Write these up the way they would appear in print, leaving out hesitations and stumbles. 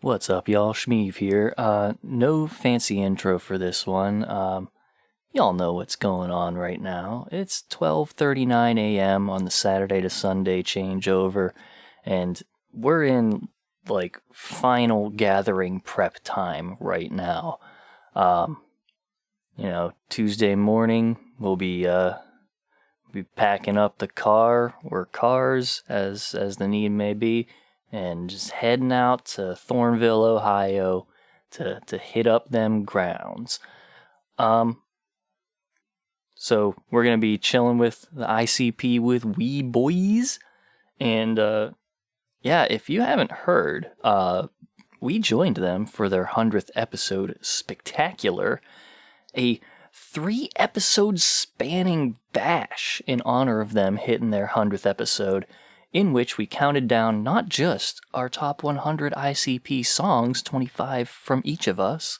What's up, y'all? Shmeev here. No fancy intro for this one. Y'all know what's going on right now. It's 12:39 a.m. on the Saturday to Sunday changeover, and we're in, final gathering prep time right now. Tuesday morning, we'll be packing up the car, or cars, as the need may be, and just heading out to Thornville, Ohio, to hit up them grounds. So we're gonna be chilling with the ICP with we boys, and if you haven't heard, we joined them for their 100th episode spectacular, a 3-episode spanning bash in honor of them hitting their 100th episode, in which we counted down not just our top 100 ICP songs, 25 from each of us,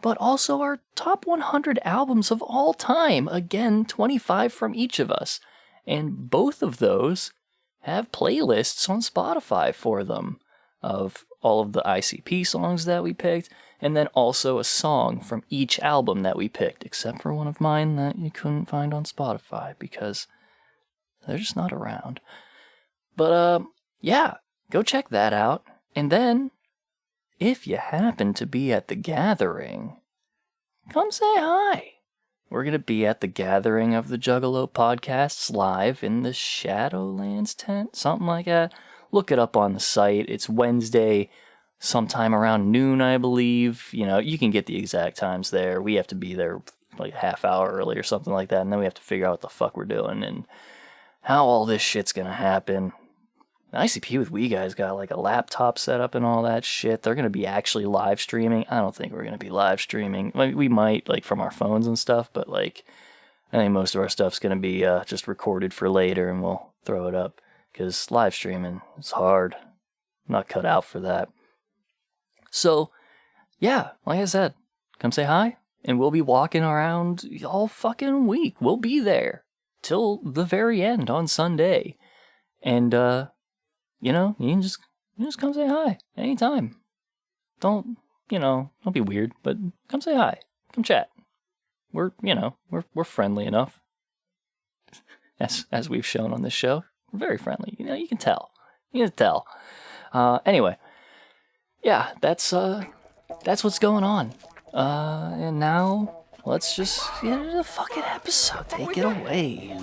but also our top 100 albums of all time, again, 25 from each of us. And both of those have playlists on Spotify for them of all of the ICP songs that we picked, and then also a song from each album that we picked, except for one of mine that you couldn't find on Spotify because they're just not around. But, go check that out. And then, if you happen to be at the gathering, come say hi. We're going to be at the gathering of the Juggalo podcasts live in the Shadowlands tent, something like that. Look it up on the site. It's Wednesday, sometime around noon, I believe. You can get the exact times there. We have to be there like a half hour early or something like that, and then we have to figure out what the fuck we're doing and how all this shit's going to happen. The ICP with we guys got like a laptop set up and all that shit. They're going to be actually live streaming. I don't think we're going to be live streaming. We might, from our phones and stuff, but I think most of our stuff's going to be just recorded for later, and we'll throw it up. Because live streaming is hard. I'm not cut out for that. So, like I said, come say hi, and we'll be walking around all fucking week. We'll be there till the very end on Sunday. And, you can just come say hi anytime. Don't be weird, but come say hi. Come chat. We're friendly enough. As we've shown on this show. We're very friendly. You can tell. Anyway. Yeah, that's what's going on. And now, let's just get into the fucking episode. Take it away.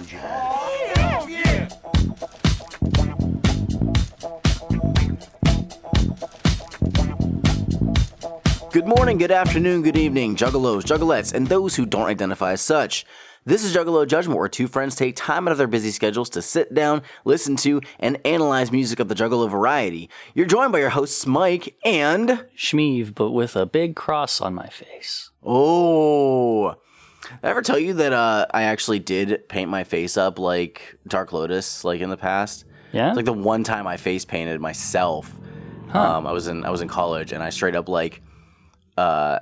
Good morning, good afternoon, good evening, Juggalos, Juggalettes, and those who don't identify as such. This is Juggalo Judgment, where two friends take time out of their busy schedules to sit down, listen to, and analyze music of the Juggalo variety. You're joined by your hosts, Mike and... Shmeev, but with a big cross on my face. Oh. Did I ever tell you that I actually did paint my face up like Dark Lotus, in the past? Yeah? It's the one time I face painted myself. Huh. I was in college, and I straight up,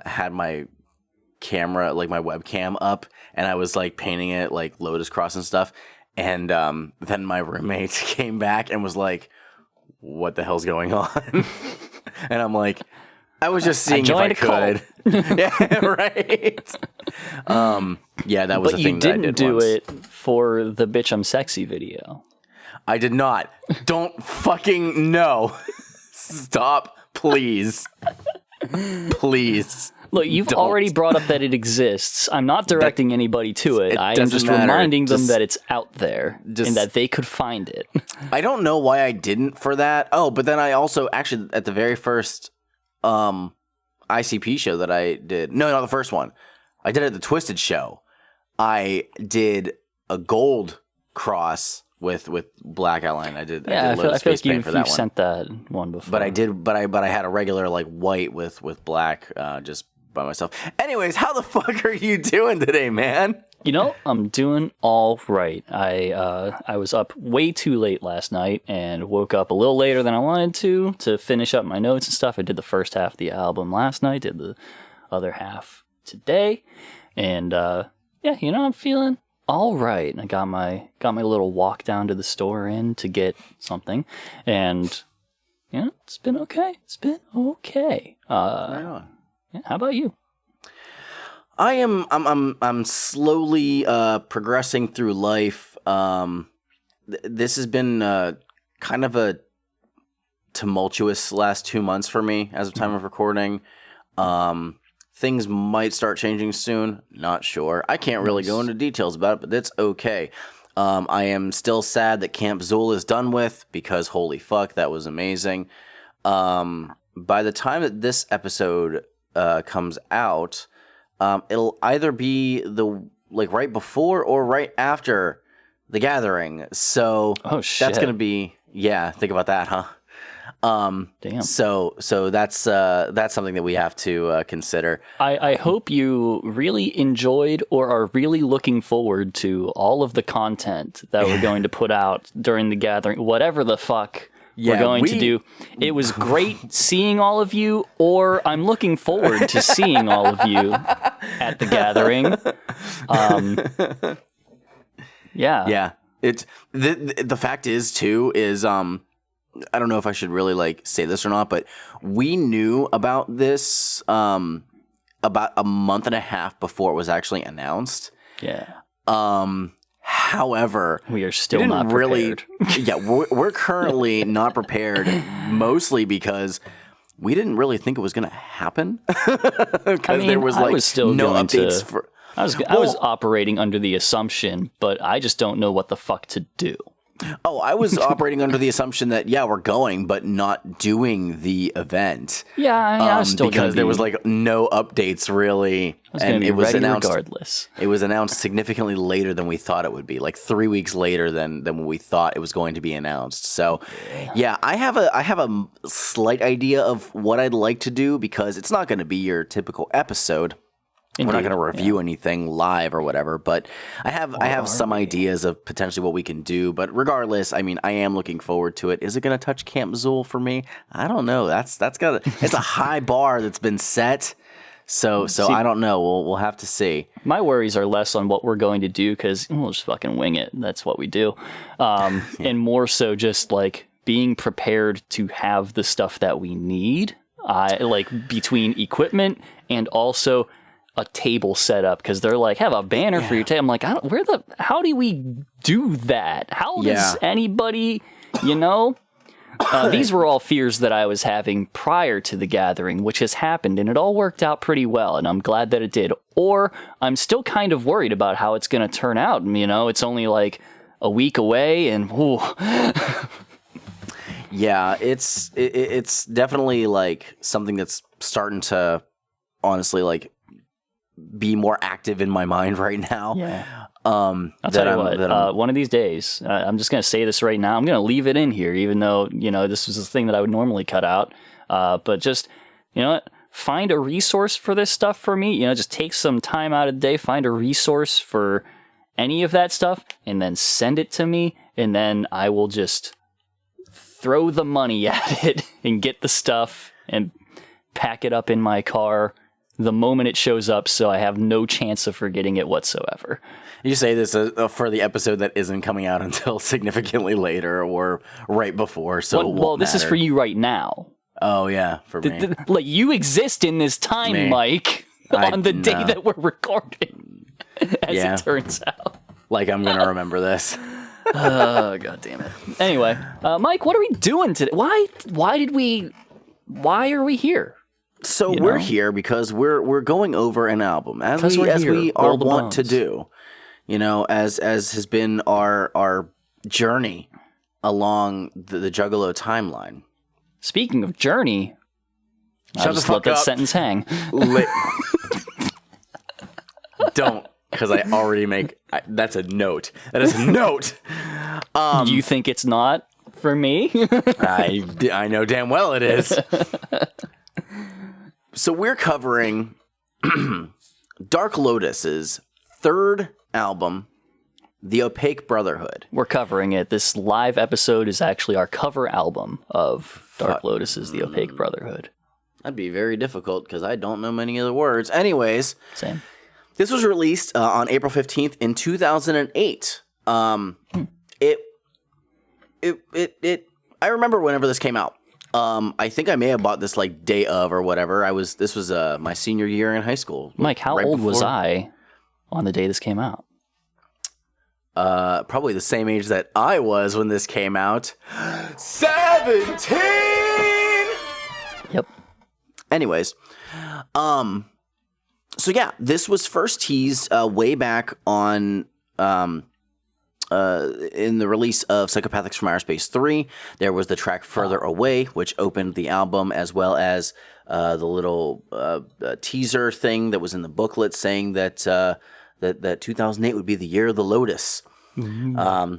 had my camera, my webcam up, and I was painting it Lotus Cross and stuff, and then my roommate came back and was like, what the hell's going on? And I'm like, I was just seeing if I could. Yeah, right. That was the thing that I did. But you didn't do once. it for the Bitch I'm Sexy video. I did not. Don't fucking no. Stop, please. Please. Look, you've already brought up that it exists. I'm not directing anybody to it. I am just reminding them that it's out there and that they could find it. I don't know why I didn't for that. Oh, but then I also, actually, at the very first ICP show that I did, no, not the first one. I did it at the Twisted show. I did a gold cross with black outline. I did I feel like you've sent that one before. But I had a regular white with black just by myself. Anyways, how the fuck are you doing today, man? I'm doing all right. I was up way too late last night and woke up a little later than I wanted to finish up my notes and stuff. I did the first half of the album last night, did the other half today, and I'm feeling all right. And I got my little walk down to the store in to get something, and Yeah, it's been okay. It's been okay. Yeah. How about you? I'm slowly progressing through life. This has been kind of a tumultuous last 2 months for me as of time of recording. Things might start changing soon. Not sure. I can't really go into details about it, but that's okay. I am still sad that Camp Zool is done with because holy fuck, that was amazing. By the time that this episode comes out, it'll either be right before or right after the gathering. So that's gonna be think about that, huh? Damn. So that's something that we have to consider. I hope you really enjoyed or are really looking forward to all of the content that we're going to put out during the gathering, whatever the fuck we're going to do. It was great seeing all of you, or I'm looking forward to seeing all of you at the gathering. Yeah. It's the fact is too is I don't know if I should really say this or not, but we knew about this about a month and a half before it was actually announced. Yeah. However, we are still not prepared. We're currently not prepared, mostly because we didn't really think it was going to happen. Because there was no updates I was operating under the assumption, but I just don't know what the fuck to do. Oh, I was operating under the assumption that we're going, but not doing the event. Yeah, I was still because there was no updates really, and it was announced regardless. It was announced significantly later than we thought it would be, 3 weeks later than when we thought it was going to be announced. So, I have a slight idea of what I'd like to do because it's not going to be your typical episode. Indeed. We're not going to review anything live or whatever, but I have some ideas of potentially what we can do. But regardless, I mean, I am looking forward to it. Is it going to touch Camp Zool for me? I don't know. It's a high bar that's been set. So I don't know. We'll have to see. My worries are less on what we're going to do because we'll just fucking wing it. That's what we do, and more so just being prepared to have the stuff that we need. Between equipment and also a table set up because they're have a banner for your table. I'm like, how do we do that? How does anybody, these were all fears that I was having prior to the gathering, which has happened and it all worked out pretty well. And I'm glad that it did. Or I'm still kind of worried about how it's going to turn out. It's only a week away and yeah, it's definitely something that's starting to honestly be more active in my mind right now. Yeah. I'll tell you what, one of these days, I'm just going to say this right now. I'm going to leave it in here, even though, this was a thing that I would normally cut out. But just, find a resource for this stuff for me. Just take some time out of the day, find a resource for any of that stuff, and then send it to me. And then I will just throw the money at it and get the stuff and pack it up in my car the moment it shows up, so I have no chance of forgetting it whatsoever. You say this for the episode that isn't coming out until significantly later or right before, so well, this is for you right now. Oh, yeah, for me. You exist in this time, Mike, on the day that we're recording, as it turns out. I'm going to remember this. Oh, God damn it. Anyway, Mike, what are we doing today? Why are we here? So we're here because we're going over an album as we are wont to do, as has been our journey along the Juggalo timeline. Speaking of journey, I'll just let that sentence hang. Don't, because I already that's a note. That is a note. You think it's not for me? I know damn well it is. So we're covering Dark Lotus's third album, The Opaque Brotherhood. We're covering it. This live episode is actually our cover album of Dark Lotus's The Opaque Brotherhood. That'd be very difficult because I don't know many of the words. Anyways, same. This was released on April 15th in 2008. I remember whenever this came out. I think I may have bought this like day of or whatever. This was my senior year in high school. Mike, how old was I on the day this came out? Probably the same age that I was when this came out. 17! Yep. Anyways, so yeah, this was first teased way back on in the release of Psychopathics from Outer Space 3. There was the track Further Away, which opened the album, as well as the little teaser thing that was in the booklet saying that that 2008 would be the year of the Lotus. Mm-hmm.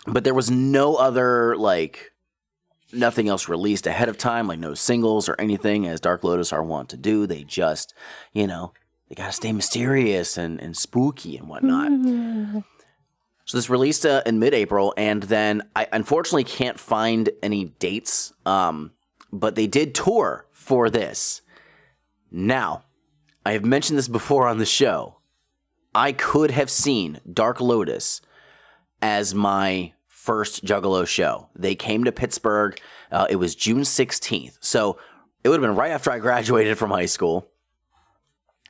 But there was no other, like, nothing else released ahead of time, like no singles or anything, as Dark Lotus are wont to do. They just, they gotta stay mysterious and spooky and whatnot. Mm-hmm. So this released in mid-April, and then I unfortunately can't find any dates, but they did tour for this. Now, I have mentioned this before on the show. I could have seen Dark Lotus as my first Juggalo show. They came to Pittsburgh. It was June 16th. So it would have been right after I graduated from high school.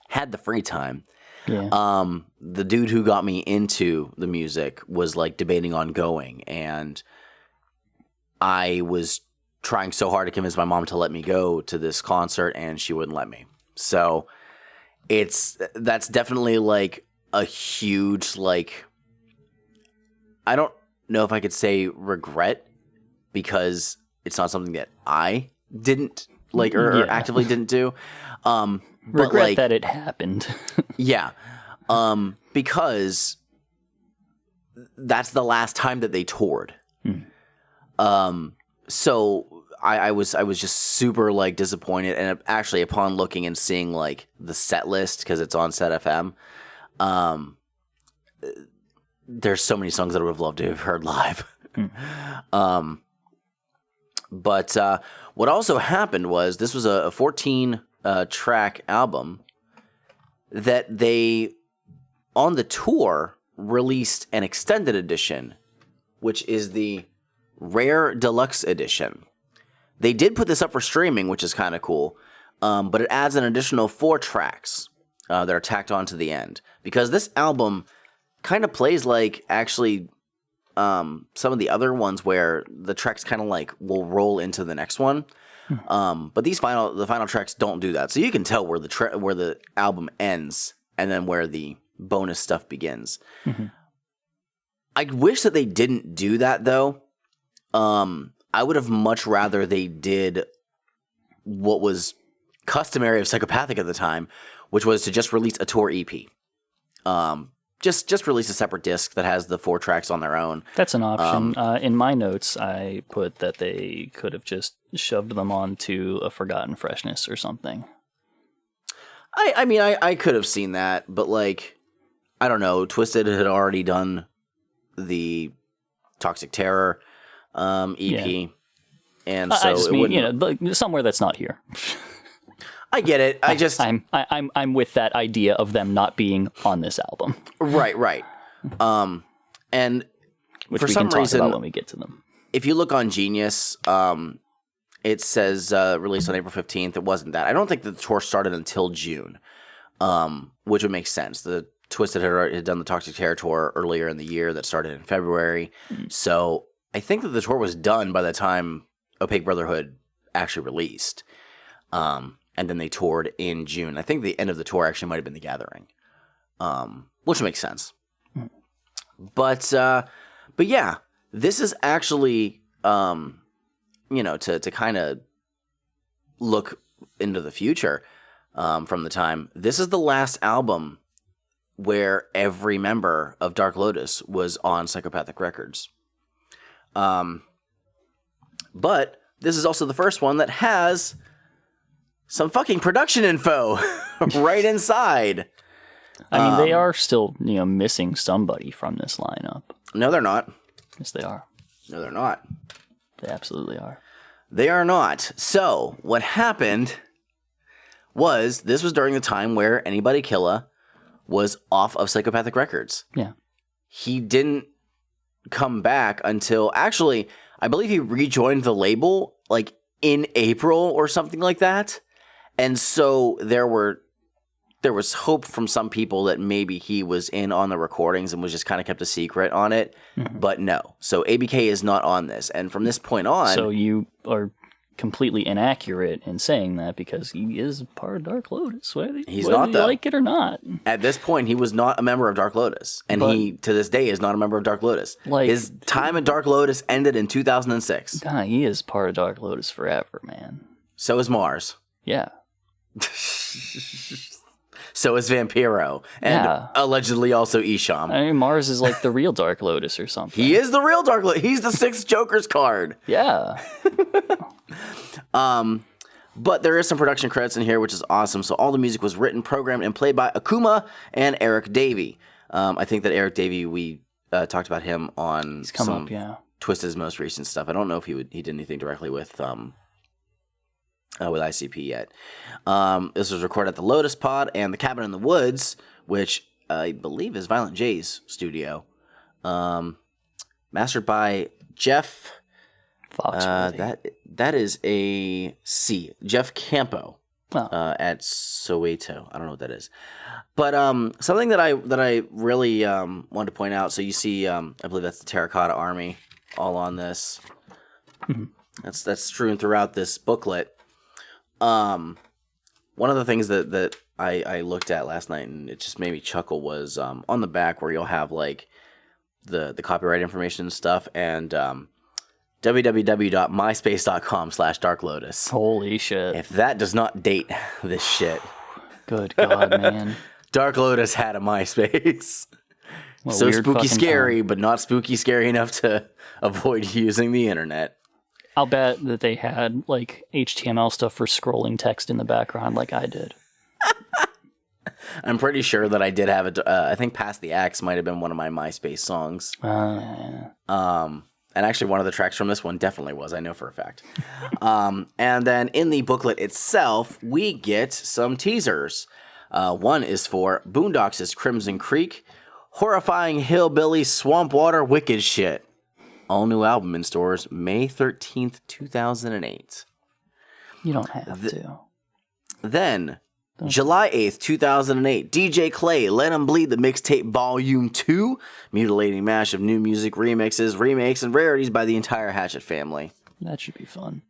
Had the free time. Yeah. The dude who got me into the music was like debating on going, and I was trying so hard to convince my mom to let me go to this concert, and she wouldn't let me. So that's definitely like a huge, like, I don't know if I could say regret, because it's not something that I didn't like or actively didn't do. Regret but like, that it happened. Yeah. Because that's the last time that they toured. So I was just super like disappointed, and actually upon looking and seeing like the set list, because it's on Set FM, there's so many songs that I would have loved to have heard live. But what also happened was this was a 14 track album that they, on the tour, released an extended edition, which is the Rare Deluxe Edition. They did put this up for streaming, which is kind of cool, but it adds an additional 4 tracks that are tacked on to the end, because this album kind of plays like actually some of the other ones where the tracks kind of like will roll into the next one. But the final tracks don't do that, so you can tell where the album ends and then where the bonus stuff begins. Mm-hmm. I wish that they didn't do that though. I would have much rather they did what was customary of Psychopathic at the time, which was to just release a tour EP. Just release a separate disc that has the 4 tracks on their own. That's an option. In my notes, I put that they could have just shoved them onto a Forgotten Freshness or something. I mean, I could have seen that, but like, I don't know. Twisted had already done the Toxic Terror EP, and so I just mean, somewhere that's not here. I get it. I'm with that idea of them not being on this album. Right. And which for we some can talk reason, about when we get to them. If you look on Genius, it says released on April 15th. It wasn't that. I don't think the tour started until June, which would make sense. The Twisted had done the Toxic Terror tour earlier in the year that started in February. So I think that the tour was done by the time Opaque Brotherhood actually released. And then they toured in June. I think the end of the tour actually might have been The Gathering, which makes sense. But yeah, this is actually, to kind of look into the future from the time. This is the last album where every member of Dark Lotus was on Psychopathic Records. But this is also the first one that has some fucking production info right inside. I mean, they are still, missing somebody from this lineup. No, they're not. Yes, they are. No, they're not. They absolutely are. They are not. So, what happened was, this was during the time where Anybody Killa was off of Psychopathic Records. Yeah. He didn't come back until, actually, I believe he rejoined the label, like, in April or something like that. And so there was hope from some people that maybe he was in on the recordings and was just kind of kept a secret on it. But no. So ABK is not on this. And from this point on... So you are completely inaccurate in saying that because he is part of Dark Lotus, whether you like it or not. At this point, he was not a member of Dark Lotus. And he, to this day, is not a member of Dark Lotus. His time at Dark Lotus ended in 2006. Nah, he is part of Dark Lotus forever, man. So is Mars. Yeah. So is Vampiro, and allegedly also Isham. I mean, Mars is like the real Dark Lotus or something. He is the real Dark Lotus. He's the 6th Joker's card. Yeah. But there is some production credits in here, which is awesome. So all the music was written, programmed, and played by Akuma and Eric Davey. I think that Eric Davey, we talked about him on Twisted's most recent stuff. I don't know if he did anything directly with ICP yet. This was recorded at the Lotus Pod and the Cabin in the Woods, which I believe is Violent J's studio. Mastered by Jeff. That is a C. Jeff Campo at Soweto. I don't know what that is. But something that I really wanted to point out. So you see, I believe that's the Terracotta Army all on this. That's strewn throughout this booklet. One of the things that I looked at last night and it just made me chuckle was on the back where you'll have like the copyright information and stuff and www.myspace.com/Dark Lotus. Holy shit. If that does not date this shit. Good God, man. Dark Lotus had a MySpace. So spooky scary, but not spooky scary enough to avoid using the internet. I'll bet that they had like HTML stuff for scrolling text in the background like I did. I'm pretty sure that I did have it. I think Past the Axe might have been one of my MySpace songs. And actually one of the tracks from this one definitely was, I know for a fact. And then in the booklet itself, we get some teasers. One is for Boondocks' Crimson Creek, Horrifying Hillbilly Swamp Water Wicked Shit. All new album in stores May 13th, 2008. You don't have to. Then, July 8th, 2008, DJ Clay, Let 'Em Bleed the Mixtape Volume 2, mutilating mash of new music remixes, remakes, and rarities by the entire Hatchet family. That should be fun.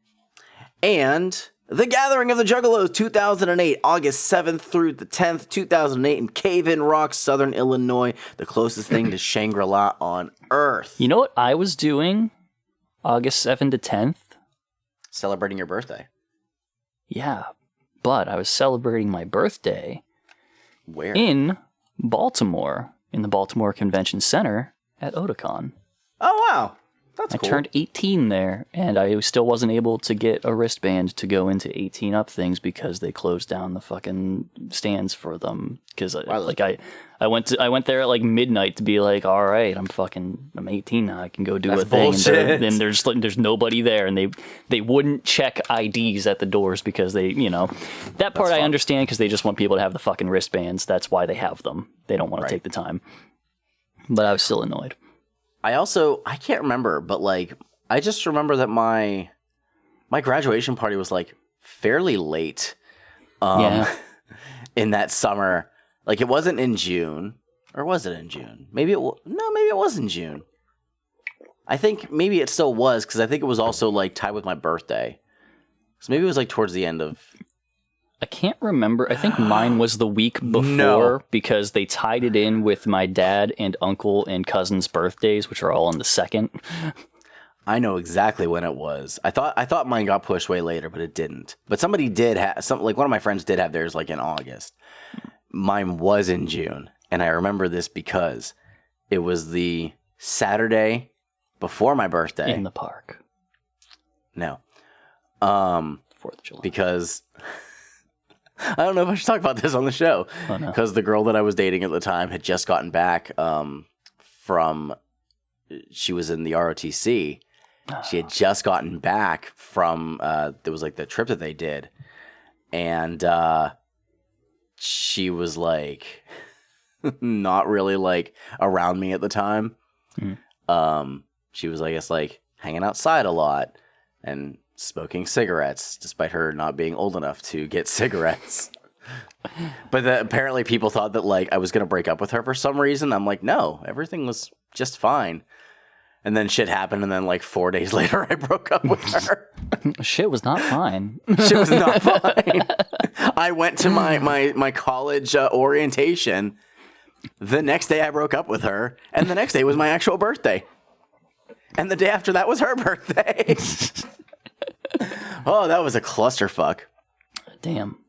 And The Gathering of the Juggalos, 2008, August 7th through the 10th, 2008, in Cave in Rock, Southern Illinois, the closest thing to Shangri-La on Earth. You know what I was doing August 7th to 10th? Celebrating your birthday. Yeah, but I was celebrating my birthday. Where? In Baltimore, in the Baltimore Convention Center at Otakon. Oh, wow. That's cool. I turned 18 there, and I still wasn't able to get a wristband to go into 18 up things because they closed down the fucking stands for them. Because I went there at like midnight to be like, all right, I'm 18 now. I can go do a thing. Bullshit. And then there's nobody there, and they wouldn't check IDs at the doors because they, that part I understand because they just want people to have the fucking wristbands. That's why they have them. They don't want to take the time. But I was still annoyed. I can't remember, but like, I just remember that my graduation party was like fairly late in that summer. Like it wasn't in June, or was it in June? Maybe it was in June. I think maybe it still was because I think it was also like tied with my birthday. So maybe it was like towards the end of... I can't remember. I think mine was the week before because they tied it in with my dad and uncle and cousin's birthdays, which are all on the 2nd. I know exactly when it was. I thought mine got pushed way later, but it didn't. But somebody did have one of my friends did have theirs like in August. Mine was in June, and I remember this because it was the Saturday before my birthday in the park. No, 4th of July. Because I don't know if I should talk about this on the show. Oh, no. Because the girl that I was dating at the time had just gotten back she was in the ROTC. She had just gotten back from, there was like the trip that they did. And she was like, not really like around me at the time. She was, I guess, like hanging outside a lot. And smoking cigarettes, despite her not being old enough to get cigarettes. But apparently people thought that, like, I was going to break up with her for some reason. I'm like, no, everything was just fine. And then shit happened, and then, like, 4 days later, I broke up with her. Shit was not fine. Shit was not fine. I went to my college orientation. The next day, I broke up with her, and the next day was my actual birthday. And the day after that was her birthday. Oh, that was a clusterfuck. Damn.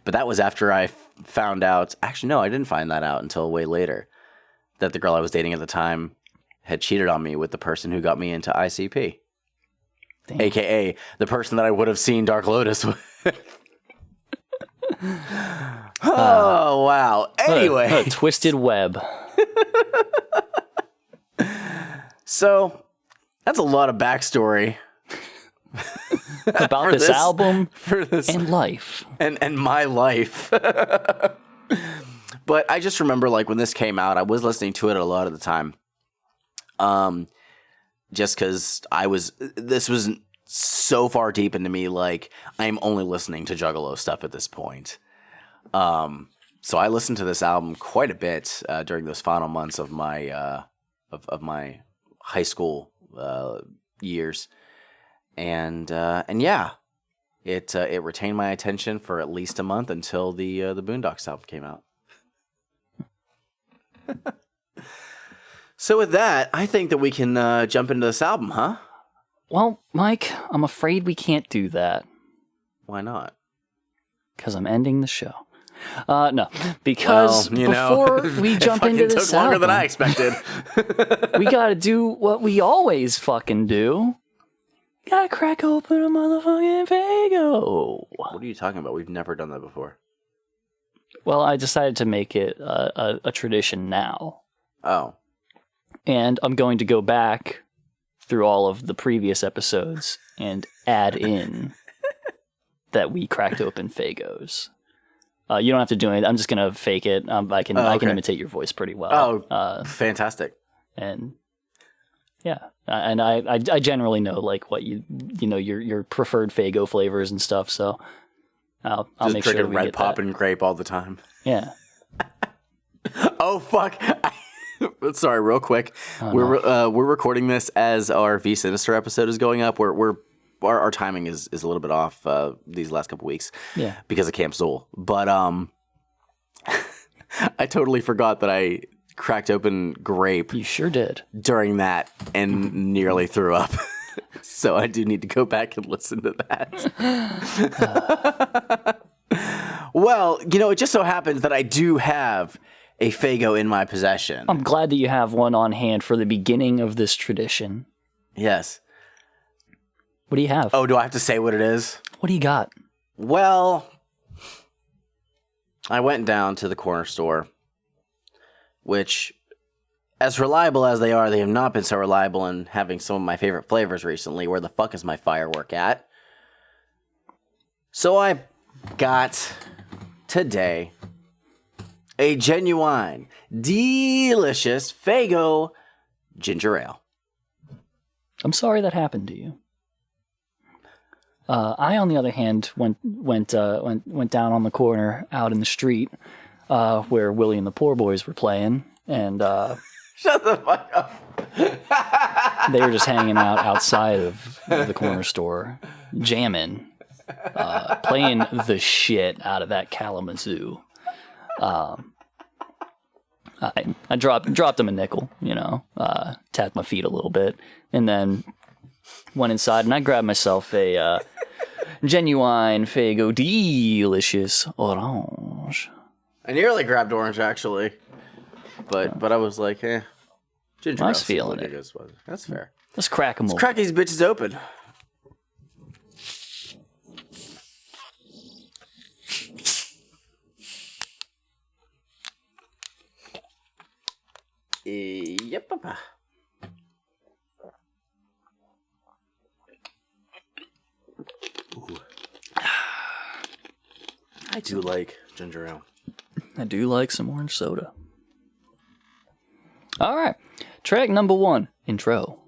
But that was after I found out. Actually, no, I didn't find that out until way later. That the girl I was dating at the time had cheated on me with the person who got me into ICP. Damn. AKA the person that I would have seen Dark Lotus with. Oh, wow. Anyway. A twisted web. So, that's a lot of backstory. About this album for this, and life. And my life. But I just remember, like, when this came out, I was listening to it a lot of the time. Just because this was so far deep into me, like, I'm only listening to Juggalo stuff at this point. So I listened to this album quite a bit during those final months of my of my high school years. And yeah, it retained my attention for at least a month until the Boondocks album came out. So with that, I think that we can jump into this album, huh? Well, Mike, I'm afraid we can't do that. Why not? Because I'm ending the show. No, because before we jump into this took longer album, than I expected. we gotta do what we always fucking do. Gotta crack open a motherfucking Faygo. What are you talking about? We've never done that before. Well, I decided to make it a tradition now. Oh. And I'm going to go back through all of the previous episodes and add in that we cracked open Faygos. You don't have to do it. I'm just going to fake it. I can imitate your voice pretty well. Oh, fantastic. And yeah, and I generally know, like, what you know your preferred Faygo flavors and stuff. So I'll make sure we red get pop that. and grape all the time. Yeah. Oh fuck! Sorry, real quick. We're recording this as our V Sinister episode is going up. Our timing is a little bit off these last couple weeks. Yeah. Because of Camp Zool. But I totally forgot that I cracked open grape. You sure did. During that and nearly threw up. So I do need to go back and listen to that. Well, it just so happens that I do have a Faygo in my possession. I'm glad that you have one on hand for the beginning of this tradition. Yes. What do you have? Oh, do I have to say what it is? What do you got? Well, I went down to the corner store, which, as reliable as they are, they have not been so reliable in having some of my favorite flavors recently. Where the fuck is my firework at? So I got today a genuine, delicious Faygo ginger ale. I'm sorry that happened to you. I, on the other hand, went down on the corner out in the street where Willie and the Poor Boys were playing, and shut the fuck up. They were just hanging out outside of the corner store, jamming, playing the shit out of that Kalamazoo. I dropped him a nickel, tapped my feet a little bit, and then went inside and I grabbed myself a genuine Faygo delicious orange. I nearly grabbed orange actually, but I was like, ginger ale. I was feeling it. That's fair. Let's crack them open. Let's crack these bitches open. Yep. Ooh. I do like ginger ale. I do like some orange soda. All right. Track number 1, intro.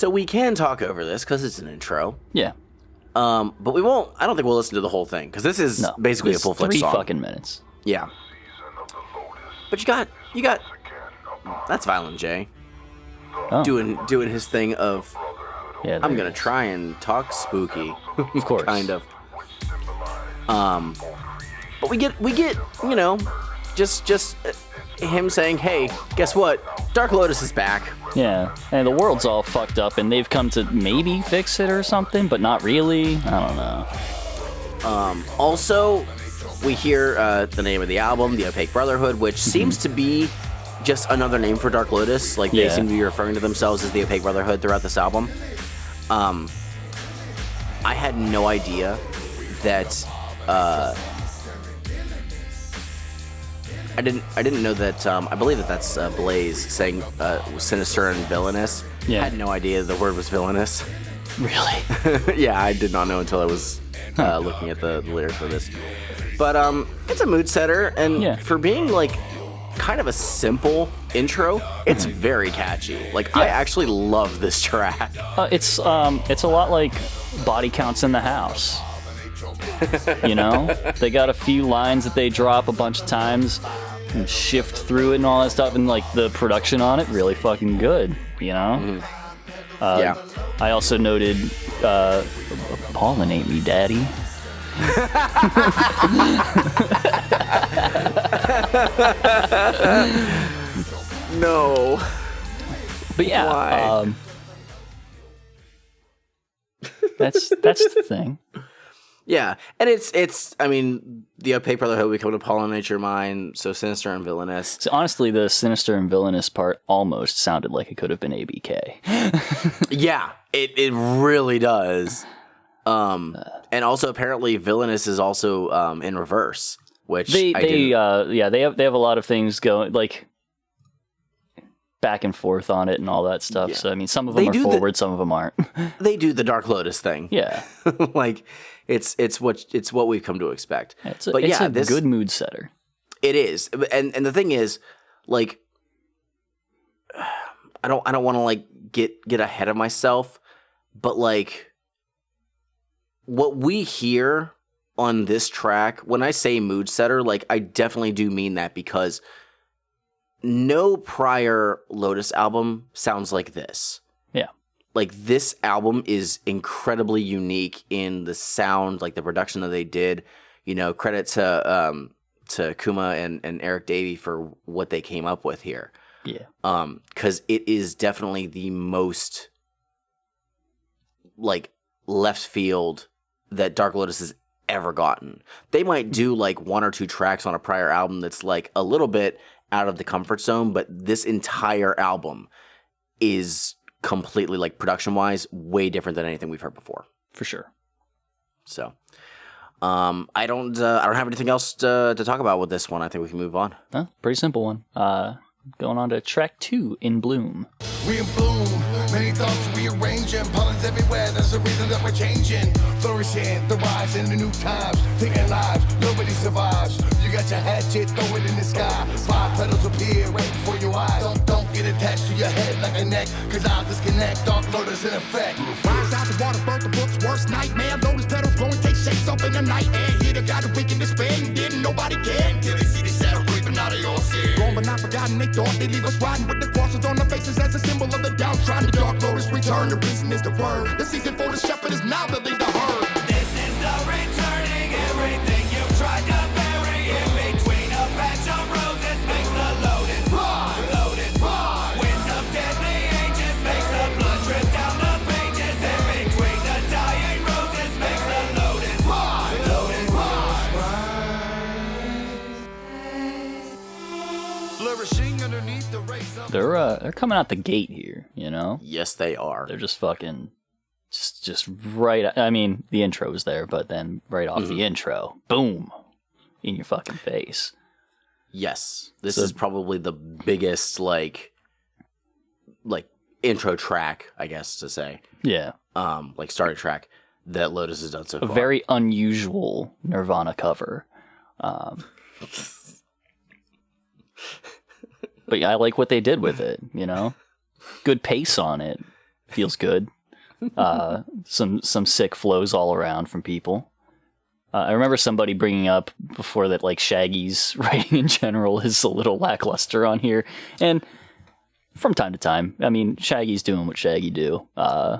So we can talk over this because it's an intro. Yeah. But we won't. I don't think we'll listen to the whole thing because this is basically a full-fledged song. 3 fucking minutes. Yeah. But you got. That's Violent J. Oh. Doing his thing of. Yeah. I'm gonna try and talk spooky. Of course. Kind of. But we get just him saying, "Hey, guess what? Dark Lotus is back." Yeah, and the world's all fucked up, and they've come to maybe fix it or something, but not really. I don't know. Also, we hear the name of the album, the Opaque Brotherhood, which seems to be just another name for Dark Lotus. Like, they seem to be referring to themselves as the Opaque Brotherhood throughout this album. I had no idea that... I didn't know that. I believe that's Blaze saying sinister and villainous. Yeah. I had no idea the word was villainous. Really? Yeah, I did not know until I was looking at the lyrics for this. But it's a mood setter, and for being like kind of a simple intro, it's very catchy. Like, I actually love this track. It's a lot like Body Counts in the House. You know, they got a few lines that they drop a bunch of times and shift through it and all that stuff, and like the production on it really fucking good, you know. Yeah. I also noted pollinate me, daddy. No. But yeah, Why? that's the thing. Yeah, and it's. I mean, the Opaque Brotherhood, we come to pollinate your mind, so sinister and villainous. So honestly, the sinister and villainous part almost sounded like it could have been ABK. Yeah, it really does. And also apparently villainous is also in reverse, which they have a lot of things going like back and forth on it and all that stuff. Yeah. So I mean, some of them are forward, some of them aren't. They do the Dark Lotus thing. Yeah, like it's what we've come to expect. It's a good mood setter. It is, and the thing is, like, I don't want to like get ahead of myself, but like, what we hear on this track, when I say mood setter, like, I definitely do mean that, because no prior Lotus album sounds like this. Yeah. Like, this album is incredibly unique in the sound, like the production that they did. You know, credit to Kuma and Eric Davey for what they came up with here. Yeah. 'Cause it is definitely the most, like, left field that Dark Lotus has ever gotten. They might do like 1 or 2 tracks on a prior album that's like a little bit out of the comfort zone, but this entire album is completely, like, production-wise, way different than anything we've heard before. For sure. So, I don't have anything else to talk about with this one. I think we can move on. Pretty simple one. Going on to track 2, In Bloom. We in bloom, many thoughts rearranging, pollens everywhere, that's the reason that we're changing. Flourishing, the rise in the new times, thinking lives, nobody survives. You got your hatchet, throw it in the sky. 5 petals appear right before your eyes. Don't get attached to your head like a neck, cause I'll disconnect, Dark Lotus in effect. Rise out the water, birth the book's worst nightmare. Lotus petals growing, take shapes up in the night air. Here the guy that we can despair, and didn't nobody care. Until they see the shadow creeping out of your skin. Gone but not forgotten, they thought they leave us riding with the crosses on their faces as a symbol of the downtrodden. The Dark Lotus return, the reason is the word. The season for the shepherd is now the lead the herd. This is the returning, everything you tried to bury. In between a patch of roses makes the lotus rise. Lotus rise. Winds of deadly ages makes the blood drip down the pages. In between the dying roses makes the lotus rise. Lotus rise. Flourishing underneath the rays of... They're coming out the gate here, you know? Yes, they are. They're just fucking... Just right... I mean, the intro was there, but then right off the intro, boom, in your fucking face. Yes. This is probably the biggest, like intro track, I guess, to say. Yeah. Like, starter track that Lotus has done so far. A very unusual Nirvana cover. But yeah, I like what they did with it, you know? Good pace on it. Feels good. Some sick flows all around from people. I remember somebody bringing up before that, like, Shaggy's writing in general is a little lackluster on here. And from time to time, I mean, Shaggy's doing what Shaggy do. I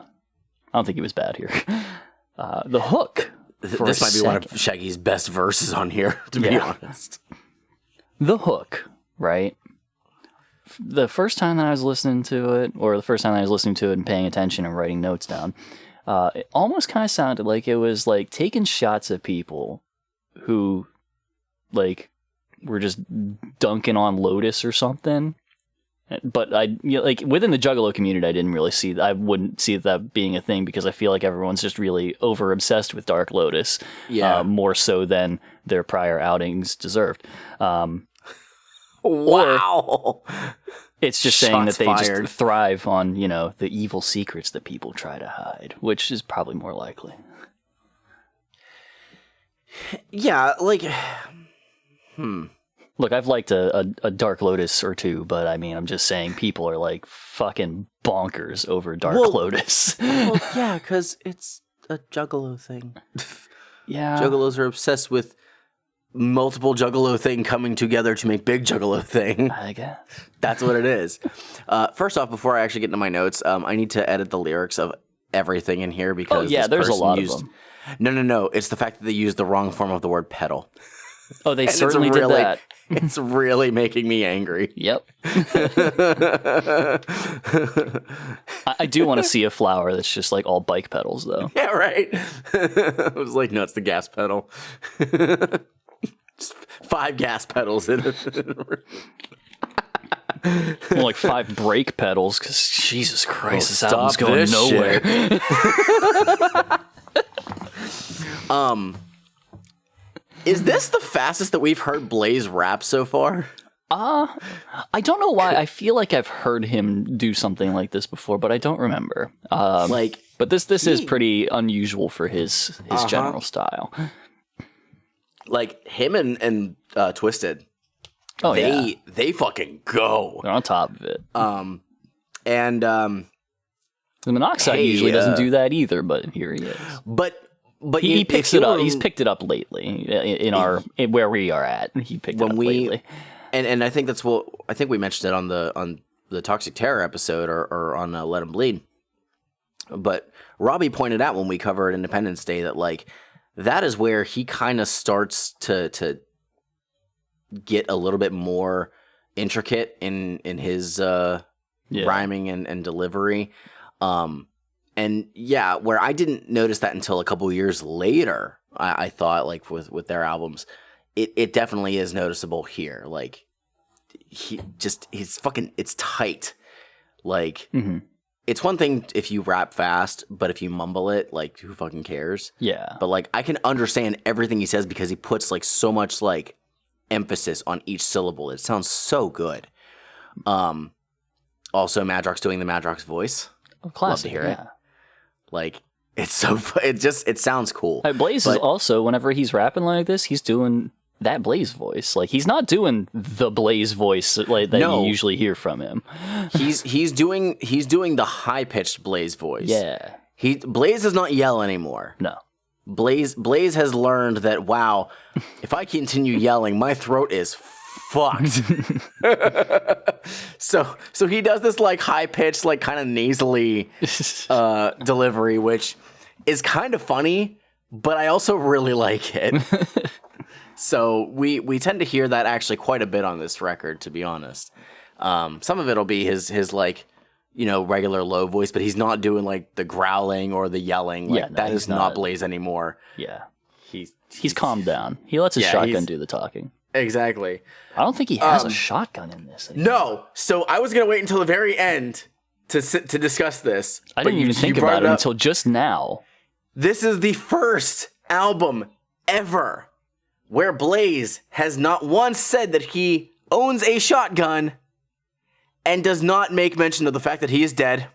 don't think he was bad here. The hook. This might be one of Shaggy's best verses on here, to be honest. The hook, right? The first time that I was listening to it, or the first time that I was listening to it and paying attention and writing notes down, it almost kind of sounded like it was like taking shots at people who, like, were just dunking on Lotus or something. But like within the Juggalo community, I didn't really see. I wouldn't see that being a thing because I feel like everyone's just really over obsessed with Dark Lotus, more so than their prior outings deserved. Wow. It's just saying that they just thrive on, the evil secrets that people try to hide, which is probably more likely. Yeah, like, Look, I've liked a Dark Lotus or two, but I mean, I'm just saying people are like fucking bonkers over Dark Lotus. Well, yeah, because it's a Juggalo thing. Yeah. Juggalos are obsessed with multiple Juggalo thing coming together to make big Juggalo thing. I guess. That's what it is. First off, before I actually get into my notes, I need to edit the lyrics of everything in here because there's a lot of them. No. It's the fact that they used the wrong form of the word petal. Oh, they certainly did that. It's really making me angry. Yep. I do want to see a flower that's just like all bike pedals, though. Yeah, right. I was like, no, it's the gas pedal. Just 5 gas pedals in it. Well, like 5 brake pedals, because Jesus Christ, this album's going nowhere. Is this the fastest that we've heard Blaze rap so far? I don't know why. I feel like I've heard him do something like this before, but I don't remember. But this is pretty unusual for his general style. Like him and Twisted. Oh, they fucking go. They're on top of it. And the Monoxide usually doesn't do that either, but here he is. But he picks it up. He's picked it up lately in where we are at. He picked it up lately. And I think that's what I think we mentioned it on the Toxic Terror episode or on Let 'Em Bleed. But Robbie pointed out when we covered Independence Day that like that is where he kind of starts to get a little bit more intricate in his rhyming and delivery. And yeah, where I didn't notice that until a couple years later, I thought like with their albums, it definitely is noticeable here. Like it's tight. Like it's one thing if you rap fast, but if you mumble it, like who fucking cares? Yeah. But like I can understand everything he says because he puts like so much like emphasis on each syllable. It sounds so good. Also Madrox doing the Madrox voice. Oh, classic. Love to hear it. Like it's so it sounds cool. Blaze is also whenever he's rapping like this, he's doing that Blaze voice. Like he's not doing the Blaze voice like that you usually hear from him. he's doing the high pitched Blaze voice. Yeah. Blaze does not yell anymore. No. Blaze has learned that wow, if I continue yelling, my throat is fucked. So he does this like high pitched, like kind of nasally delivery, which is kind of funny, but I also really like it. So we tend to hear that actually quite a bit on this record, to be honest. Some of it'll be his like, regular low voice, but he's not doing like the growling or the yelling. Like that is not Blaze anymore. Yeah. He's calmed down. He lets his shotgun do the talking. Exactly. I don't think he has a shotgun in this. No. So I was going to wait until the very end to discuss this. I didn't even think about it until just now. This is the first album ever where Blaze has not once said that he owns a shotgun and does not make mention of the fact that he is dead.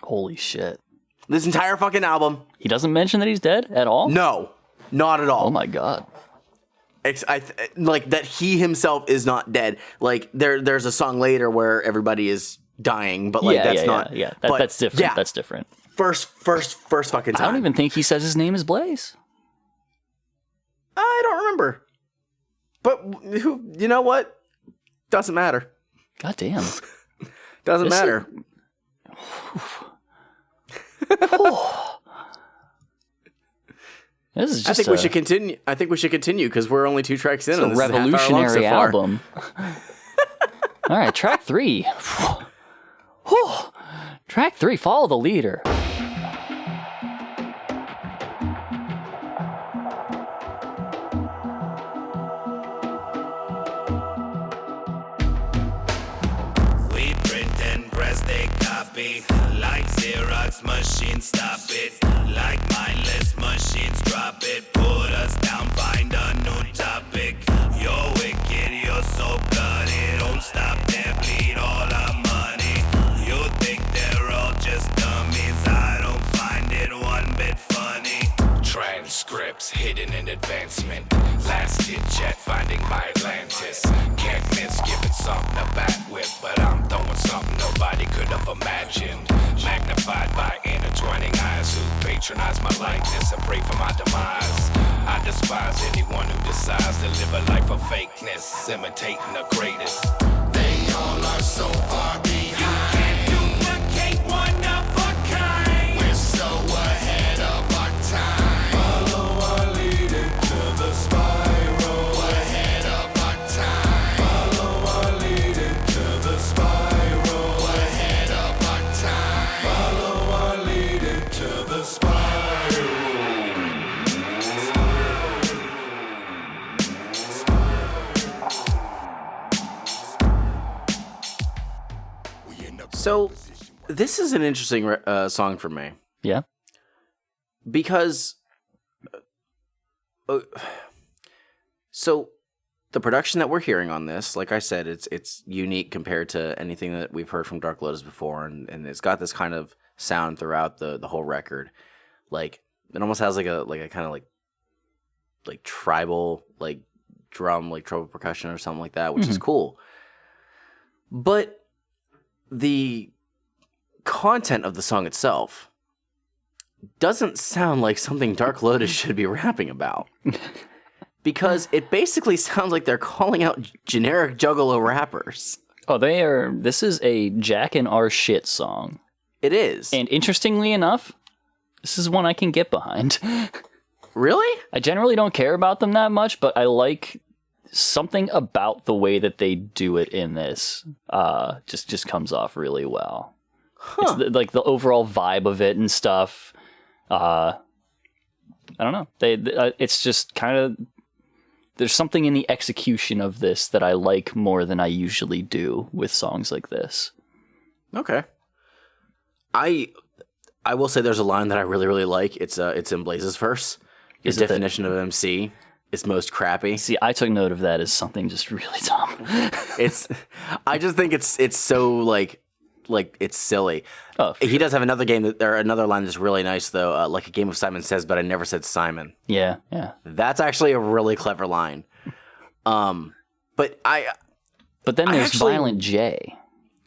Holy shit. This entire fucking album. He doesn't mention that he's dead at all? No. Not at all. Oh my god. Like that he himself is not dead. Like there's a song later where everybody is dying, but like that's not. Yeah. But, That's different. yeah, That's different. First fucking time. I don't even think he says his name is Blaze. I don't remember. But you know what? Doesn't matter. God damn. Doesn't matter. This is just I think we should continue. I think we should continue because we're only 2 tracks in. It's and a this is half hour long revolutionary so far. album. All right, track 3. Track 3, Follow the Leader. We print and press, they copy. Like Xerox machines, stop it. Like mindless machines, drop it. Put us down, find a new topic. You're wicked, you're so bloody. Don't stop there, bleed all our money. You think they're all just dummies. I don't find it one bit funny. Transcripts hidden in advancement. Last hit jet, finding my Atlantis. Can't miss giving something to bat with, but I'm throwing something nobody could have imagined. Magnified by intertwining eyes who patronize my likeness and pray for my demise. I despise anyone who decides to live a life of fakeness, imitating the greatest. They all are so far behind. You can't duplicate one of a kind. We're so ahead of our time. Follow our lead into the spiral. We're ahead of our time. Follow our lead into the spiral. We're ahead of our time. Follow our lead into the spiral. So, this is an interesting song for me Yeah. because, so the production that we're hearing on this, like I said, it's unique compared to anything that we've heard from Dark Lotus before, and it's got this kind of sound throughout the whole record. Like it almost has like a kind of like tribal like drum, like tribal percussion or something like that, which is cool. But the content of the song itself doesn't sound like something Dark Lotus should be rapping about. Because it basically sounds like they're calling out generic Juggalo rappers. Oh, this is a Jack and our shit song. It is. And interestingly enough, this is one I can get behind. Really? I generally don't care about them that much, but I like something about the way that they do it in this. Just comes off really well. It's like the overall vibe of it and stuff. I don't know. It's just kind of, there's something in the execution of this that I like more than I usually do with songs like this. Okay. I will say there's a line that I really, really like. It's in Blaze's verse. His definition of MC is most crappy. See, I took note of that as something just really dumb. I just think it's so like it's silly. Oh, he does have another another line that's really nice though. Like a game of Simon Says, but I never said Simon. Yeah. That's actually a really clever line. But then there's Violent J.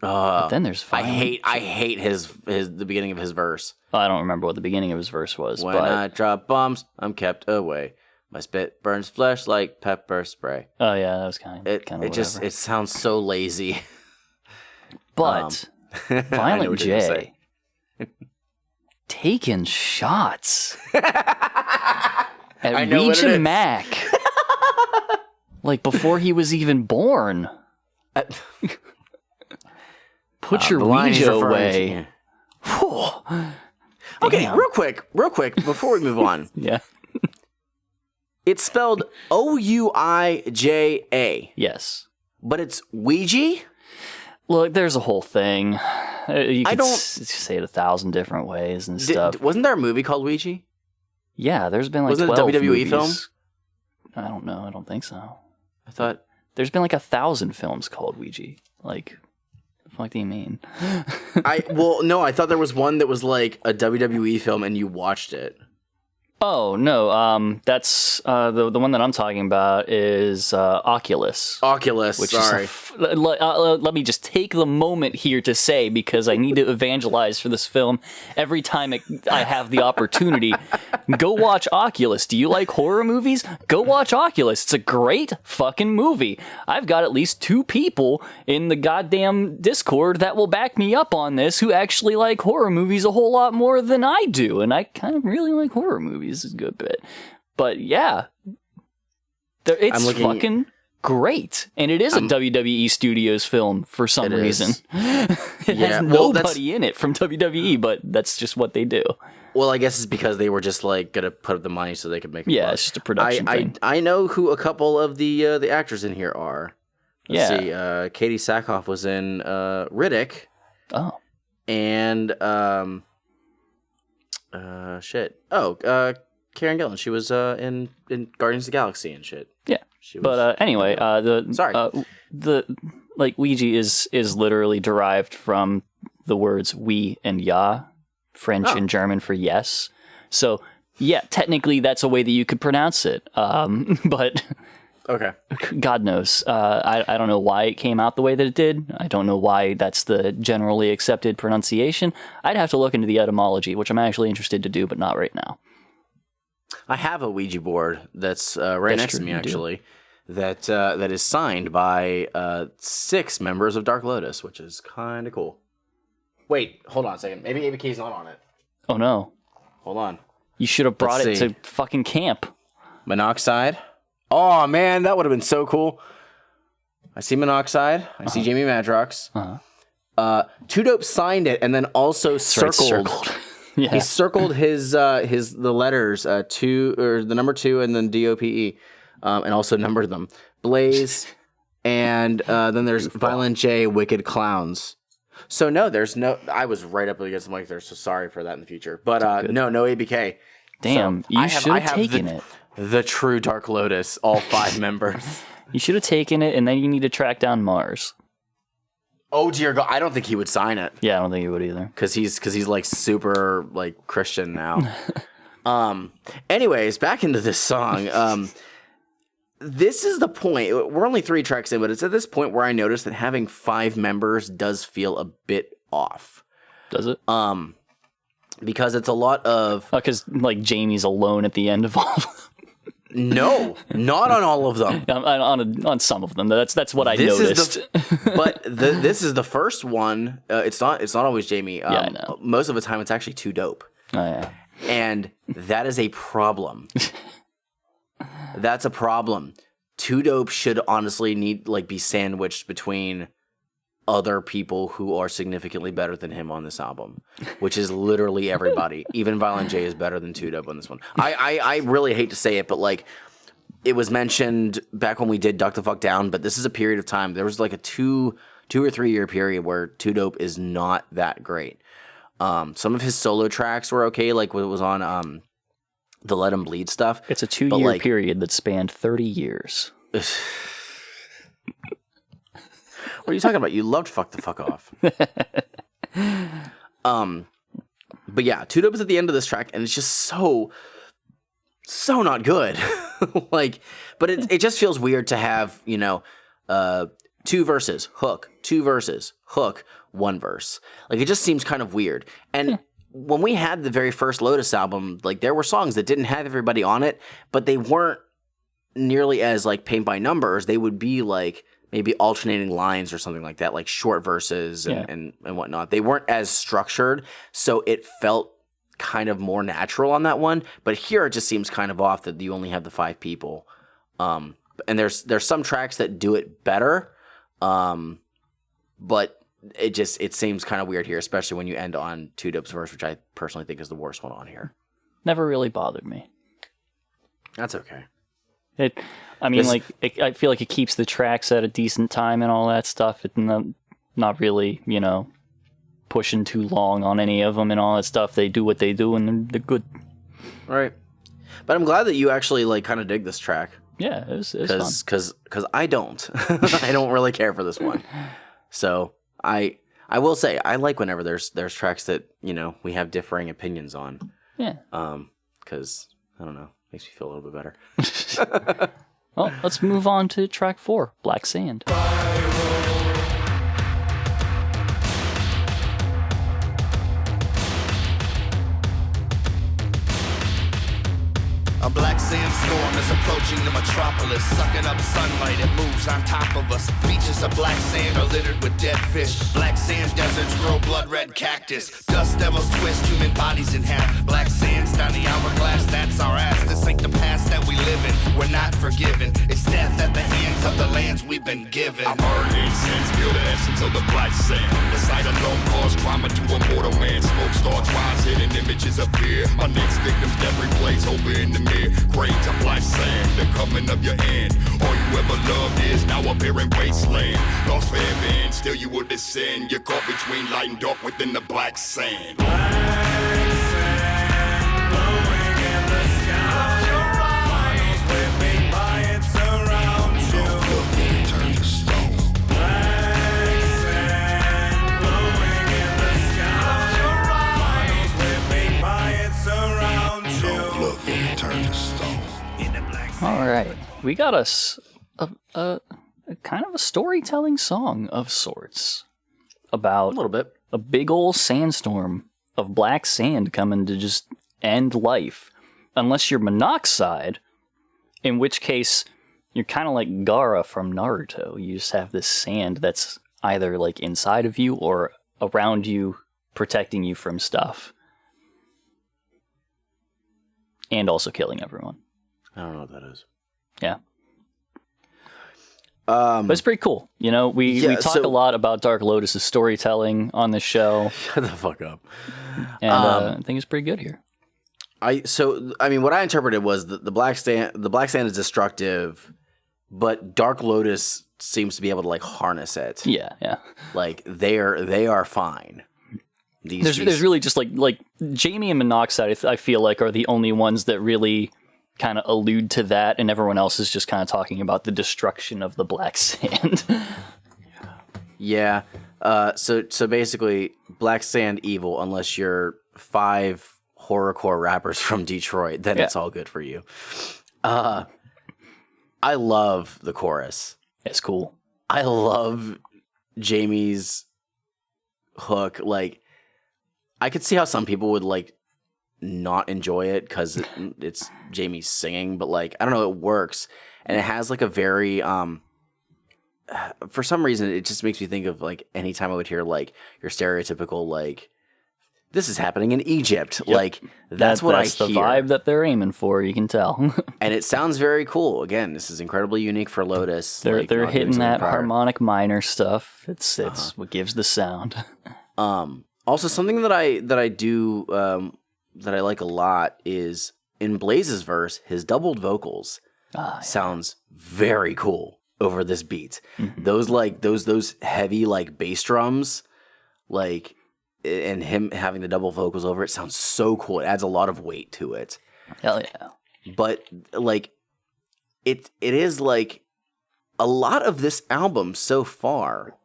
But then there's Violent I hate the beginning of his verse. I don't remember what the beginning of his verse was. When I drop bombs, I'm kept away. My spit burns flesh like pepper spray. Oh yeah, that was kind of it sounds so lazy. But Violent J taking shots at Reggie Mac like before he was even born. Put your Ouija away. Okay, real quick, before we move on. Yeah. It's spelled Ouija. Yes. But it's Ouija? Look, there's a whole thing. You could say it 1,000 different ways and stuff. Wasn't there a movie called Ouija? Yeah, there's been like wasn't 12 it a WWE movies. film? I don't know. I don't think so. I thought there's been like 1,000 films called Ouija. Like, what the fuck do you mean? I thought there was one that was like a WWE film and you watched it. Oh no, that's the one that I'm talking about is Oculus. Oculus. Sorry. Let me just take the moment here to say, because I need to evangelize for this film every time I have the opportunity. Go watch Oculus. Do you like horror movies? Go watch Oculus. It's a great fucking movie. I've got at least 2 people in the goddamn Discord that will back me up on this who actually like horror movies a whole lot more than I do, and I kind of really like horror movies a good bit. But yeah, it's fucking great, and it is a WWE Studios film for some reason. It has nobody in it from WWE, but that's just what they do. Well, I guess it's because they were just like gonna put up the money so they could make it. Yeah, it's just a production thing. I know who a couple of the actors in here are. Let's see. Katie Sackhoff was in Riddick. Oh. And Karen Gillan. She was in Guardians of the Galaxy and shit. Yeah. Anyway, the Ouija is literally derived from the words "we" and "ja," French and German for yes. So yeah, technically that's a way that you could pronounce it. But okay, God knows. I don't know why it came out the way that it did. I don't know why that's the generally accepted pronunciation. I'd have to look into the etymology, which I'm actually interested to do, but not right now. I have a Ouija board that's next to me, actually, that is signed by 6 members of Dark Lotus, which is kind of cool. Wait, hold on a second. Maybe ABK's not on it. Oh, no. Hold on. You should have brought it to fucking camp. Monoxide. Oh, man, that would have been so cool. I see Monoxide. I see Jamie Madrox. 2 Dope signed it and then also circled. Yeah. He circled the letters 2 or the number 2 and then DOPE, and also numbered them. Blaze, and then there's Violent J, Wicked Clowns. So no, there's no. I was right up against the mic there, so sorry for that in the future. But no ABK. Damn, so you should have taken it. The true Dark Lotus, all 5 members. You should have taken it, and then you need to track down Mars. Oh dear God, I don't think he would sign it. Yeah, I don't think he would either. Because he's like super like Christian now. Anyways, back into this song. This is the point. We're only 3 tracks in, but it's at this point where I noticed that having 5 members does feel a bit off. Does it? Because it's a lot of... Because like Jamie's alone at the end of all of them. No, not on all of them. On some of them. That's what I noticed. This is the first one. It's not always Jamie. Yeah, I know. Most of the time, it's actually 2 Dope. Oh, yeah. And that is a problem. That's a problem. 2 Dope should honestly be sandwiched between other people who are significantly better than him on this album, which is literally everybody. Even Violent J is better than 2 Dope on this one. I really hate to say it, but like it was mentioned back when we did Duck the Fuck Down, but this is a period of time. There was like a 2 or 3 year period where 2 Dope is not that great. Some of his solo tracks were okay, like what was on the Let 'Em Bleed stuff. It's a 2-year period that spanned 30 years. What are you talking about? You loved Fuck the Fuck Off. But yeah, 2 Dope is at the end of this track, and it's just so not good. But it just feels weird to have, 2 verses, hook, 2 verses, hook, 1 verse. Like, it just seems kind of weird. And when we had the very first Lotus album, like, there were songs that didn't have everybody on it, but they weren't nearly as, like, paint by numbers. They would be, like, maybe alternating lines or something like that, like short verses and whatnot. They weren't as structured, so it felt kind of more natural on that one. But here it just seems kind of off that you only have the 5 people. And there's some tracks that do it better, but it seems kind of weird here, especially when you end on 2 Dope's verse, which I personally think is the worst one on here. Never really bothered me. That's okay. I feel like it keeps the tracks at a decent time and all that stuff. It's not really, pushing too long on any of them and all that stuff. They do what they do and they're good. Right. But I'm glad that you actually kind of dig this track. Yeah, it was fun. Because I don't. I don't really care for this one. So I will say I like whenever there's tracks that we have differing opinions on. Yeah. Because I don't know. Makes me feel a little bit better. Well, let's move on to track 4, Black Sand. A black sandstorm is approaching the metropolis, sucking up sunlight, it moves on top of us. Beaches of black sand are littered with dead fish. Black sand deserts grow blood red cactus. Dust devils twist human bodies in half. Black sands down the hourglass, that's our ass. This ain't the past that we live in, we're not forgiven. It's death at the hands of the lands we've been given. I burn incense, feel the essence of the black sand. The sight alone caused trauma to a mortal man. Smoke starts rising and images appear. My next victim's death replays over in the mirror. Grains of black sand, the coming of your end. All you ever loved is now a barren wasteland. Lost forever and still you will descend. You're caught between light and dark within the black sand. Black sand, blowing in the sky. Finals whipping by and surround you. Look and turn to stone. Black sand, blowing in the sky. Finals whipping by and surround you. Look and turn to stone. All right, we got us a kind of a storytelling song of sorts about A little bit. a big old sandstorm of black sand coming to just end life, unless you're monoxide, in which case you're kind of like Gaara from Naruto. You just have this sand that's either like inside of you or around you, protecting you from stuff, and also killing everyone. I don't know what that is. Yeah. But it's pretty cool. You know, we talk a lot about Dark Lotus' storytelling on this show. Shut the fuck up. And I think it's pretty good here. What I interpreted was that the black sand is destructive, but Dark Lotus seems to be able to like harness it. Yeah. Like they are fine. There's really just like Jamie and Monoxide, I feel like, are the only ones that really kind of allude to that, and everyone else is just kind of talking about the destruction of the black sand. Yeah. So basically, black sand evil unless you're 5 horrorcore rappers from Detroit, then it's all good for you. I love the chorus. It's cool. I love Jamie's hook. Like, I could see how some people would like not enjoy it because it's Jamie singing, but like I don't know, it works, and it has like a very for some reason it just makes me think of like anytime I would hear like your stereotypical like this is happening in Egypt. Yep. Like that's what I hear. That's the vibe that they're aiming for. You can tell, and it sounds very cool. Again, this is incredibly unique for Lotus. They're hitting that harmonic minor stuff. It's what gives the sound. Also, something that I do that I like a lot is in Blaze's verse, his doubled vocals sounds very cool over this beat. Mm-hmm. Those like those heavy like bass drums, like, and him having the double vocals over it sounds so cool. It adds a lot of weight to it. Hell yeah! But like, it is like a lot of this album so far,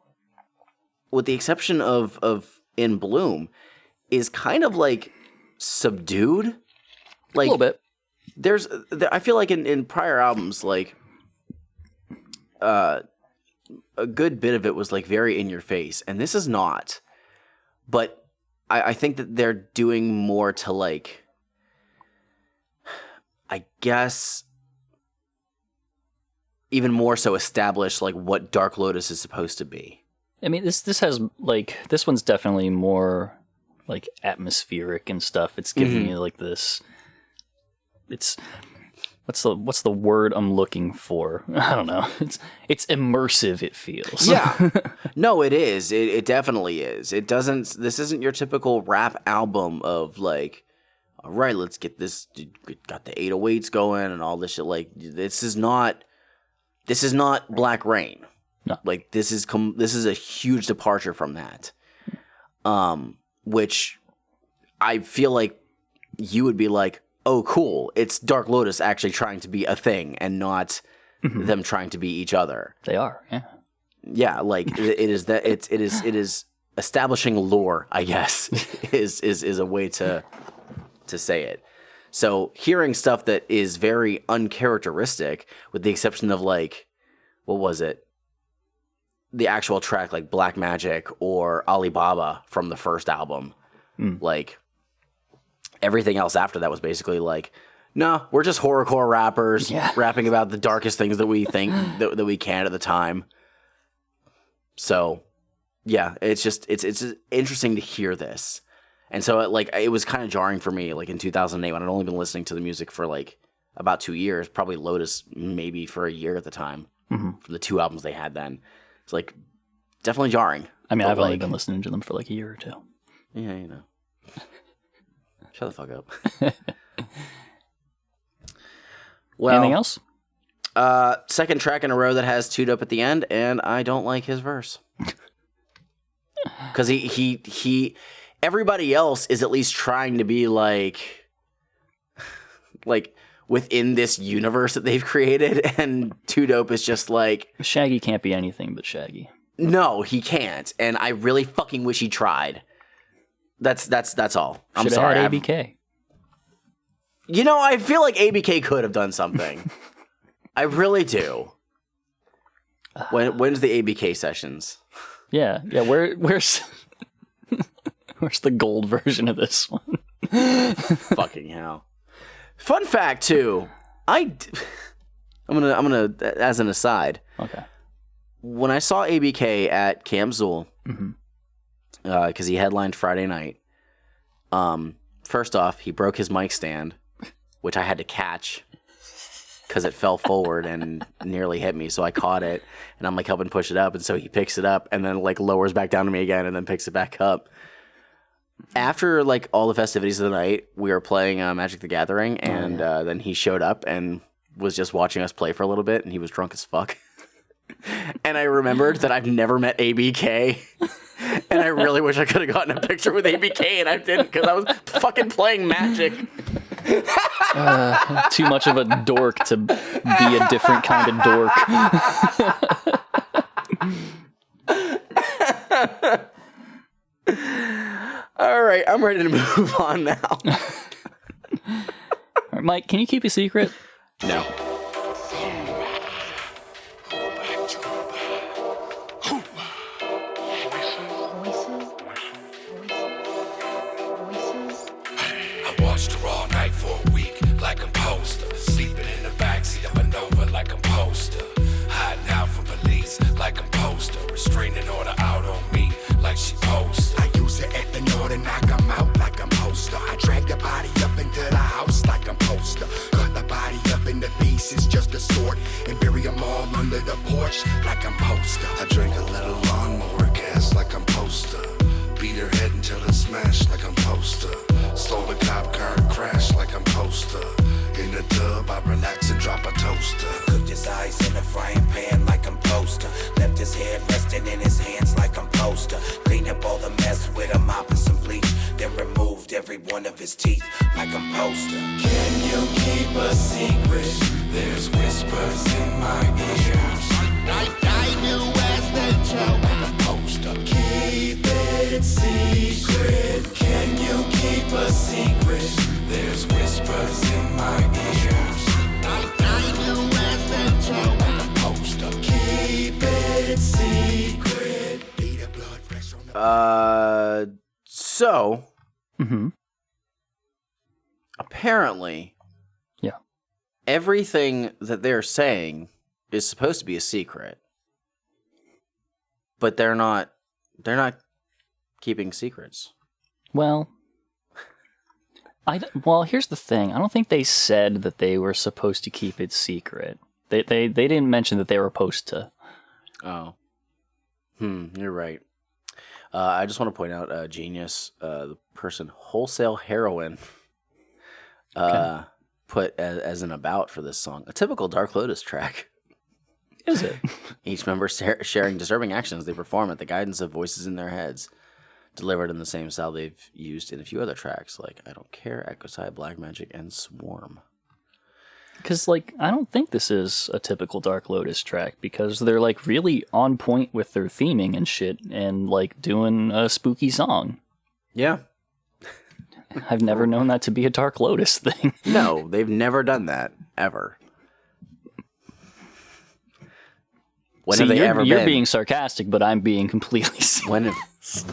with the exception of In Bloom, is kind of like subdued. Like a little bit. I feel like in prior albums, like a good bit of it was like very in your face, and this is not. But I think that they're doing more to like, I guess, even more so establish like what Dark Lotus is supposed to be. I mean, this has like, this one's definitely more like atmospheric and stuff. It's giving me like this. It's what's the word I'm looking for? I don't know. It's immersive. It feels. Yeah. No, it is. It definitely is. It doesn't. This isn't your typical rap album of like, all right, let's get this. Got the 808s going and all this shit. Like this is not Black Rain. No. Like this is a huge departure from that. Which I feel like you would be like, oh, cool. It's Dark Lotus actually trying to be a thing and not them trying to be each other. They are, yeah. Yeah, like it is establishing lore, I guess, is a way to say it. So hearing stuff that is very uncharacteristic, with the exception of like, what was it? The actual track like Black Magic or Alibaba from the first album. Like everything else after that was basically like, no, we're just horrorcore rappers rapping about the darkest things that we think that we can at the time. So yeah, it's just interesting to hear this. And so it was kind of jarring for me, like in 2008 when I'd only been listening to the music for like about 2 years, probably Lotus maybe for a year at the time, from the 2 albums they had then. It's like definitely jarring. I mean, I've only been listening to them for like a year or 2. Yeah, you know. Shut the fuck up. Well, anything else? Second track in a row that has Too Dope at the end, and I don't like his verse. Because he everybody else is at least trying to be like within this universe that they've created, and Too Dope is just like, Shaggy can't be anything but Shaggy. No, he can't, and I really fucking wish he tried. That's all. I'm Should've sorry. had ABK. You know, I feel like ABK could have done something. I really do. When's the ABK sessions? Yeah. Where's where's the gold version of this one? Fucking hell. Fun fact too. I'm gonna as an aside. Okay. When I saw ABK at Camp Zool, because he headlined Friday night. First off, he broke his mic stand, which I had to catch because it fell forward and nearly hit me. So I caught it, and I'm like helping push it up, and so he picks it up and then like lowers back down to me again, and then picks it back up. After like all the festivities of the night, we were playing Magic the Gathering, and then he showed up and was just watching us play for a little bit, and he was drunk as fuck. And I remembered that I've never met ABK, and I really wish I could have gotten a picture with ABK, and I didn't because I was fucking playing Magic. Too much of a dork to be a different kind of dork. All right, I'm ready to move on now. All right, Mike, can you keep a secret? No. I watched her all night for a week like a poster. Sleeping in the backseat of a Nova like a poster. Hiding out from police like a poster. Restraining order out on me like she posted. I use it at the door to knock 'em out like I'm poster. I drag the body up into the house like I'm poster. Cut the body up into pieces just to sort and bury 'em all under the porch like I'm poster. I drink a little lawnmower gas like I'm poster. Beat her head until it smashed like I'm poster. Stole a cop car and crashed like I'm poster. In the tub, I relax and drop a toaster. Cooked his eyes in a frying pan like I'm poster. Left his head resting in his hands like I'm poster. Cleaned up all the mess with a mop and some bleach. Then removed every one of his teeth like I'm poster. Can you keep a secret? There's whispers in my ears. I do as they tell me. Like a poster. Keep it secret. Can you keep a secret? There's whispers in my ears. I do as they tell me. Like a poster. Keep it secret. Be the blood fresh on the So Mm-hmm. apparently, Yeah. everything that they're saying is supposed to be a secret, but they're not keeping secrets. Well, well, here's the thing. I don't think they said that they were supposed to keep it secret. They didn't mention that they were supposed to. Oh. You're right. I just want to point out Genius, the person Wholesale Heroin, put as an about for this song. A typical Dark Lotus track. Is it? Each member sharing disturbing actions they perform at the guidance of voices in their heads, delivered in the same style they've used in a few other tracks, like I Don't Care, Ecocide, Black Magic, and Swarm. Because, like, I don't think this is a typical Dark Lotus track, because they're, like, really on point with their theming and shit, and, like, doing a spooky song. Yeah. I've never known that to be a Dark Lotus thing. No, they've never done that ever. When have they ever been? You're being sarcastic, but I'm being completely serious.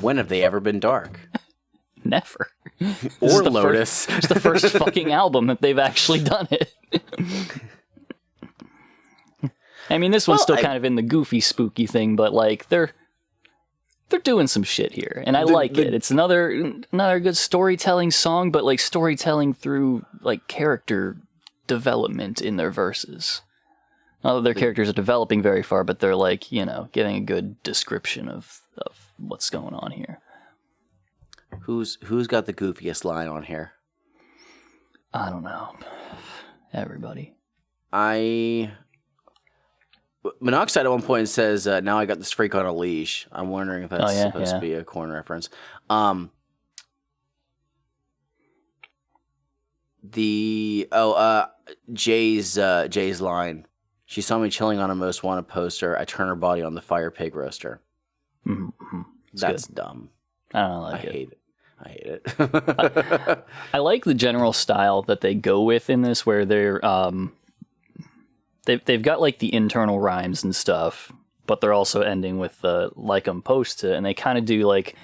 When have they ever been dark? Never. Or Lotus. It's the first fucking album that they've actually done it. I mean, this one's still kind of in the goofy, spooky thing, but like they're doing some shit here, and I like it. It's another good storytelling song, but like storytelling through like character development in their verses. Not that their characters are developing very far, but they're like, giving a good description of what's going on here. Who's got the goofiest line on here? I don't know. Everybody. Monoxide at one point says, now I got this freak on a leash. I'm wondering if that's supposed to be a corn reference. Jay's line. She saw me chilling on a most wanted poster. I turn her body on the fire pig roaster. Mm-hmm. That's dumb. I don't like it. I hate it. I like the general style that they go with in this, where they're they've got like the internal rhymes and stuff, but they're also ending with the like I'm supposed to, and they kind of do like,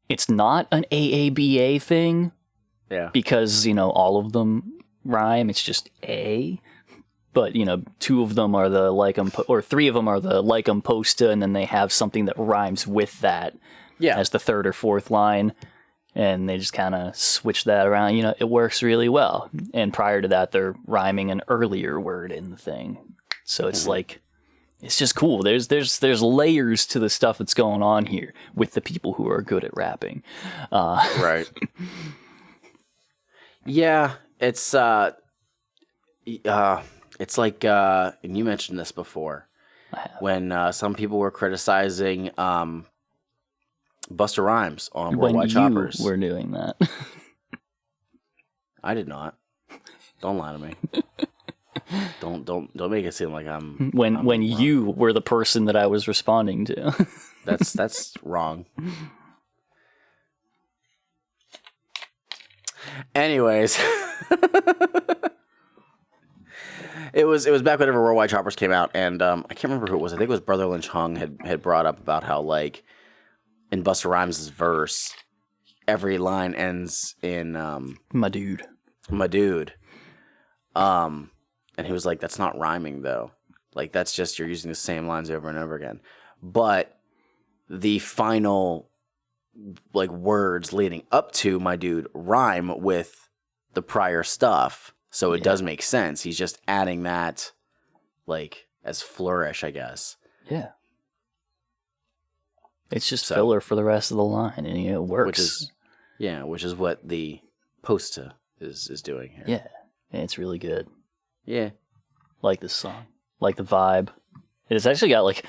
it's not an AABA thing, because all of them rhyme. It's just A. But, two of them are the like or three of them are the like I'm supposed to, and then they have something that rhymes with that as the third or fourth line, and they just kind of switch that around. It works really well. And prior to that, they're rhyming an earlier word in the thing. So it's like, it's just cool. There's layers to the stuff that's going on here with the people who are good at rapping. Right. Yeah, it's like, and you mentioned this before, when some people were criticizing Busta Rhymes on Worldwide Choppers. We're doing that. I did not. Don't lie to me. Don't make it seem like I'm. When you were the person that I was responding to. That's wrong. Anyways. It was back whenever Worldwide Choppers came out, and I can't remember who it was. I think it was Brother Lynch Hung had brought up about how, like, in Busta Rhymes' verse, every line ends in my dude. And he was like, that's not rhyming though. Like, that's just you're using the same lines over and over again. But the final like words leading up to my dude rhyme with the prior stuff. So it does make sense. He's just adding that, like, as flourish, I guess. Yeah. It's just filler for the rest of the line, and it works. Which is what the posta is doing here. Yeah, and it's really good. Yeah. Like this song. Like the vibe. It's actually got, like,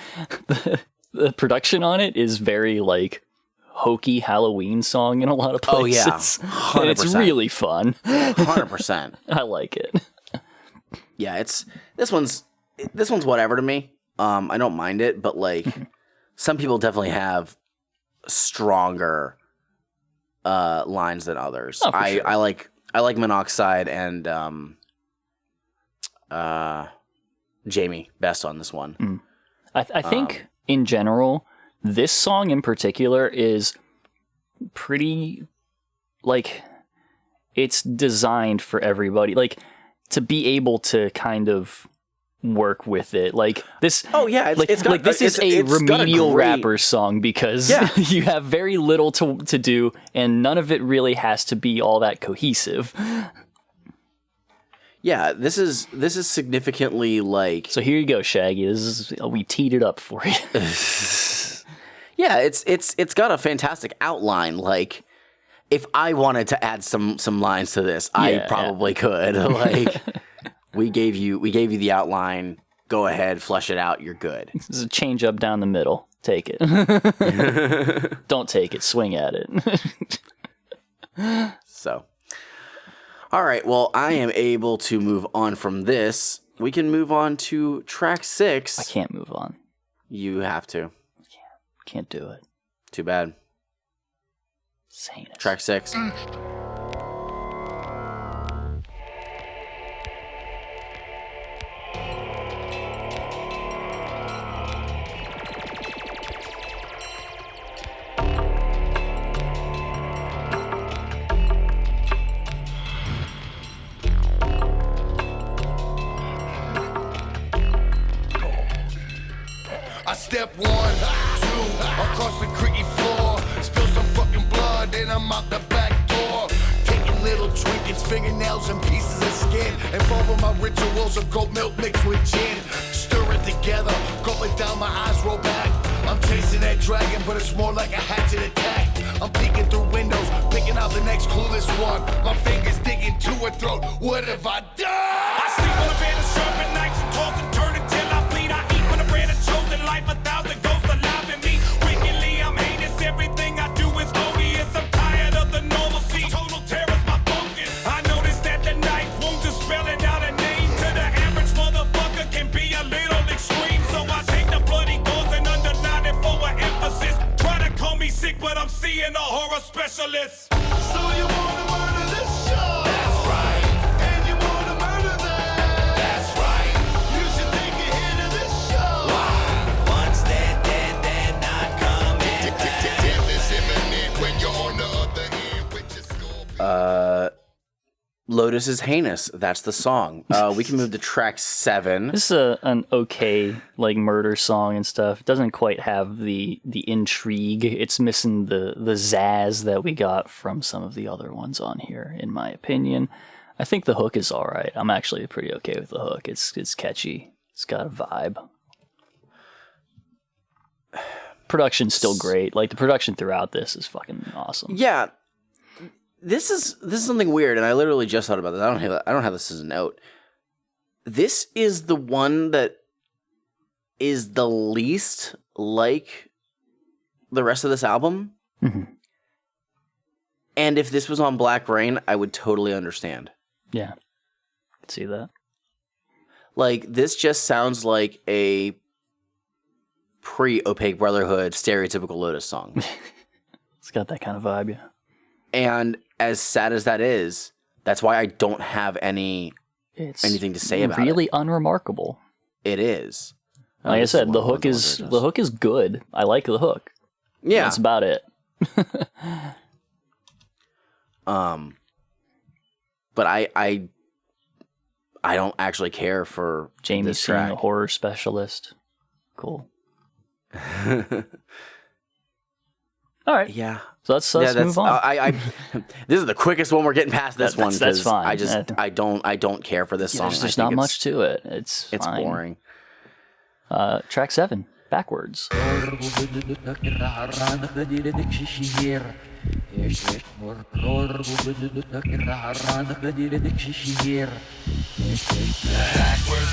the production on it is very, like, hokey Halloween song in a lot of places. Oh, yeah. 100%. And it's really fun. 100%. I like it. Yeah, this one's whatever to me. I don't mind it, but like some people definitely have stronger lines than others. Oh, sure. I like Monoxide and Jamie best on this one. I think in general, this song in particular is pretty, like, it's designed for everybody, like, to be able to kind of work with it. Like this. Oh yeah, this is a remedial rapper song because you have very little to do, and none of it really has to be all that cohesive. Yeah, this is significantly like. So here you go, Shaggy. We teed it up for you. Yeah, it's got a fantastic outline. Like, if I wanted to add some lines to this, I probably could. Like, we gave you the outline. Go ahead, flesh it out. You're good. This is a change up down the middle. Take it. Don't take it. Swing at it. So, all right. Well, I am able to move on from this. We can move on to track 6. I can't move on. You have to. Can't do it. Too bad. It's heinous. Track 6. Step 1, 2, across the creaky floor. Spill some fucking blood, then I'm out the back door. Taking little trinkets, fingernails, and pieces of skin. Involving my rituals of goat milk mixed with gin. Stir it together, gulping down, my eyes roll back. I'm chasing that dragon, but it's more like a hatchet attack. I'm peeking through windows, picking out the next clueless one. My fingers digging to her throat. What have I done? I sleep on a bed of sharpened knives and toss and turn until I bleed. I eat when I bread a chosen life, 1,000 ghosts alive in me. Wickedly, I'm heinous. Everything I do is odious. I'm tired of the normalcy. Total terror's my focus. I noticed that the knife won't just spell it out a name. To the average motherfucker can be a little extreme. So I take the bloody goals and underline it for an emphasis. Try to call me sick, but I'm seeing a horror specialist. So you wanna murder this show? That's right. And you wanna murder that? That's right. You should take a hit of this show. Once they're dead, they're not coming back. Death is imminent when you're on the other end with your scorpion. Lotus is heinous. That's the song. We can move to track 7. This is an okay like murder song and stuff. It doesn't quite have the intrigue. It's missing the zazz that we got from some of the other ones on here, in my opinion. I think the hook is all right. I'm actually pretty okay with the hook. It's catchy. It's got a vibe. Production's still great. Like the production throughout this is fucking awesome. Yeah. This is something weird, and I literally just thought about this. I don't have this as a note. This is the one that is the least like the rest of this album. Mm-hmm. And if this was on Black Rain, I would totally understand. Yeah. I could see that. Like, this just sounds like a pre-Opaque Brotherhood stereotypical Lotus song. It's got that kind of vibe, yeah. And as sad as that is, that's why I don't have anything to say about it. It's really unremarkable. It is. Like I said, the hook is good. I like the hook. Yeah. That's about it. But I don't actually care for Jamie this being track. a horror specialist. Cool. All right. Yeah. So let's move on. This is the quickest one we're getting past this one. That's fine. I don't care for this song. There's not much to it. It's fine. Boring. Track 7, Backwards. Backwards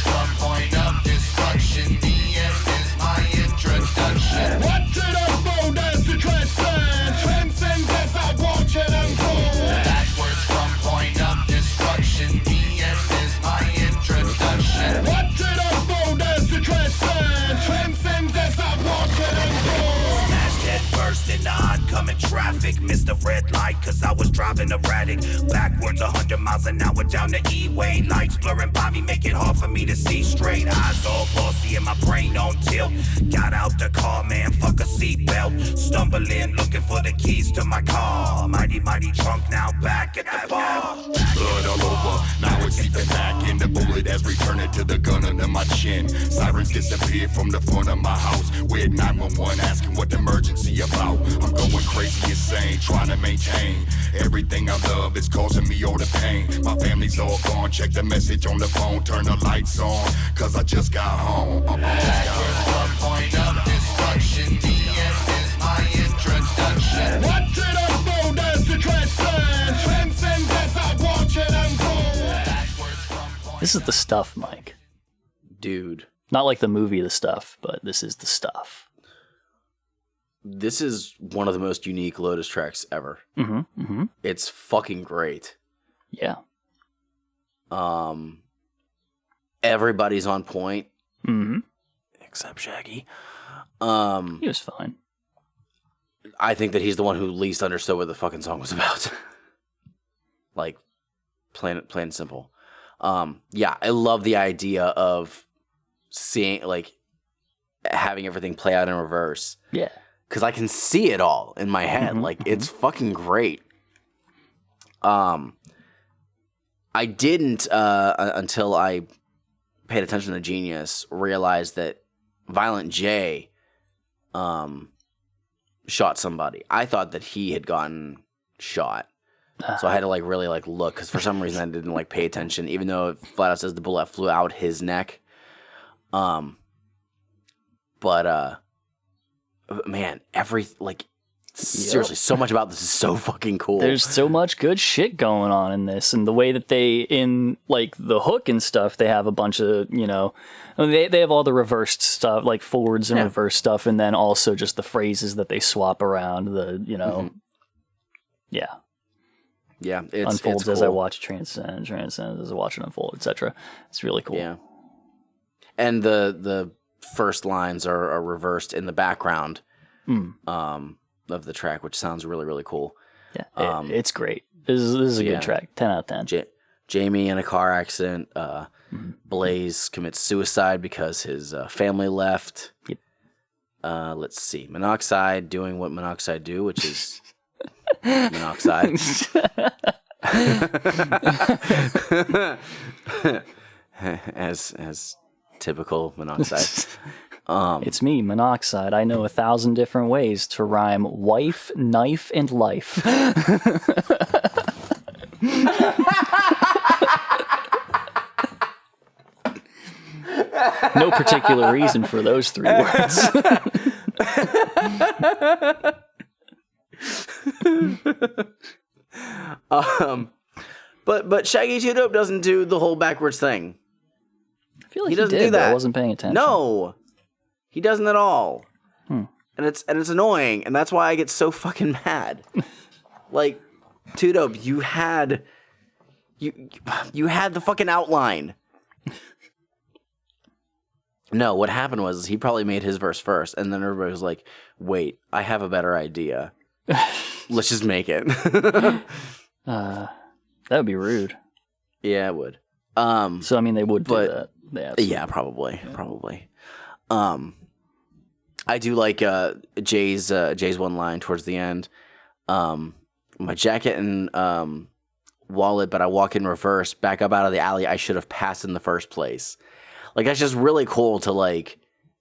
from point of destruction. The end is my introduction. What did unfold as the transcend? Transcends as I watch it unfold. Backwards from point of destruction. The end is my introduction. What did unfold as the transcend? Transcends as I watch it unfold. Smashed head first in the oncoming traffic. Missed the red light cause I was driving erratic. Backwards 100 miles an hour down the E-way. Lights blurring by me, make it hard for me to see straight. Eyes all glossy and my brain on tilt. Got out the car, man, fuck a seatbelt. Stumbling, looking for the keys to my car. Mighty trunk now back at the bar. Blood all over, now it's the back and the bullet has returned to the gun under my chin. Sirens disappeared from the front of my house. With 911 asking what the emergency about. I'm going crazy insane, trying to maintain everything I love is causing me all the pain. My family's all gone, check the message on the phone, turn the lights on, cause I just got home. Backwards from point of destruction. The end is my introduction. What did unfold as the transcend? Transcends as I watch it unfold. Backwards from point. This is the stuff, Mike. Dude, Not like the movie The Stuff, but this is the stuff. this is one of the most unique Lotus tracks ever. Mm-hmm. Mm-hmm. It's fucking great. Yeah. Everybody's on point. Mm-hmm. Except Shaggy. He was fine. I think that he's the one who least understood what the fucking song was about. Like, plain and simple. Yeah, I love the idea of seeing, like, having everything play out in reverse. Yeah. Because I can see it all in my head. Mm-hmm, Like, it's fucking great. I didn't, until I paid attention to Genius, realize that Violent J shot somebody. I thought that he had gotten shot. So I had to like really like look, because for some reason I didn't like pay attention, even though it flat out says the bullet flew out his neck. But man, seriously, so much about this is so fucking cool. There's so much good shit going on in this, and the way that they, in like the hook and stuff, they have a bunch of, you know, they have all the reversed stuff, like forwards and reverse stuff, and then also just the phrases that they swap around. The, you know, yeah, it's unfolds it's as I cool. watch, transcends as I watch it unfold, etc. It's really cool. Yeah, and the first lines are reversed in the background. Of the track, which sounds really, really cool. Yeah, it's great. This is a good track. 10 out of 10. Jamie in a car accident. Blaze commits suicide because his family left. Yep. Let's see. Monoxide doing what Monoxide do, which is Monoxide. as typical Monoxide. It's me, Monoxide. I know 1,000 different ways to rhyme wife, knife, and life. No particular reason for those 3 words. But Shaggy 2 Dope doesn't do the whole backwards thing. I feel like he doesn't did, do that. I wasn't paying attention. No, he doesn't at all. And it's annoying, and that's why I get so fucking mad. Like, 2 Dope, you had the fucking outline. No, what happened was he probably made his verse first, and then everybody was like, "Wait, I have a better idea. Let's just make it." That would be rude. Yeah, it would. So I mean, they would do that. Yeah, probably. I do like Jay's one line towards the end. My jacket and wallet, but I walk in reverse, back up out of the alley I should have passed in the first place. Like, that's just really cool to like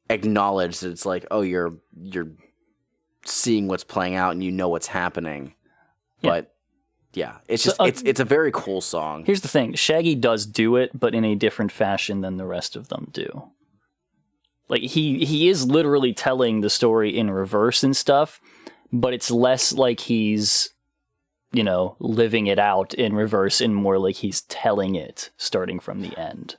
acknowledge that it's like, oh, you're seeing what's playing out and you know what's happening. Yeah. But yeah, it's just it's a very cool song. Here's the thing: Shaggy does do it, but in a different fashion than the rest of them do. Like, he is literally telling the story in reverse and stuff, but it's less like he's, you know, living it out in reverse and more like he's telling it starting from the end.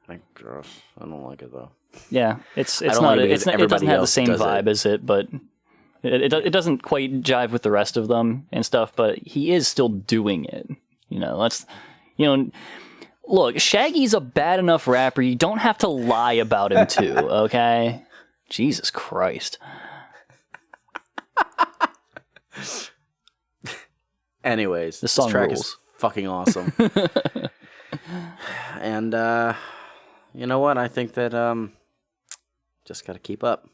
I guess. I don't like it though. Yeah, it doesn't have the same vibe as it, but it doesn't quite jive with the rest of them and stuff, but he is still doing it. You know, look, Shaggy's a bad enough rapper. You don't have to lie about him too, okay? Jesus Christ. Anyways, this track rules. is fucking awesome. And you know what? I think that just gotta keep up.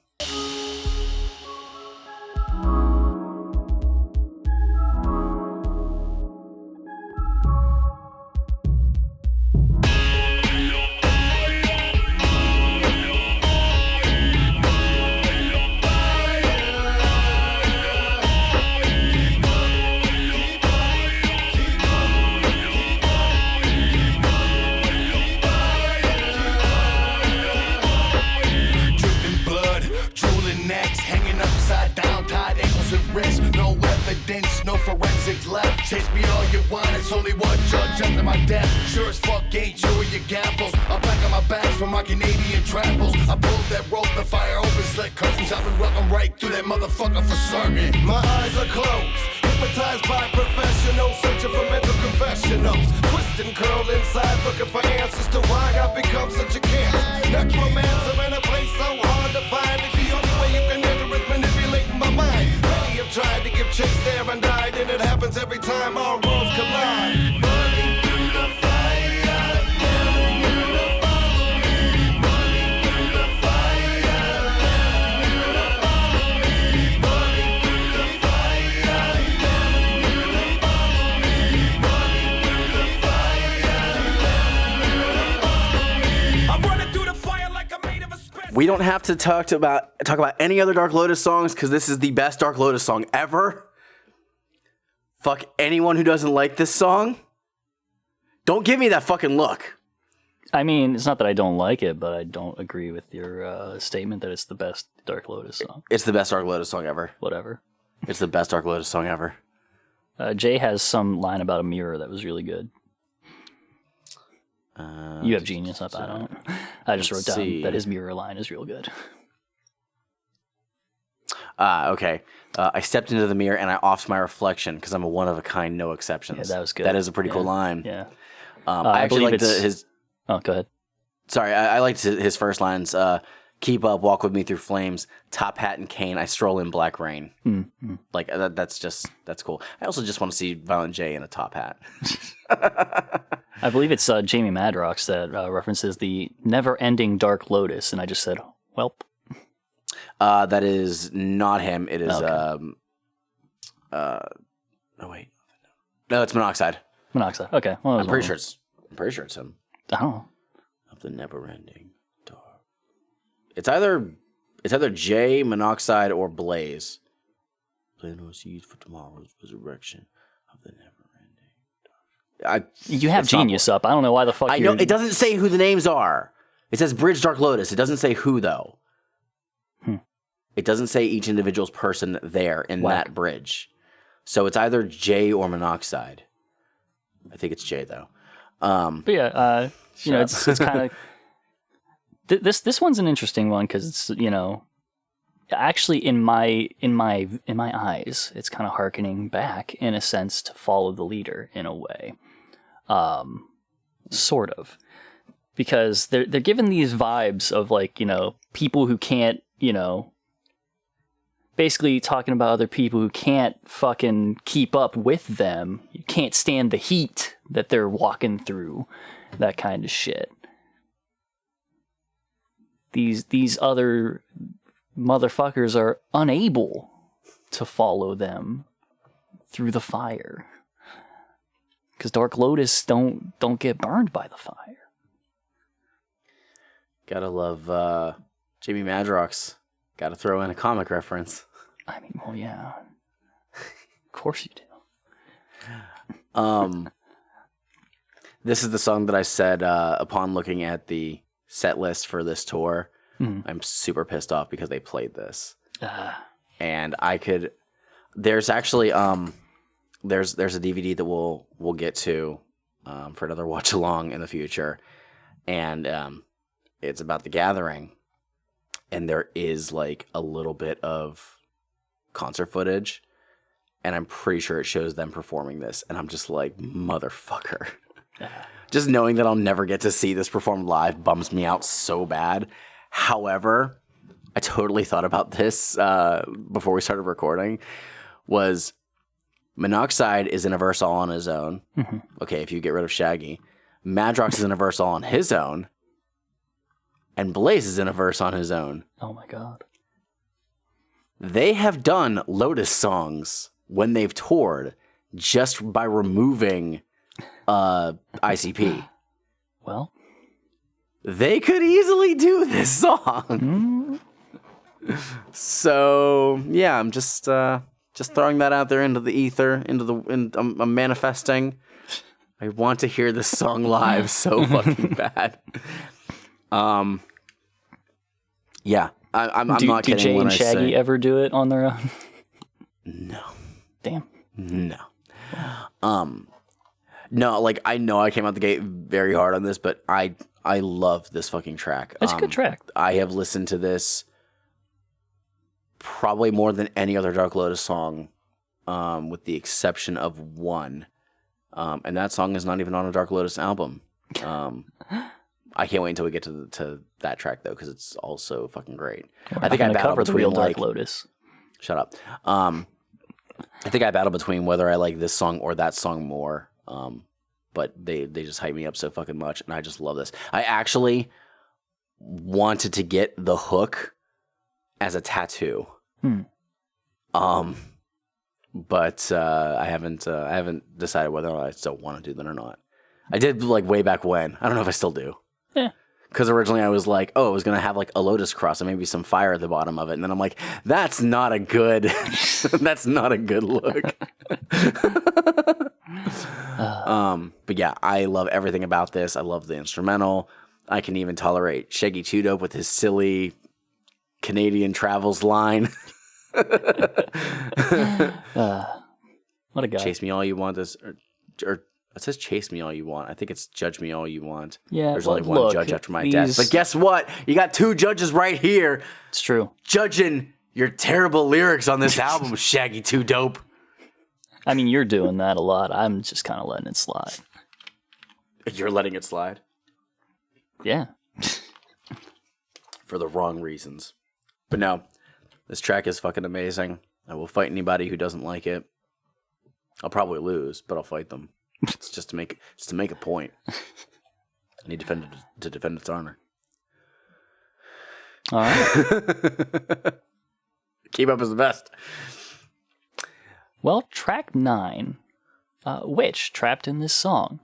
No forensics left. Chase me all you want. It's only one judge after my death. Sure as fuck ain't you and your gambles. I'm back on my bags from my Canadian travels. I pulled that rope, the fire open, slit curtains. I've been rocking right through that motherfucker for certain. My eyes are closed, hypnotized by professionals, searching for mental confessionals. Twist and curl inside, looking for answers to why I become such a cancer. Necromancer in a place so hard to find. The only way you can enter is manipulating my mind. Many have tried to give chase there and died, and it happens every time our worlds collide. Burning through the fire, telling you to follow me. Burning through the fire, telling you to follow me. Burning through the fire, telling you to follow me. Burning through the fire, telling We don't have to talk about any other Dark Lotus songs because this is the best Dark Lotus song ever. Fuck anyone who doesn't like this song. Don't give me that fucking look. I mean, it's not that I don't like it, but I don't agree with your statement that it's the best Dark Lotus song. It's the best Dark Lotus song ever. Whatever. It's the best Dark Lotus song ever. Jay has some line about a mirror that was really good. You have genius up. I don't. I just wrote down that his mirror line is real good. Okay. I stepped into the mirror and I offed my reflection because I'm a one of a kind, no exceptions. Yeah, that was good. That is a pretty cool line. Yeah. I actually liked his. Oh, go ahead. Sorry, I liked his first lines. Keep up, walk with me through flames. Top hat and cane, I stroll in black rain. Mm-hmm. Like that's cool. I also just want to see Violent J in a top hat. I believe it's Jamie Madrox that references the never-ending Dark Lotus, and I just said, "Welp." That is not him. It is. Okay. Oh wait, no, it's Monoxide. Monoxide. Okay. Well, I'm pretty sure it's him. I don't know. Of the never-ending dark. It's either Jay, Monoxide, or Blaze. Plan no seeds for tomorrow's resurrection of the never-ending dark. You have genius up. I don't know why the fuck. I know it doesn't say who the names are. It says Bridge Dark Lotus. It doesn't say who though. It doesn't say each individual's person there in that bridge. So it's either Jay or Monoxide. I think it's Jay though. But yeah, it's kind of this one's an interesting one because it's actually in my eyes it's kind of hearkening back in a sense to Follow the Leader in a way, sort of, because they're given these vibes of like people who can't basically talking about other people who can't fucking keep up with them. You can't stand the heat that they're walking through, that kind of shit. These other motherfuckers are unable to follow them through the fire. Because Dark Lotus don't get burned by the fire. Gotta love Jamie Madrox. Gotta throw in a comic reference. I mean, well, yeah. Of course you do. This is the song that I said upon looking at the set list for this tour. I'm super pissed off because they played this. And there's actually there's a DVD that we'll get to for another watch along in the future, and it's about the Gathering, and there is like a little bit of concert footage, and I'm pretty sure it shows them performing this, and I'm just like, motherfucker. Just knowing that I'll never get to see this performed live bums me out so bad. However, I totally thought about this before we started recording. Was Monoxide is in a verse all on his own. Mm-hmm. Okay, if you get rid of Shaggy. Madrox is in a verse all on his own. And Blaze is in a verse on his own. Oh my god. They have done Lotus songs when they've toured just by removing ICP. Well, they could easily do this song. So yeah, I'm just throwing that out there into the ether, I'm manifesting. I want to hear this song live so fucking bad. Yeah, I'm not kidding. Do Jay and Shaggy ever do it on their own? No. Damn. No. No, like I know I came out the gate very hard on this, but I love this fucking track. It's a good track. I have listened to this probably more than any other Dark Lotus song, with the exception of one. And that song is not even on a Dark Lotus album. I can't wait until we get to that track though, because it's also fucking great. I think I battle between the real Dark Lotus. Shut up. I think I battle between whether I like this song or that song more. But they just hype me up so fucking much, and I just love this. I actually wanted to get the hook as a tattoo. But I haven't decided whether or not I still want to do that or not. I did like way back when. I don't know if I still do. Yeah. Because originally I was like, oh, it was gonna have like a lotus cross and maybe some fire at the bottom of it, and then I'm like, that's not a good, that's not a good look. But yeah, I love everything about this. I love the instrumental. I can even tolerate Shaggy 2 Dope with his silly Canadian travels line. What a guy. Chase me all you want. Or it says chase me all you want. I think it's judge me all you want. Yeah, there's well, only one look, judge after my death. But guess what? You got 2 judges right here It's true. judging your terrible lyrics on this album, Shaggy 2 Dope. I mean, you're doing that a lot. I'm just kind of letting it slide. You're letting it slide Yeah. for the wrong reasons. But no, this track is fucking amazing. I will fight anybody who doesn't like it. I'll probably lose, but I'll fight them. It's just to make a point. I need to defend its honor. All right. Keep up is the best. Well, track 9. Witch trapped in this song.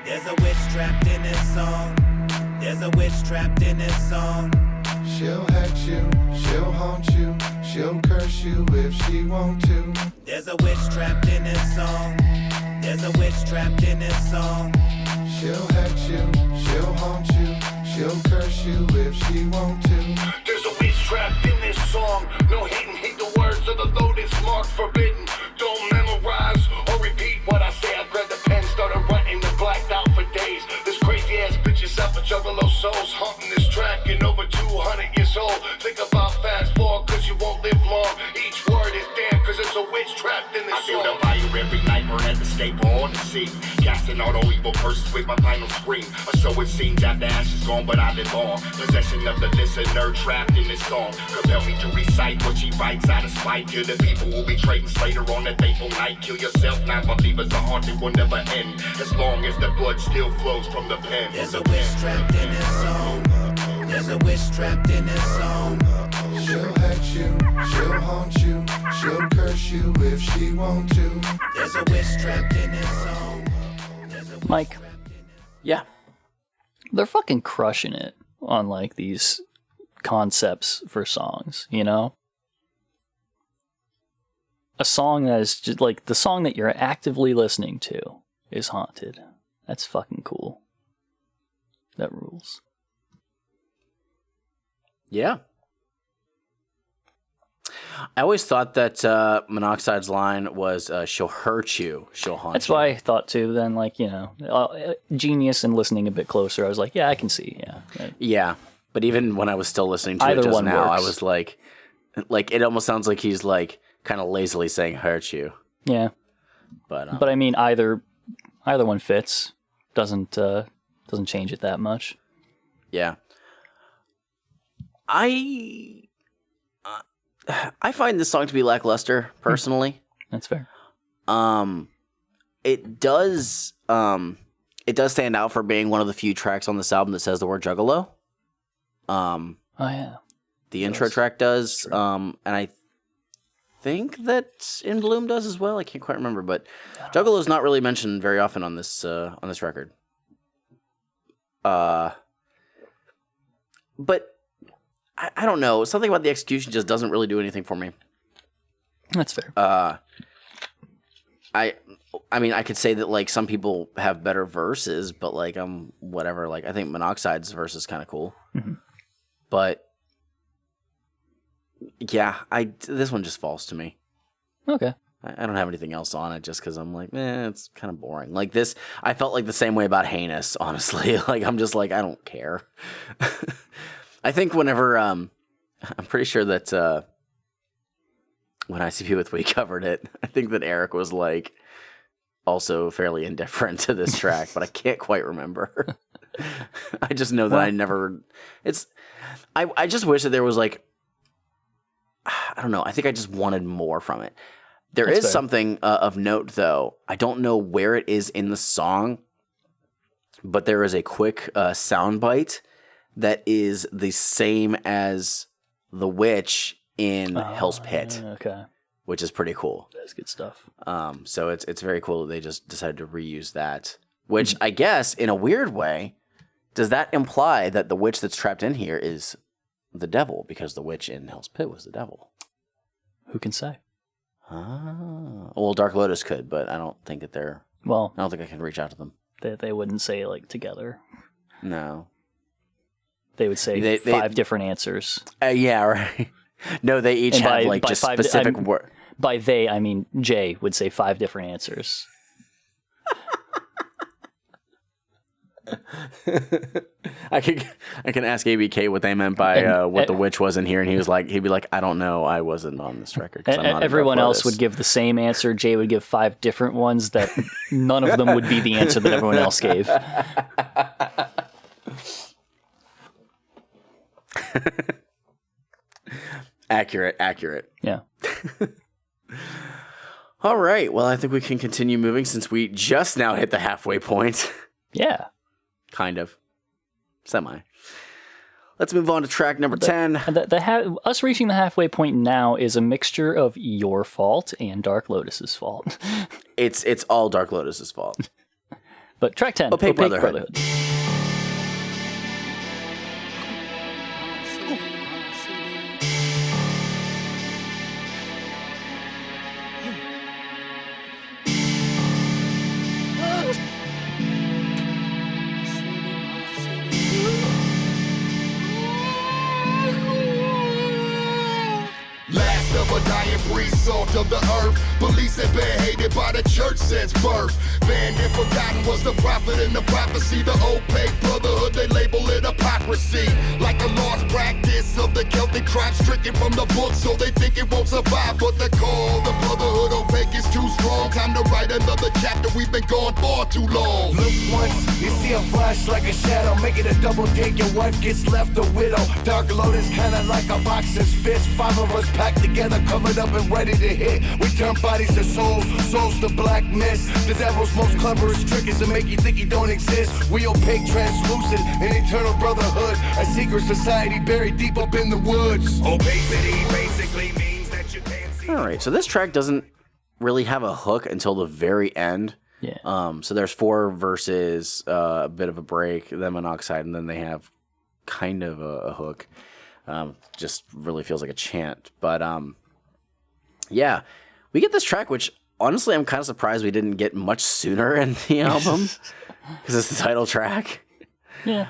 There's a witch trapped in this song. There's a witch trapped in this song. She'll hurt you, she'll haunt you, she'll curse you if she want to. There's a witch trapped in this song. There's a witch trapped in this song. She'll hurt you, she'll haunt you, she'll curse you if she want to. There's a witch trapped in this song. No hating, hate the words of the lotus mark forbidden. Don't memorize or repeat what I say. I grabbed the pen, started writing, and blacked out for days. This crazy ass bitch is out for Juggalo souls, haunting this track and over 200 years old. Think about fast forward, cause you won't live long. Each word is damn, cause there's a witch trapped in this song. I build a fire every night, burn at the staple on the scene. Casting all the evil curses with my final scream. Or so it seems after ashes gone, but I live on. Possession of the listener trapped in this song. Compel me to recite what she writes out of spite. To the people who be trading later on that fateful night. Kill yourself, non-believers are haunted will never end. As long as the blood still flows from the pen. There's a witch trapped in this song. There's a witch trapped in this song. She'll hurt you, she'll haunt you, she'll curse you if she want to. There's a witch trapped in this song. Mike, Yeah. they're fucking crushing it on like these concepts for songs, you know? A song that is just like the song that you're actively listening to is Haunted. That's fucking cool. That rules. Yeah. I always thought that Monoxide's line was, she'll hurt you, she'll haunt That's you. why I thought too. Then, like, you know, genius and listening a bit closer, I was like, yeah, I can see. Yeah. Yeah, but even when I was still listening to Either it just one now, I works. was like, it almost sounds like he's like kind of lazily saying hurt you. Yeah. But I mean, either one fits. Doesn't change it that much. yeah. I find this song to be lackluster, personally. That's fair. It does stand out for being one of the few tracks on this album that says the word Juggalo. Oh yeah. The intro track does, and I think that In Bloom does as well. I can't quite remember, but Juggalo is not really mentioned very often on this record. But I don't know. Something about the execution just doesn't really do anything for me. That's fair. I mean, I could say that like some people have better verses, but like whatever. Like I think Monoxide's verse is kind of cool, but yeah, this one just falls to me. Okay. I don't have anything else on it just because I'm like, it's kind of boring. Like this, I felt like the same way about Heinous, honestly. Like I'm just like, I don't care. I think whenever I'm pretty sure that when ICP with We covered it, I think that Eric was like also fairly indifferent to this track, but I can't quite remember. I just know that I never. I just wish that there was like, I don't know. I think I just wanted more from it. There That's is fair. something of note, though. I don't know where it is in the song, but there is a quick soundbite that is the same as the witch in Hell's Pit. Okay. which is pretty cool. That's good stuff. So it's very cool that they just decided to reuse that, which I guess in a weird way, does that imply that the witch that's trapped in here is the devil, because the witch in Hell's Pit was the devil? Who can say? Well, Dark Lotus could, but I don't think that they're... Well, I don't think I can reach out to them. They wouldn't say, like, together. No. They would say five different answers. Yeah, right. No, they each have, like, just specific words. By they, I mean Jay would say 5 different answers. I can ask ABK what they meant by what the witch was in here, and he'd be like, I don't know, I wasn't on this record. Everyone else would give the same answer. Jay would give 5 different ones that none of them would be the answer that everyone else gave. Accurate. Yeah. All right. Well, I think we can continue moving since we just now hit the halfway point. Yeah. Kind of. Semi. Let's move on to track number 10. Us reaching the halfway point now is a mixture of your fault and Dark Lotus's fault. It's all Dark Lotus's fault. But track 10, Opaque Brotherhood. A dying breeze, salt of the earth. Police have been hated by the church since birth. Banned and forgotten was the prophet and the prophecy. The Opaque Brotherhood, they label it hypocrisy. Like a lost practice of the Celtic tribe, stricken from the book, so they think it won't survive. But the call, the Brotherhood Opaque is too strong. Time to write another chapter, we've been gone far too long. Look once, you see a flash like a shadow. Make it a double take, your wife gets left a widow. Dark Lotus kinda like a boxer's fist. 5 of us packed together, covered up and ready to hit. We turn bodies to souls, souls to blackness. The devil's most cleverest trick is to make you think he don't exist. We opaque, translucent, an eternal brotherhood. A secret society buried deep up in the woods. Opacity basically means that you can't see. All right, so this track doesn't really have a hook until the very end. Yeah. So there's 4 verses, a bit of a break, then monoxide, and then they have kind of a hook. Just really feels like a chant. But yeah, we get this track, which honestly I'm kind of surprised we didn't get much sooner in the album because it's the title track. Yeah.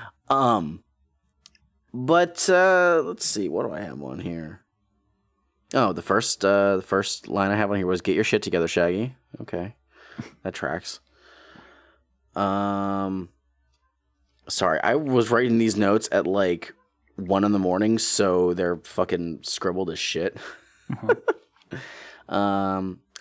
But let's see, what do I have on here? Oh, the first line I have on here was "Get your shit together, Shaggy." Okay, that tracks. Sorry, I was writing these notes at like 1 a.m, so they're fucking scribbled as shit.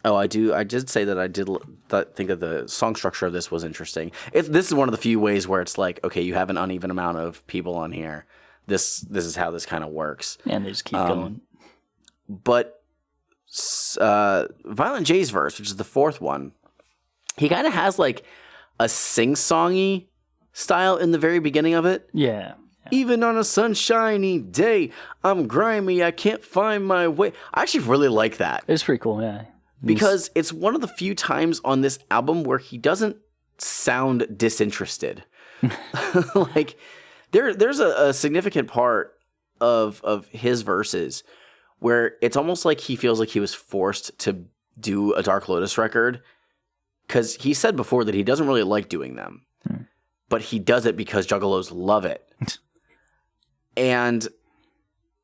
I did say that I did think that the song structure of this was interesting. This is one of the few ways where it's like, okay, you have an uneven amount of people on here. This is how this kind of works. And they just keep going. But Violent J's verse, which is the 4th one, he kind of has like a sing-songy style in the very beginning of it. Yeah. Even on a sunshiny day, I'm grimy, I can't find my way. I actually really like that. It's pretty cool, yeah. Because it's one of the few times on this album where he doesn't sound disinterested. Like, there's a significant part of his verses where it's almost like he feels like he was forced to do a Dark Lotus record. Because he said before that he doesn't really like doing them. But he does it because Juggalos love it. And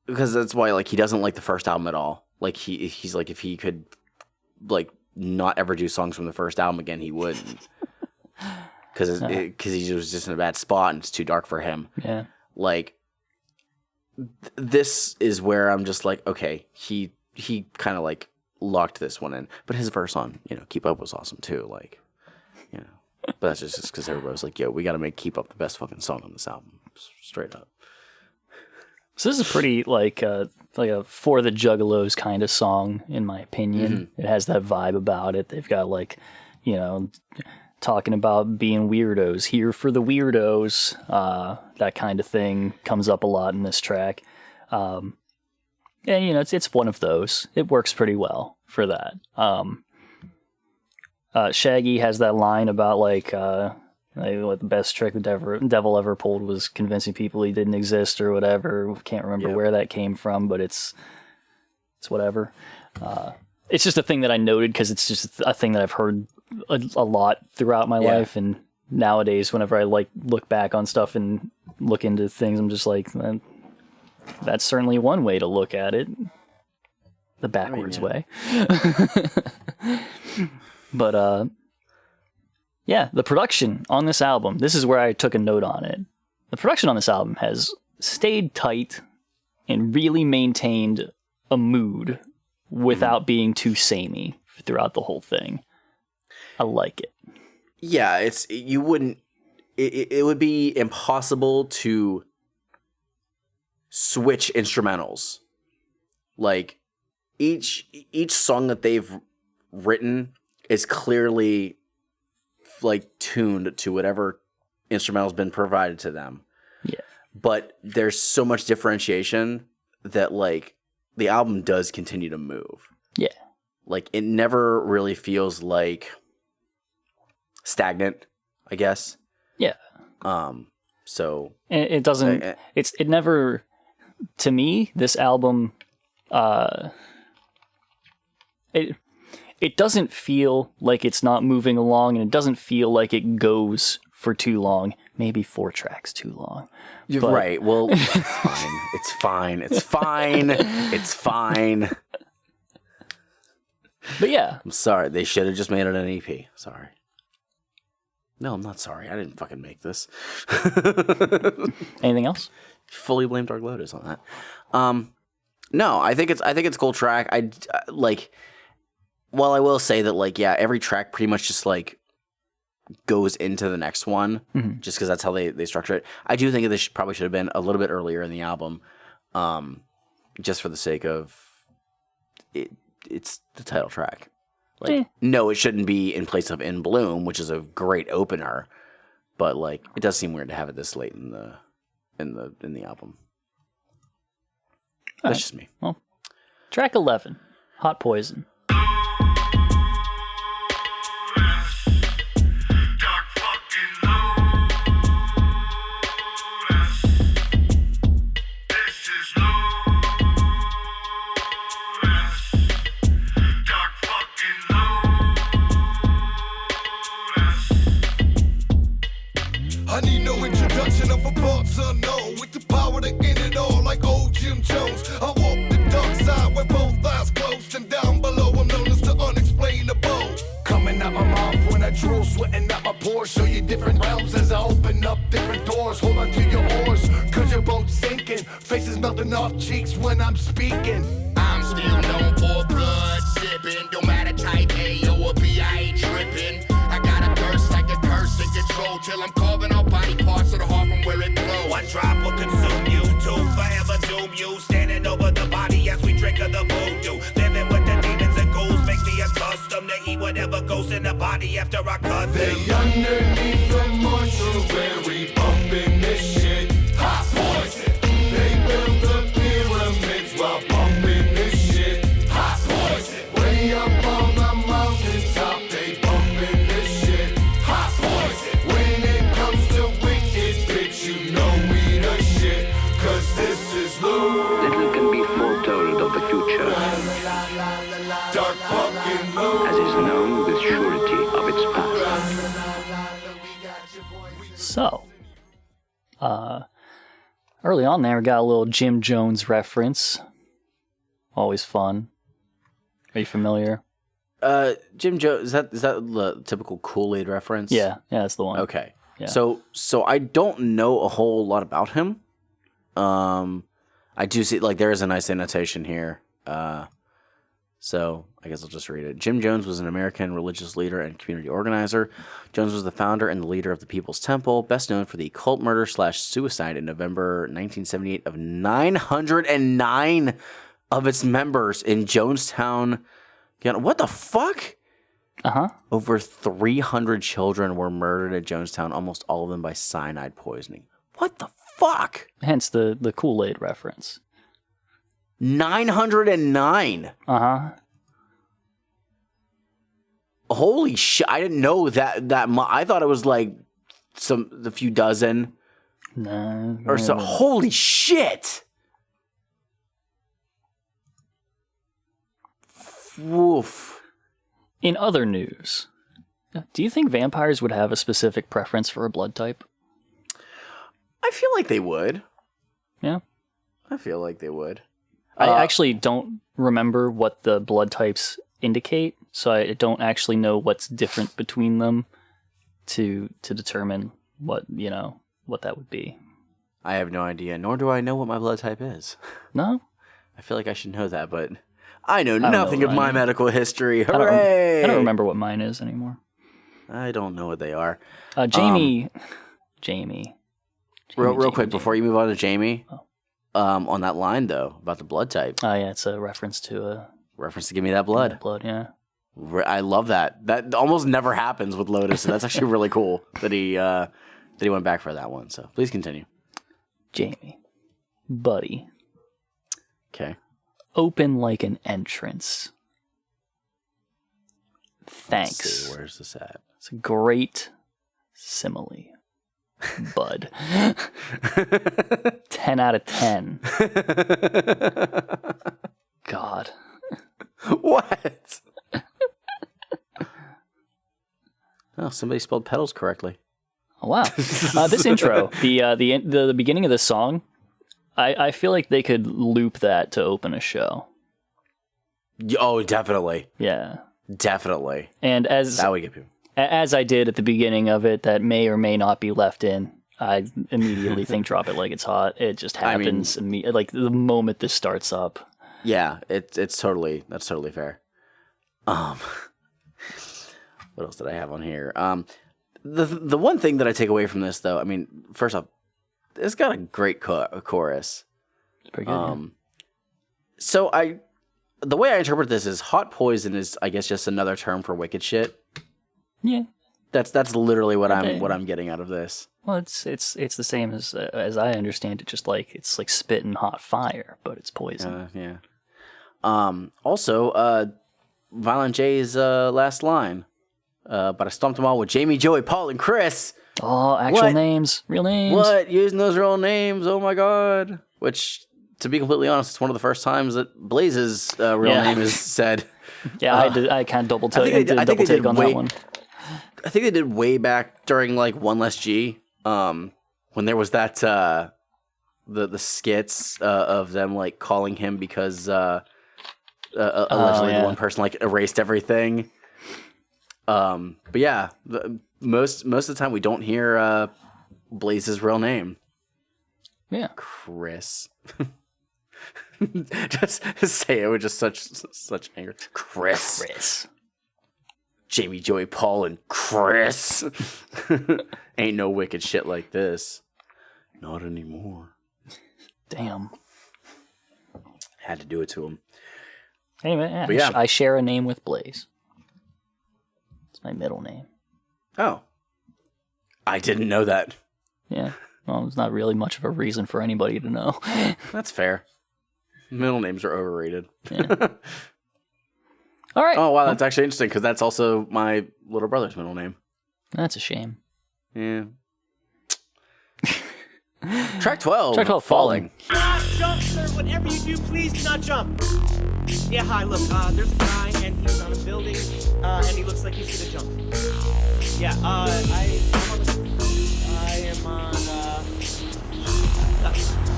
because that's why, like, he doesn't like the first album at all. Like, he's like, if he could, like, not ever do songs from the first album again, he wouldn't. Because he was just in a bad spot and it's too dark for him. Yeah. Like, this is where I'm just like, okay, he kind of, like, locked this one in. But his verse on, Keep Up was awesome, too. Like, But that's just because everybody was like, yo, we got to make Keep Up the best fucking song on this album. Straight up. So this is pretty like a For the Juggalos kind of song, in my opinion. Mm-hmm. It has that vibe about it. They've got like, talking about being weirdos, here for the weirdos. That kind of thing comes up a lot in this track. And it's one of those. It works pretty well for that. Shaggy has that line about like what the best trick the devil ever pulled was convincing people he didn't exist or whatever. Can't remember where that came from, but it's whatever. It's just a thing that I noted because it's just a thing that I've heard a lot throughout my life, and nowadays whenever I like look back on stuff and look into things, I'm just like, that's certainly one way to look at it, the backwards way. But yeah, the production on this album, this is where I took a note on it. The production on this album has stayed tight and really maintained a mood without being too samey throughout the whole thing. I like it. Yeah, it would be impossible to switch instrumentals. Like each song that they've written is clearly like tuned to whatever instrumental's been provided to them. Yeah. But there's so much differentiation that like the album does continue to move. Yeah. Like it never really feels like stagnant, I guess. Yeah. So it doesn't it never, to me, this album it doesn't feel like it's not moving along, and it doesn't feel like it goes for too long. Maybe 4 tracks too long. You're right. Well, it's fine. It's fine. It's fine. It's fine. But yeah. I'm sorry. They should have just made it an EP. Sorry. No, I'm not sorry. I didn't fucking make this. Anything else? Fully blame Dark Lotus on that. No, I think it's a cool track. I like. Well, I will say that, like, yeah, every track pretty much just, like, goes into the next one, just because that's how they structure it. I do think this probably should have been a little bit earlier in the album, just for the sake of it's the title track. Like, no, it shouldn't be in place of In Bloom, which is a great opener, but, like, it does seem weird to have it this late in the album. That's just me. Well, track 11, Hot Poison. I need no introduction of a parts unknown. With the power to end it all like old Jim Jones. I walk the dark side with both eyes closed. And down below I'm known as the unexplainable. Coming out my mouth when I drool, sweating out my pores. Show you different realms as I open up different doors. Hold on to your oars, cause your boat's sinking. Faces melting off cheeks when I'm speaking. I'm still known for blood sipping. Don't matter type A or B, I ain't tripping. I got a thirst like a curse and control till I'm carving off body parts of the heart from where it flows. One drop will consume you, 2 forever doom you. Standing over the body as we drink of the voodoo. Living with the demons and ghouls make me accustomed to eat whatever goes in the body after I cut them. They underneath the mortuary, bumping this shit. Hot poison. They build the pyramids while pumping this shit. Hot poison. Way up on the mountaintop, they bumping this shit. Hot poison. When it comes to wicked bitch, you know we the shit. Cause this is Lou. Little can be foretold of the future, Dark fucking Lou. as is known with surety of its past. So, early on there, we got a little Jim Jones reference. Always fun. Are you familiar? Jim Jones, is that the typical Kool-Aid reference? Yeah, that's the one. Okay. Yeah. So I don't know a whole lot about him. I do see, like, there is a nice annotation here. So I guess I'll just read it. Jim Jones was an American religious leader and community organizer. Jones was the founder and the leader of the People's Temple, best known for the cult murder / suicide in November 1978 of 909 of its members in Jonestown. What the fuck? Uh-huh. Over 300 children were murdered at Jonestown, almost all of them by cyanide poisoning. What the fuck? Hence the Kool-Aid reference. 909. Uh-huh. Holy shit! I didn't know that I thought it was like a few dozen. Nah. Or so. Holy shit! Woof. In other news, do you think vampires would have a specific preference for a blood type? I feel like they would. Yeah. I feel like they would. I actually don't remember what the blood types indicate, so I don't actually know what's different between them to determine what that would be. I have no idea, nor do I know what my blood type is. No? I feel like I should know that, but I know nothing of my medical history. I don't remember what mine is anymore. I don't know what they are. Jamie. Real quick, before you move on to Jamie, on that line, though, about the blood type. Oh, yeah, it's a reference to Give Me That Blood. Blood, yeah. I love that. That almost never happens with Lotus, so that's actually really cool that he went back for that one. So please continue. Jamie. Buddy. Okay. Open like an entrance. Thanks. Let's see, where's this at? It's a great simile. Bud. 10 out of 10. God. What? Oh, somebody spelled petals correctly. Oh, wow. This intro, the beginning of this song, I feel like they could loop that to open a show. Oh, definitely. Yeah. Definitely. And that would get people. As I did at the beginning of it, that may or may not be left in. I immediately think "Drop It Like It's Hot." It just happens like the moment this starts up. Yeah, that's totally fair. What else did I have on here? The one thing that I take away from this, though, I mean, first off, it's got a great chorus. It's pretty good. Yeah. So the way I interpret this is hot poison is, I guess, just another term for wicked shit. Yeah, that's literally what I'm getting out of this. Well, it's the same as I understand it. Just like it's like spitting hot fire, but it's poison. Yeah. Also, Violent J's last line. But I stumped them all with Jamie, Joey, Paul, and Chris. Oh, actual names, real names. What? Using those real names? Oh my god! Which, to be completely honest, it's one of the first times that Blaze's real name is said. Yeah, I kind of double take on that one. I think they did way back during like One Less G, when there was that the skits of them like calling him because allegedly the one person like erased everything. But yeah, most of the time we don't hear Blaze's real name. Yeah, Chris. just say it with just such anger. Chris. Jamie, Joey, Paul, and Chris. Ain't no wicked shit like this. Not anymore. Damn. Had to do it to him. Anyway, But yeah. I share a name with Blaze. It's my middle name. Oh. I didn't know that. Yeah. Well, there's not really much of a reason for anybody to know. That's fair. Middle names are overrated. Yeah. All right. Oh, wow, that's actually interesting because that's also my little brother's middle name. That's a shame. Yeah. Track 12. Track 12, Falling. Do not jump, sir. Whatever you do, please do not jump. Yeah, hi, look, there's a guy, and he's on a building, and he looks like he's gonna jump. Yeah, I am on,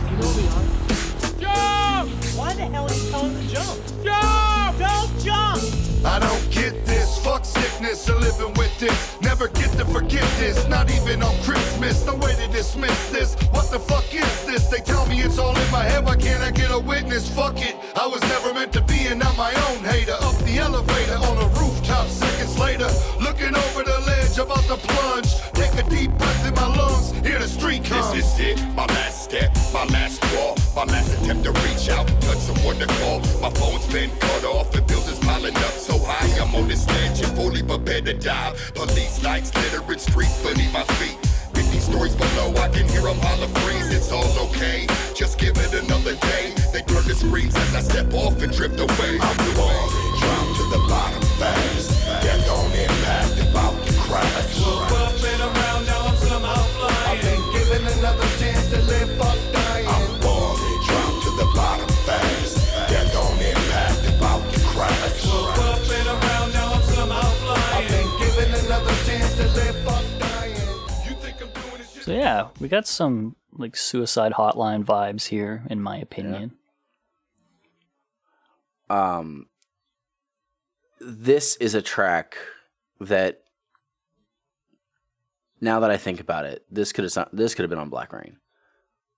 you know where we are? Jump! Why the hell are you telling him to jump? Jump! Don't jump! I don't get this, fuck sickness or living with this. Never get to forget this, not even on Christmas. No way to dismiss this, what the fuck is this? They tell me it's all in my head, why can't I get a witness? Fuck it, I was never meant to be and not my own hater. Up the elevator on a rooftop seconds later. Looking over the ledge, about to plunge. Take a deep breath in my lungs, hear the street come. This is it, my last step, my last crawl, my last attempt to reach out, touch someone to call. My phone's been cut off, the bills is piling up so high. I'm on this ledge and fully prepared to dive. Police lights littering streets beneath my feet. 50 stories below, I can hear them holler freeze. It's all okay, just give it another day. They turn the screens as I step off and drift away. I'm falling, drop to the bottom fast. Death on it, Yeah, we got some like suicide hotline vibes here, in my opinion. This is a track that, now that I think about it, this could have been on Black Rain.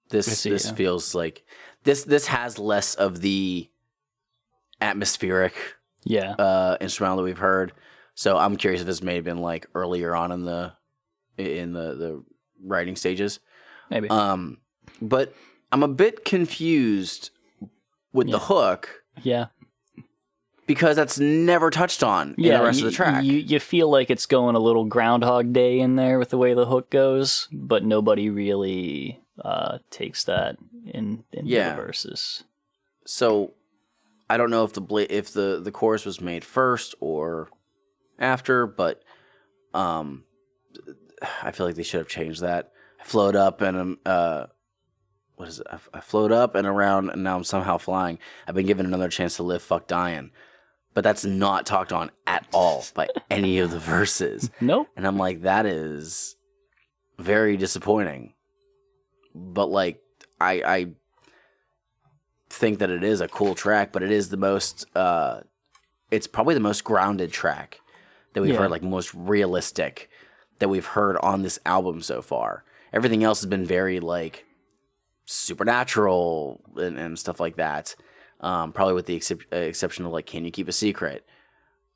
This feels like this has less of the atmospheric instrumental that we've heard. So I'm curious if this may have been like earlier on in the writing stages. Maybe. But I'm a bit confused with the hook. Yeah. Because that's never touched on in the rest of the track. You feel like it's going a little Groundhog Day in there with the way the hook goes, but nobody really takes that in the verses. So I don't know if the chorus was made first or after, but I feel like they should have changed that. I float up and what is it? I float up and around, and now I'm somehow flying. I've been given another chance to live. Fuck dying. But that's not talked on at all by any of the verses. Nope. And I'm like, that is very disappointing. But like, I think that it is a cool track, but it is the most, it's probably the most grounded track that we've heard, like most realistic that we've heard on this album so far. Everything else has been very like supernatural and stuff like that. Probably with the exception of like, Can You Keep a Secret?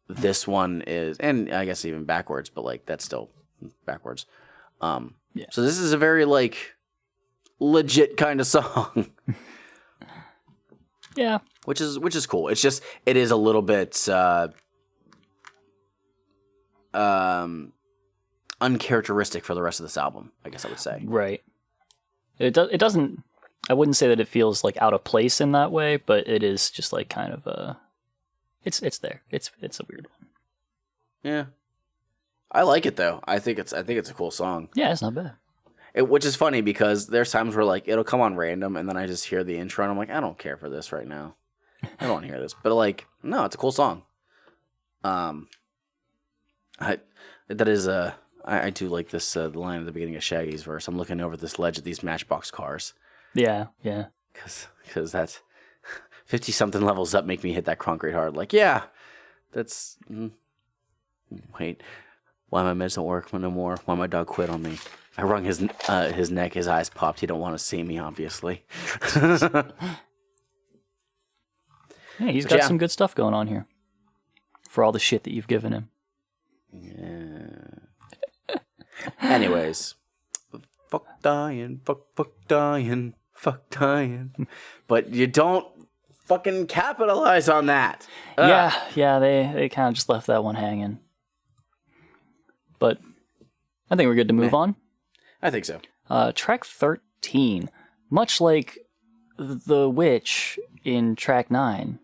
This one is, and I guess even backwards, but like that's still backwards. So this is a very like legit kind of song. Yeah, which is cool. It's just it is a little bit uncharacteristic for the rest of this album, I guess I would say. Right. It doesn't. I wouldn't say that it feels like out of place in that way, but it is just like kind of a. It's there. It's a weird one. Yeah, I like it though. I think it's a cool song. Yeah, it's not bad. Which is funny because there's times where like it'll come on random and then I just hear the intro and I'm like, I don't care for this right now. I don't want to hear this, but like, no, it's a cool song. I do like this the line at the beginning of Shaggy's verse. I'm looking over this ledge at these Matchbox cars. Yeah. Because that's 50-something levels up make me hit that concrete hard. Like, yeah, that's... Wait, why my meds don't work no more? Why my dog quit on me? I wrung his neck, his eyes popped. He don't want to see me, obviously. Yeah, he's got some good stuff going on here. For all the shit that you've given him. Yeah. Anyways. Fuck dying. But you don't fucking capitalize on that. Yeah, they kind of just left that one hanging. But I think we're good to move on. I think so. Track 13. Much like the witch in track 9,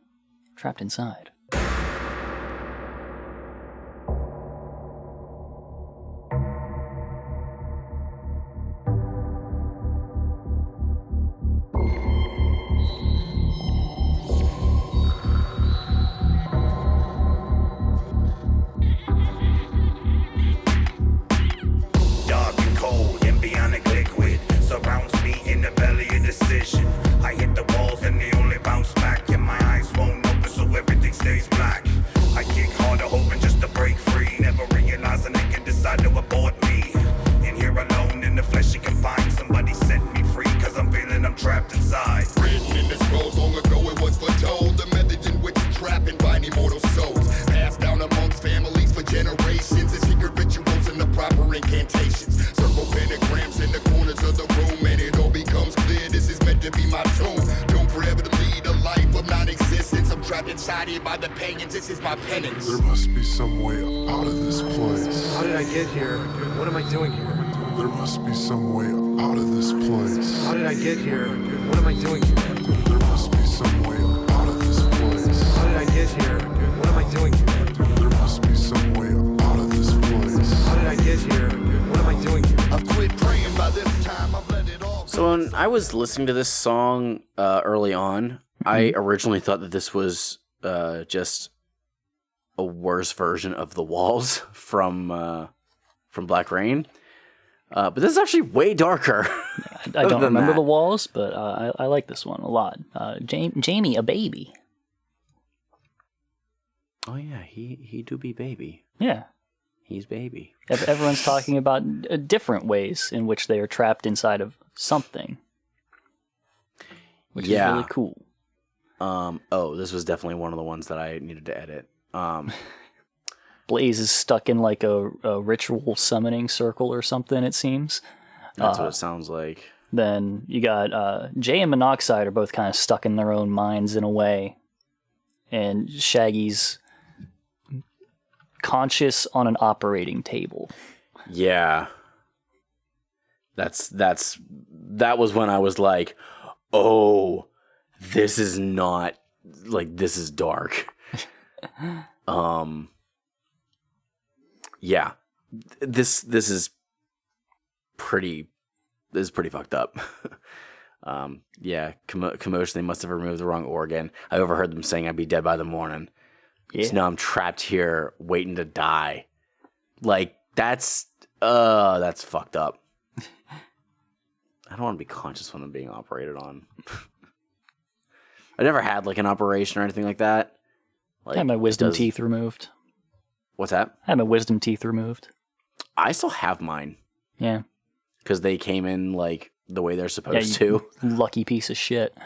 Trapped Inside. There must be some way out of this place. How did I get here? What am I doing here? There must be some way out of this place. How did I get here? What am I doing here? There must be some way out of this place. How did I get here? What am I doing here? There must be some way out of this place. How did I get here? What am I doing here? I've quit praying by this time. I've let it all. So when I was listening to this song early on, I originally thought that this was just a worse version of The Walls from Black Rain. But this is actually way darker. I don't remember that. the walls, but I like this one a lot. Jamie, a baby. Oh yeah, he do be baby. Yeah. He's baby. Everyone's talking about different ways in which they are trapped inside of something. Which is really cool. This was definitely one of the ones that I needed to edit. Blaze is stuck in like a ritual summoning circle or something, it seems. That's what it sounds like. Then you got Jay and Monoxide are both kind of stuck in their own minds in a way. And Shaggy's conscious on an operating table. Yeah. That was when I was like, oh, this is not like, this is dark. Yeah. This is pretty fucked up. Commotion, they must have removed the wrong organ. I overheard them saying I'd be dead by the morning. Yeah. So now I'm trapped here waiting to die. Like, that's fucked up. I don't want to be conscious when I'm being operated on. I never had like an operation or anything like that. Like, I had my wisdom teeth removed. What's that? I had my wisdom teeth removed. I still have mine. Yeah. Because they came in like the way they're supposed to. Lucky piece of shit.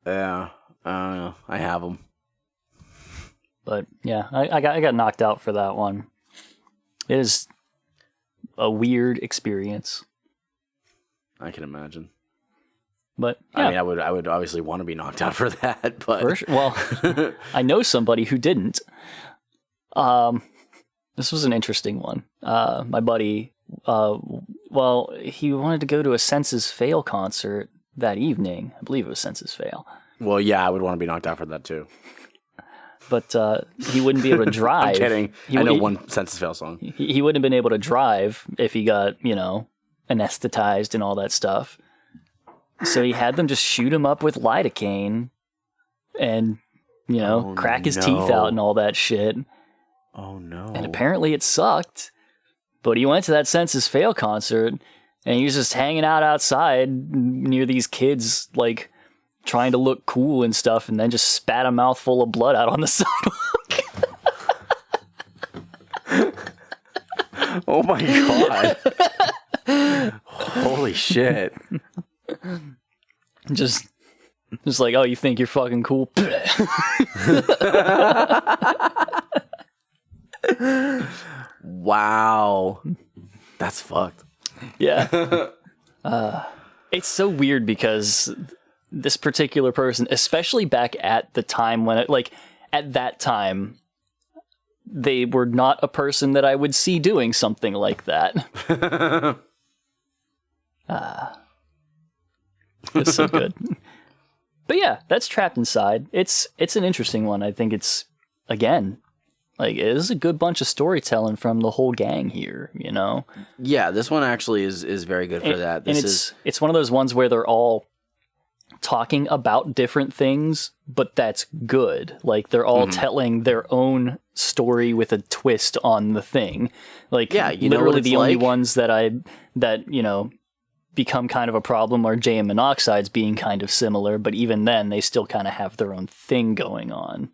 Yeah. I don't know. I have them. But yeah, I got knocked out for that one. It is a weird experience. I can imagine. But yeah. I mean, I would obviously want to be knocked out for that. But well, I know somebody who didn't. This was an interesting one. My buddy, he wanted to go to a Senses Fail concert that evening. I believe it was Senses Fail. Well, yeah, I would want to be knocked out for that too. But he wouldn't be able to drive. I'm kidding. I know one Senses Fail song. He wouldn't have been able to drive if he got, anesthetized and all that stuff. So he had them just shoot him up with lidocaine and, crack his teeth out and all that shit. Oh, no. And apparently it sucked. But he went to that Senses Fail concert and he was just hanging out outside near these kids, like, trying to look cool and stuff, and then just spat a mouthful of blood out on the sidewalk. Oh my god. Holy shit. Just like, oh, you think you're fucking cool? Wow. That's fucked. Yeah. It's so weird because this particular person, especially back at the time when at that time, they were not a person that I would see doing something like that. It's so good. But yeah, that's Trapped Inside. It's an interesting one. I think it's, again, like, it is a good bunch of storytelling from the whole gang here, Yeah, this one actually is very good for that. It's one of those ones where they're all talking about different things, but that's good. Like, they're all telling their own story with a twist on the thing. Like, yeah, literally the only ones that become kind of a problem are Jay and Monoxide's being kind of similar, but even then they still kind of have their own thing going on.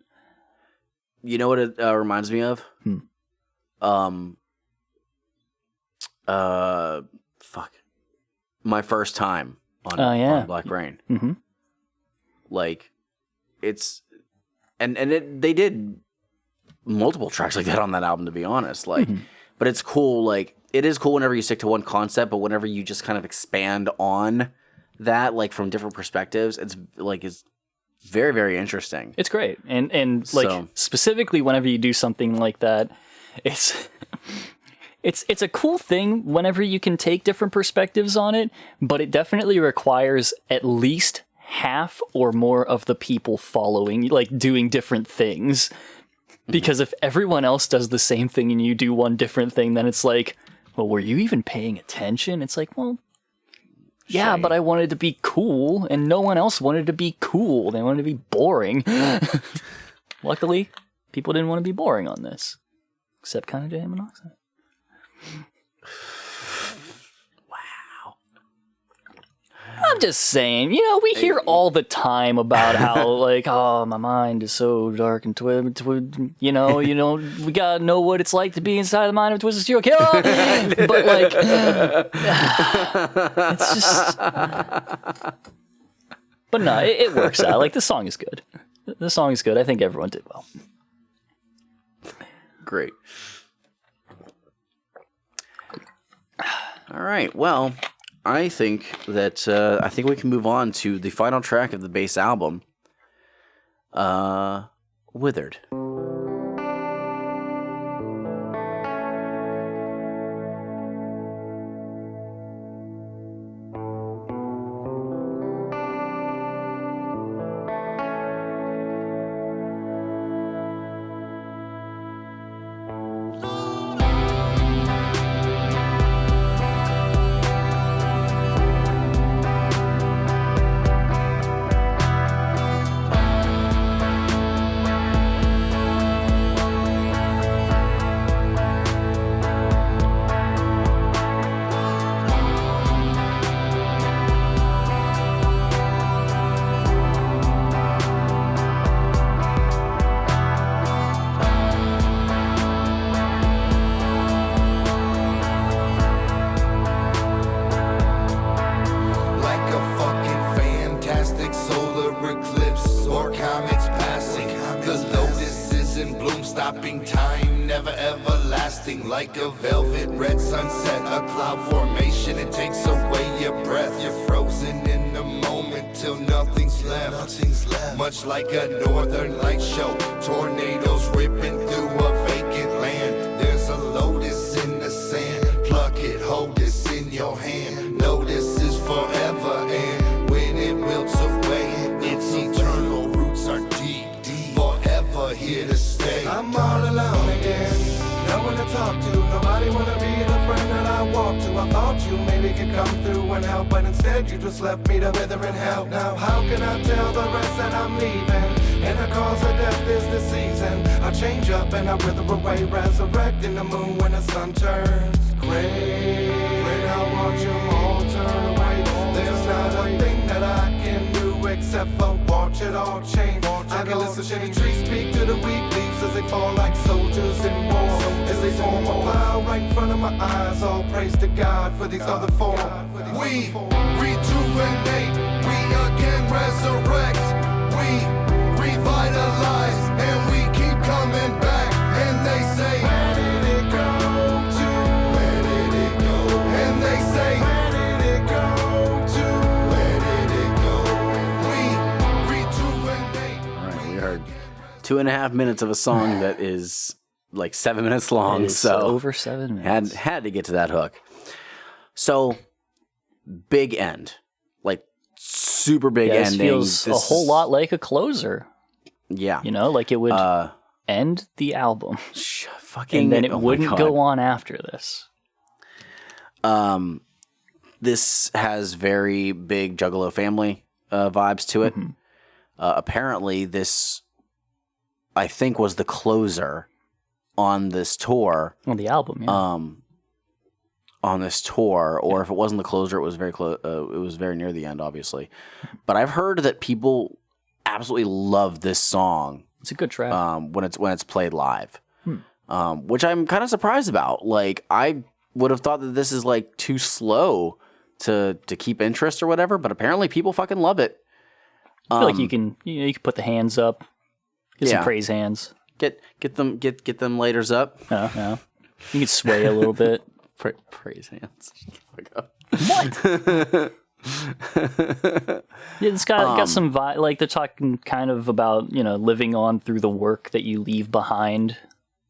You know what it reminds me of? My first time on Black Rain. Mm-hmm. Like, it's they did multiple tracks like that on that album, to be honest. Like, but it's cool. Like, it is cool whenever you stick to one concept, but whenever you just kind of expand on that, like, from different perspectives, it's very, very interesting. It's great. And specifically whenever you do something like that, it's a cool thing whenever you can take different perspectives on it, but it definitely requires at least half or more of the people following, like, doing different things. Because if everyone else does the same thing and you do one different thing, then it's like, well, were you even paying attention? It's like, well, yeah, but I wanted to be cool, and no one else wanted to be cool. They wanted to be boring. Luckily, people didn't want to be boring on this. Except kind of Jay and Monoxide. I'm just saying, we hear all the time about how, like, oh, my mind is so dark and twisted. We gotta know what it's like to be inside the mind of a twisted serial killer. But, like, it's just. But no, it works out. Like, the song is good. The song is good. I think everyone did well. Great. All right. Well, I think that we can move on to the final track of the base album, Withered. Like a velvet red sunset, a cloud formation. It takes away your breath. You're frozen in the moment till nothing's left. Much like a northern light show, tornadoes ripping through a vacant land. There's a lotus in the sand. Pluck it, hold this in your hand. Know this is forever, and when it wilts away, its eternal roots are deep, forever here to stay. I'm all alone again. No one to talk to, nobody wanna be the friend that I walk to. I thought you maybe could come through and help, but instead you just left me to wither in hell. Now how can I tell the rest that I'm leaving? And the cause of death is the season. I change up and I wither away, resurrecting the moon when the sun turns gray. And I watch them all turn away. There's not a thing that I can do except for watch it all change. I can listen to the trees speak to the weak leaves as they fall like soldiers in war. As they form a pile right in front of my eyes, all praise to God for these other four. We rejuvenate, we again resurrect, we revitalize, and we keep coming back. And they say, where did it go to? Where did it go? And they say, where did it go to? Where did it go? We rejuvenate. All right, we heard 2.5 minutes of a song that is like 7 minutes long, so over 7 minutes. Had to get to that hook. So big end, like super big ending. Feels a whole lot like a closer. Yeah, like it would end the album, fucking, and then it wouldn't go on after this. This has very big Juggalo family vibes to it. Mm-hmm. Apparently, this I think was the closer on this tour. On the album, yeah. On this tour, or if it wasn't the closer, it was very close. It was very near the end, obviously. But I've heard that people absolutely love this song. It's a good track when it's played live, which I'm kind of surprised about. Like, I would have thought that this is like too slow to keep interest or whatever, but apparently people fucking love it. I feel like you can put the hands up, get some praise hands. Get them laters up. Yeah. You can sway a little bit. Praise hands. What? Yeah, it's got some vibe. Like, they're talking kind of about living on through the work that you leave behind,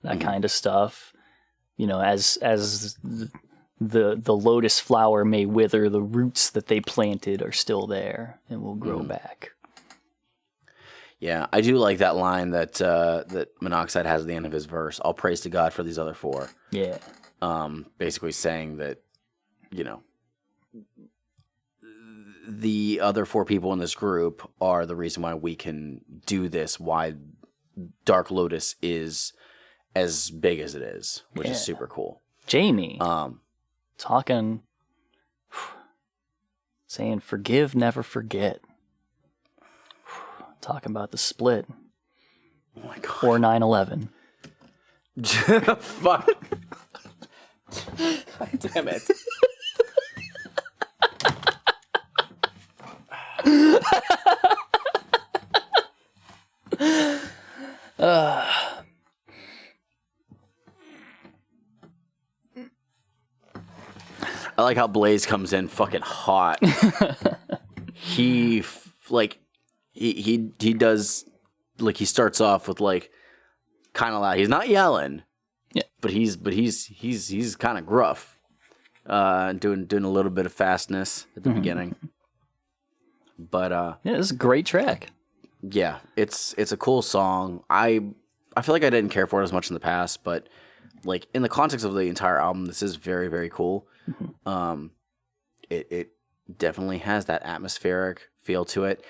that kind of stuff. As the lotus flower may wither, the roots that they planted are still there and will grow back. Yeah, I do like that line that Monoxide has at the end of his verse. All praise to God for these other four. Yeah. Basically saying that, the other four people in this group are the reason why we can do this, why Dark Lotus is as big as it is, which is super cool. Jamie, talking saying forgive, never forget. Talking about the split. Oh my god. Or 9/11. Fuck. Damn it. I like how Blaze comes in fucking hot. he does, like, he starts off with, like, kind of loud. He's not yelling. Yeah. But he's kind of gruff. Doing a little bit of fastness at the beginning. But yeah, this is a great track. Yeah, it's a cool song. I feel like I didn't care for it as much in the past, but like in the context of the entire album, this is very, very cool. It definitely has that atmospheric feel to it.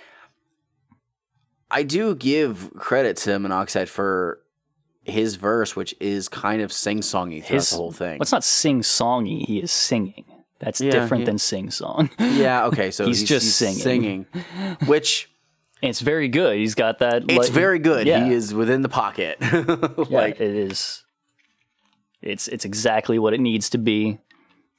I do give credit to Monoxide for his verse, which is kind of sing-songy throughout the whole thing. Well, it's not sing-songy, he is singing. That's different than sing-song. Yeah, okay, so he's just singing. Which... And it's very good. He's got that... It's very good. Yeah. He is within the pocket. Yeah, it is. It's exactly what it needs to be.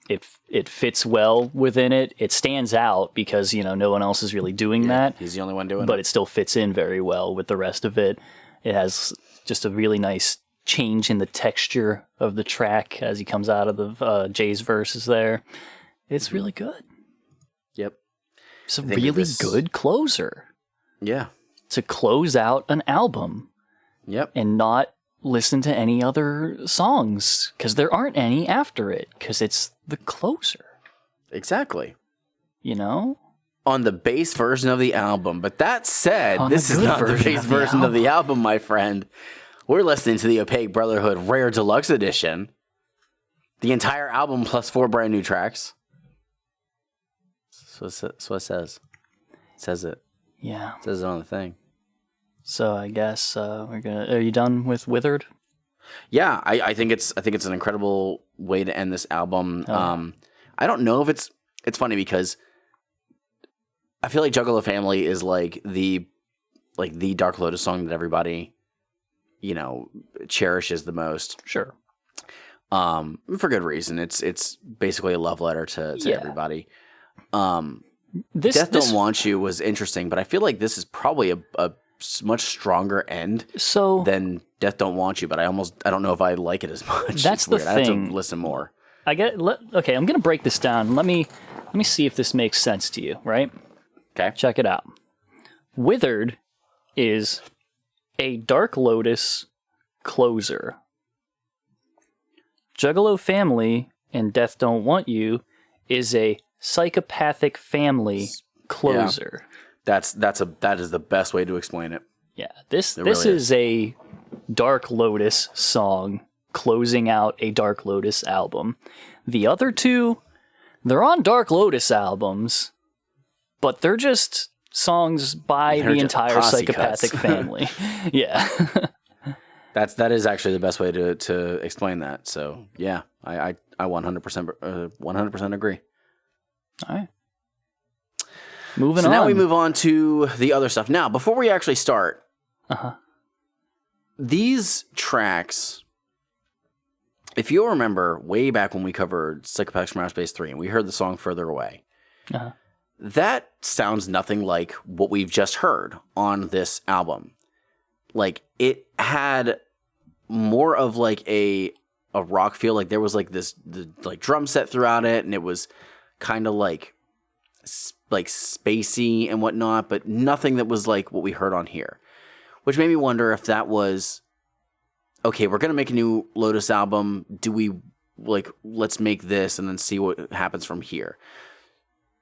It fits well within it. It stands out because, no one else is really doing that. He's the only one doing it. But it still fits in very well with the rest of it. It has just a really nice change in the texture of the track as he comes out of the Jay's verses there. It's really good. Yep. It's a really good closer. Yeah. To close out an album. Yep. And not listen to any other songs, because there aren't any after it, because it's the closer. Exactly. On the bass version of the album. But that said, this is not the bass version of the album, my friend. We're listening to the Opaque Brotherhood Rare Deluxe Edition. The entire album plus 4 brand new tracks. That's what it says. It says it. Yeah. It says it on the thing. So I guess are you done with Withered? Yeah, I think it's an incredible way to end this album. I don't know if it's funny because I feel like Juggalo Family is like the Dark Lotus song that everybody, cherishes the most. Sure. For good reason. It's basically a love letter to everybody. Death Don't Want You was interesting, but I feel like this is probably a much stronger end than Death Don't Want You, but I don't know if I like it as much. That's the thing. I have to listen more. Okay, I'm going to break this down. Let me see if this makes sense to you, right? Okay. Check it out. Withered is a Dark Lotus closer. Juggalo Family and Death Don't Want You is a psychopathic family closer. Yeah. That is the best way to explain it. Yeah, this is a Dark Lotus song closing out a Dark Lotus album. The other two, they're on Dark Lotus albums, but they're just songs by the entire psychopathic family. Yeah. That is actually the best way to explain that. So yeah, I 100% agree. All right. Moving on. So now we move on to the other stuff. Now, before we actually start, these tracks, if you'll remember way back when we covered Psychopathics from Outer Space 3 and we heard the song Further Away, that sounds nothing like what we've just heard on this album. Like, it had more of like a rock feel. Like, there was like the drum set throughout it, and it was kind of like spacey and whatnot, but nothing that was like what we heard on here, which made me wonder if that was okay. We're gonna make a new Lotus album. Do we let's make this and then see what happens from here,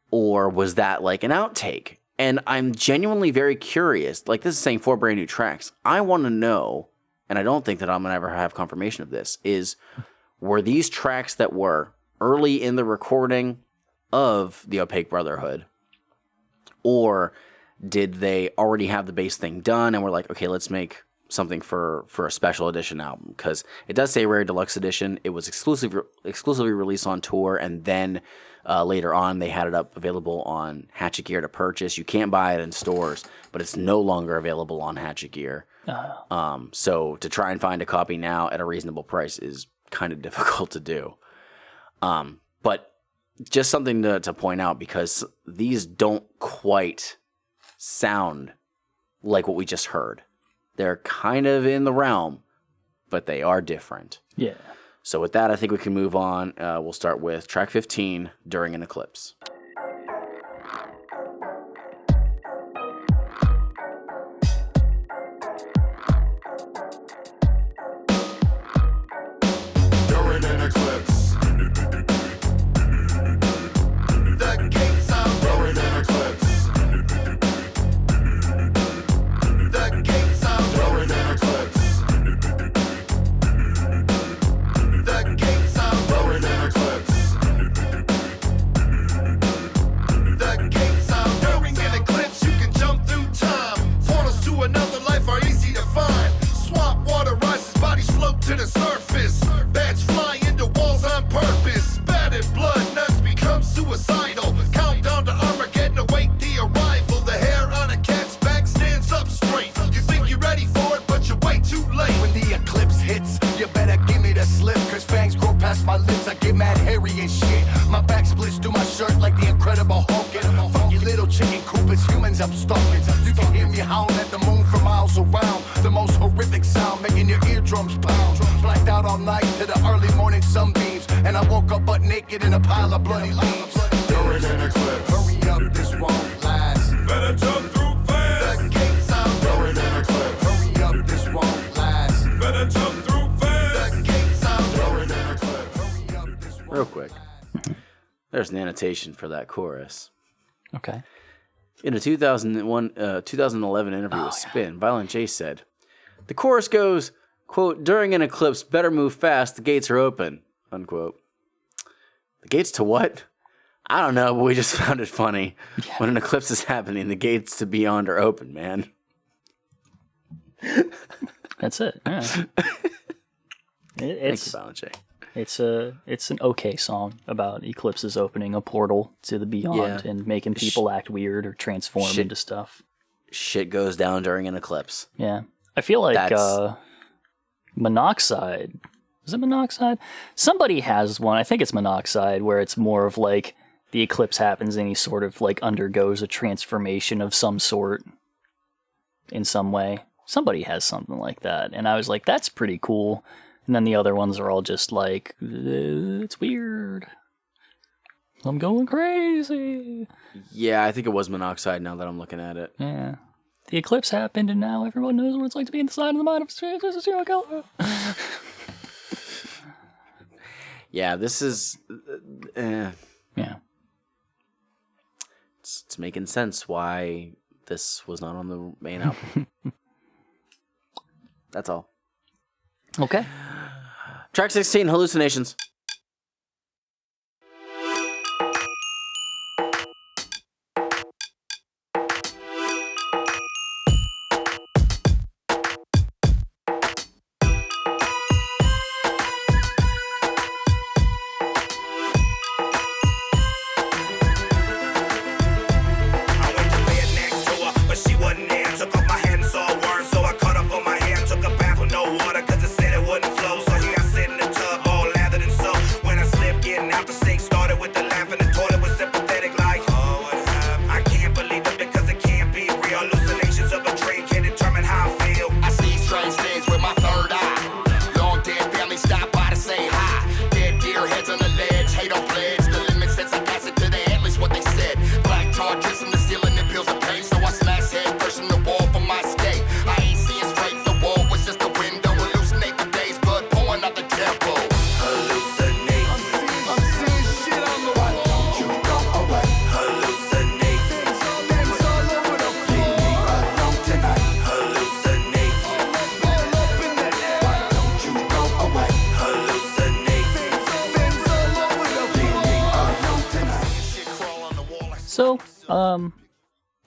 or was that like an outtake? And I'm genuinely very curious. Like, this is saying 4 brand new tracks. I want to know, and I don't think that I'm gonna ever have confirmation of this. Were these tracks that were early in the recording of the Opaque Brotherhood, or did they already have the bass thing done and we're like, okay, let's make something for a special edition album, because it does say Rare Deluxe Edition. It was exclusively released on tour, and then later on they had it up available on Hatchet Gear to purchase. You can't buy it in stores, but it's no longer available on Hatchet Gear. So to try and find a copy now at a reasonable price is kind of difficult to do. But just something to point out, because these don't quite sound like what we just heard. They're kind of in the realm, but they are different. Yeah. So with that, I think we can move on. We'll start with track 15, During an Eclipse. During an eclipse. The gates are during an eclipse. The gates are during an eclipse. The gates are during an eclipse. The gates are during an eclipse. You can jump through time. Portals to another life are easy to find. Swamp water rises, bodies float to the surface. Bats fly into walls on purpose. Spattered blood, nuts become suicidal. Countdown to Armageddon, await the arrival. The hair on a cat's back stands up straight. You think you're ready for it, but you're way too late. When the eclipse hits, you better give me the slip, cause fangs grow past my lips. I get mad hairy and shit. My back splits through my shirt like the Incredible Hulk. And funky little chicken coop, it's humans I'm stalking. You can hear me howling at the moon for miles around. The most horrific sound making your eardrums pound. Blacked out all night to the early morning sunbeams, and I woke up butt naked in a pile of bloody leaves. During an eclipse. Hurry up, this won't last. Better jump through fast. The gates out. During an eclipse. Hurry up, this won't last. Better jump through fast. The gates out. During an eclipse. Hurry up, this won't Real quick. There's an annotation for that chorus. Okay. In a 2011 interview with Spin, Violent J said, the chorus goes, quote, during an eclipse, better move fast, the gates are open, unquote. The gates to what? I don't know, but we just found it funny. Yeah. When an eclipse is happening, the gates to beyond are open, man. That's it. Yeah. Thank you, Violent J. It's an okay song about eclipses opening a portal to the beyond and making people act weird or transform into stuff. Shit goes down during an eclipse. Yeah. I feel like Monoxide. Is it Monoxide? Somebody has one. I think it's Monoxide, where it's more of like the eclipse happens and he sort of like undergoes a transformation of some sort in some way. Somebody has something like that. And I was like, that's pretty cool. And then the other ones are all just like, it's weird. I'm going crazy. Yeah, I think it was Monoxide now that I'm looking at it. Yeah. The eclipse happened and now everyone knows what it's like to be inside of the mind of Juggalo. Yeah, this is... Yeah. It's making sense why this was not on the main album. That's all. Okay. Track 16, Hallucinations.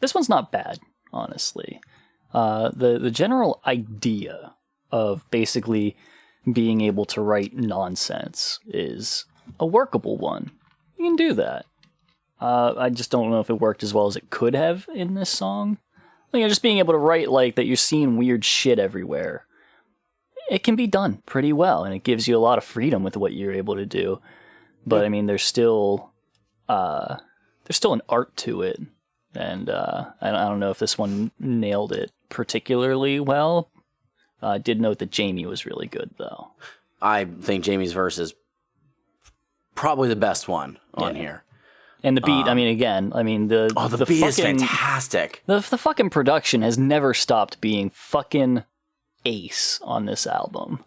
This one's not bad, honestly. The general idea of basically being able to write nonsense is a workable one. You can do that. I just don't know if it worked as well as it could have in this song. Just being able to write like that you're seeing weird shit everywhere. It can be done pretty well, and it gives you a lot of freedom with what you're able to do. But I mean, there's still an art to it, and I don't know if this one nailed it particularly well. I did note that Jamie was really good, though. I think Jamie's verse is probably the best one on here. And the beat, the beat fucking, is fantastic. The fucking production has never stopped being fucking ace on this album.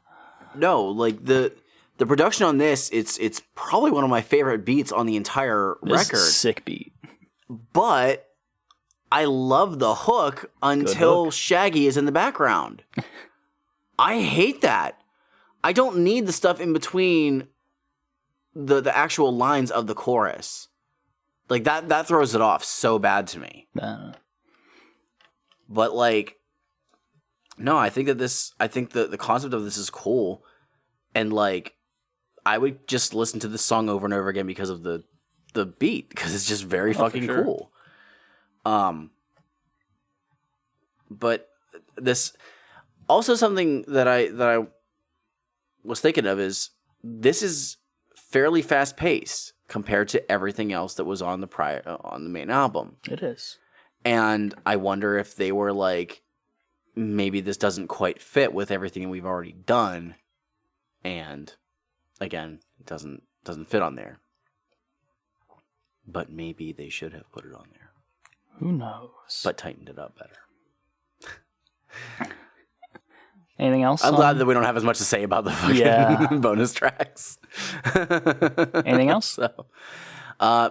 No, like the production on this, it's probably one of my favorite beats on the entire record. Sick beat. But I love the hook until Shaggy is in the background. I hate that. I don't need the stuff in between the actual lines of the chorus. Like that throws it off so bad to me. But like, no, I think that the concept of this is cool, and like, I would just listen to this song over and over again because of the beat, because it's just very fucking cool. But this also something that I was thinking of is this is fairly fast paced compared to everything else that was on the main album. It is. And I wonder if they were like, maybe this doesn't quite fit with everything we've already done, and again, it doesn't fit on there. But maybe they should have put it on there. Who knows? But tightened it up better. Anything else? I'm glad that we don't have as much to say about the fucking bonus tracks. Anything else? So,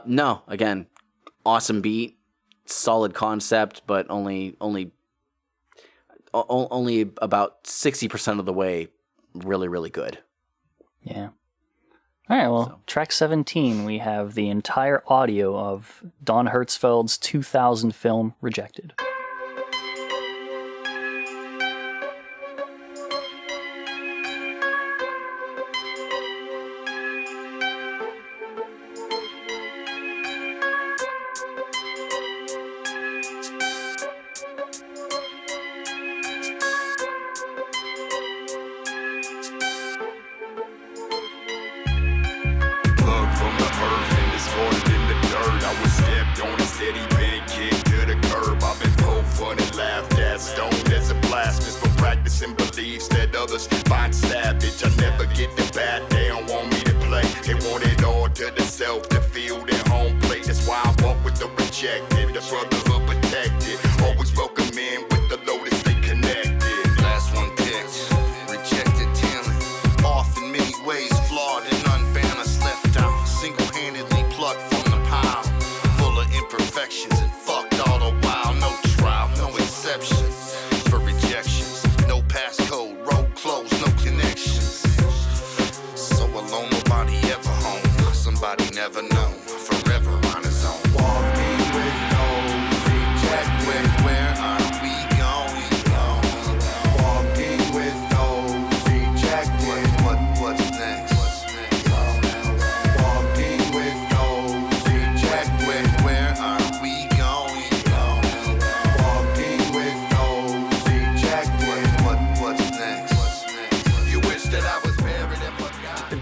no. Again, awesome beat, solid concept, but only about 60% of the way really, really good. Yeah. All right, well, track 17, we have the entire audio of Don Hertzfeld's 2000 film, Rejected.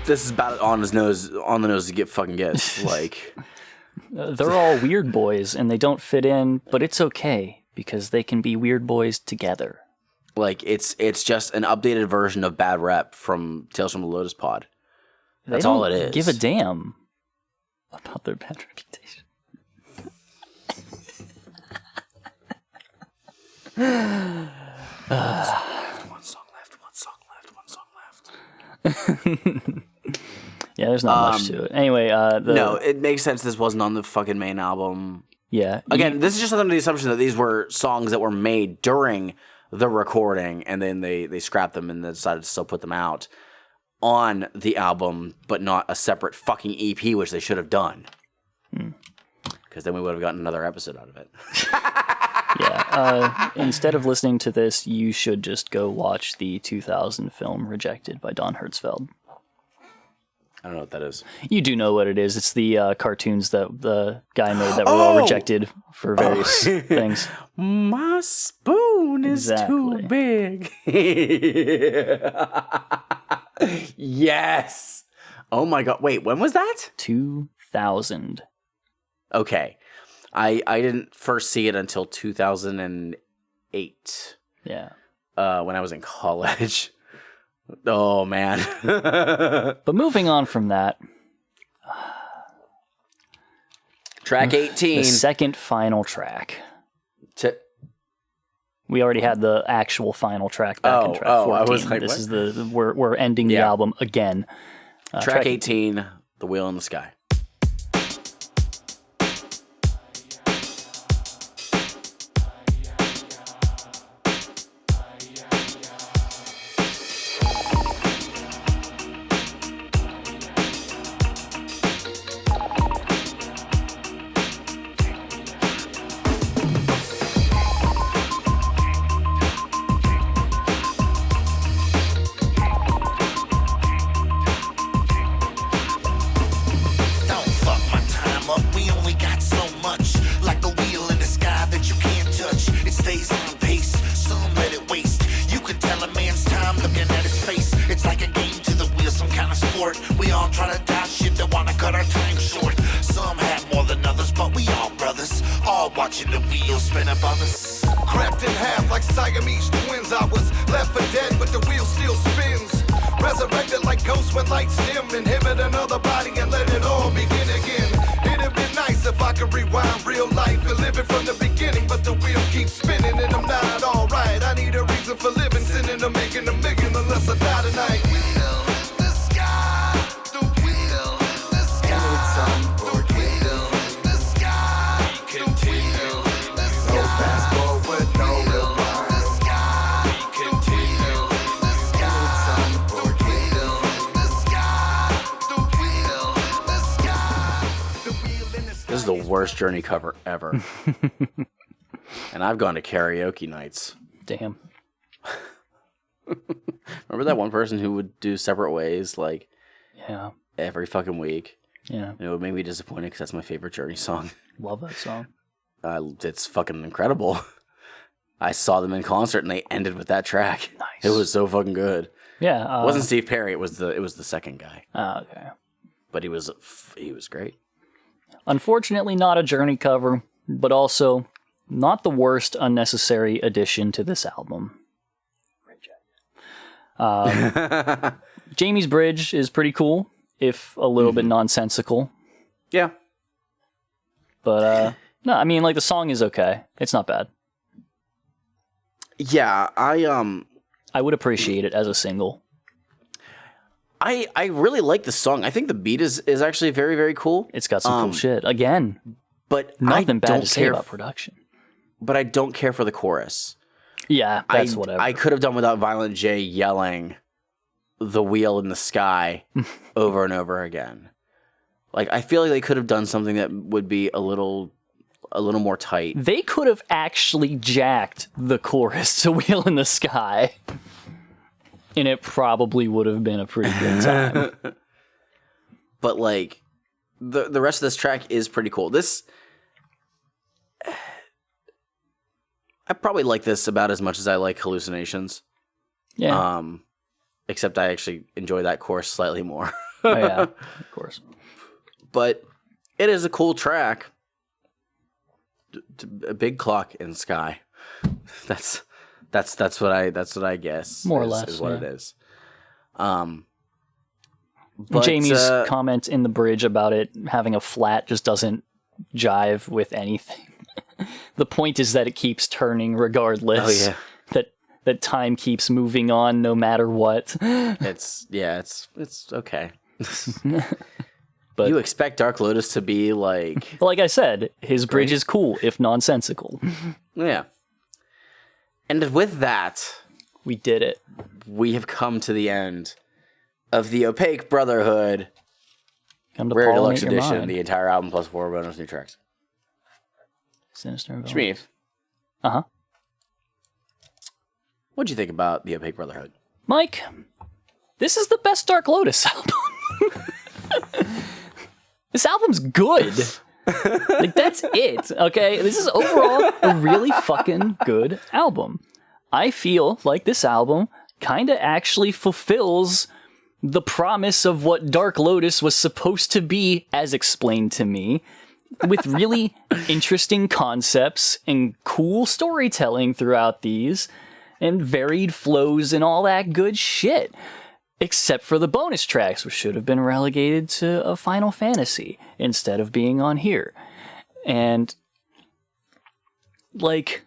This is about on the nose to get fucking gets. Like, they're all weird boys and they don't fit in, but it's okay because they can be weird boys together. Like, it's just an updated version of Bad Rep from Tales from the Lotus Pod. That's all it is. Give a damn about their bad reputation. One song left. Yeah, there's not much to it. Anyway, no, it makes sense this wasn't on the fucking main album. Yeah. Again, this is just under the assumption that these were songs that were made during the recording, and then they scrapped them and they decided to still put them out on the album, but not a separate fucking EP, which they should have done. Because then we would have gotten another episode out of it. Yeah. Instead of listening to this, you should just go watch the 2000 film Rejected by Don Hertzfeld. I don't know what that is. You do know what it is. It's the cartoons that the guy made that were all rejected for various things. My spoon is too big. Yes. Oh my god. Wait, when was that? 2000. Okay. I didn't first see it until 2008. Yeah. When I was in college. Oh, man. But moving on from that. Track 18. The second final track. We already had the actual final track back in track 14. I was like, this what? is we're ending the album again. Track 18, The Wheel in the Sky. Worst Journey cover ever. And I've gone to karaoke nights. Damn. Remember that one person who would do Separate Ways like every fucking week? Yeah. And it would make me disappointed because that's my favorite Journey song. Love that song. It's fucking incredible. I saw them in concert and they ended with that track. Nice. It was so fucking good. Yeah. It wasn't Steve Perry. It was the second guy. Oh, okay. But he was great. Unfortunately, not a Journey cover, but also not the worst unnecessary addition to this album. Jamie's bridge is pretty cool, if a little bit nonsensical. Yeah. But, no, I mean, like, the song is okay. It's not bad. Yeah, I would appreciate it as a single. I really like the song. I think the beat is actually very, very cool. It's got some cool shit. Again, but nothing bad to say about production. But I don't care for the chorus. Yeah, that's whatever. I could have done without Violent J yelling "The Wheel in the Sky" over and over again. Like, I feel like they could have done something that would be a little more tight. They could have actually jacked the chorus to "Wheel in the Sky." And it probably would have been a pretty good time. But, like, the rest of this track is pretty cool. I probably like this about as much as I like Hallucinations. Yeah. Except I actually enjoy that chorus slightly more. Oh, yeah, of course. But it is a cool track. A big clock in the sky. That's what I guess. More or less is what it is. But, Jamie's comment in the bridge about it having a flat just doesn't jive with anything. The point is that it keeps turning regardless. Oh yeah. That time keeps moving on no matter what. It's okay. But you expect Dark Lotus to be like... Like I said, his bridge is cool, if nonsensical. Yeah. And with that... We did it. We have come to the end of the Opaque Brotherhood Rare Deluxe Edition, the entire album plus 4 bonus new tracks. Sinister. Shmeev, Uh-huh. What'd you think about the Opaque Brotherhood? Mike, this is the best Dark Lotus album. This album's good. Like, that's it, okay? This is overall a really fucking good album. I feel like this album kind of actually fulfills the promise of what Dark Lotus was supposed to be, as explained to me, with really interesting concepts and cool storytelling throughout these, and varied flows and all that good shit. Except for the bonus tracks, which should have been relegated to a Final Fantasy instead of being on here. And, like,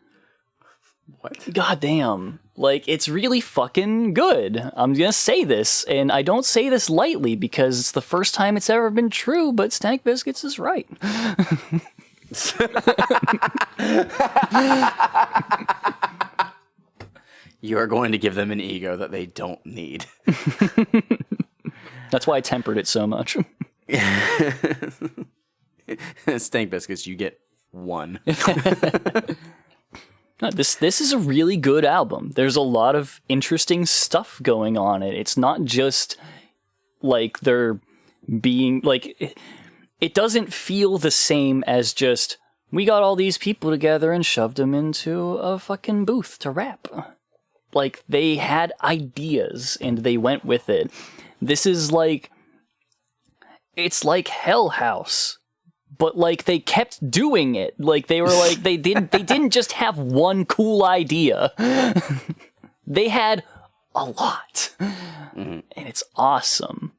what? Goddamn. Like, it's really fucking good. I'm gonna say this, and I don't say this lightly because it's the first time it's ever been true, but Stank Biscuits is right. You are going to give them an ego that they don't need. That's why I tempered it so much. Stank Biscuits, you get 1. No, this is a really good album. There's a lot of interesting stuff going on. It's not just like they're being like it doesn't feel the same as just we got all these people together and shoved them into a fucking booth to rap. Like, they had ideas and they went with it. This is like, it's like Hell House, but like they kept doing it. Like, they were like, they didn't just have one cool idea. They had a lot. And it's awesome.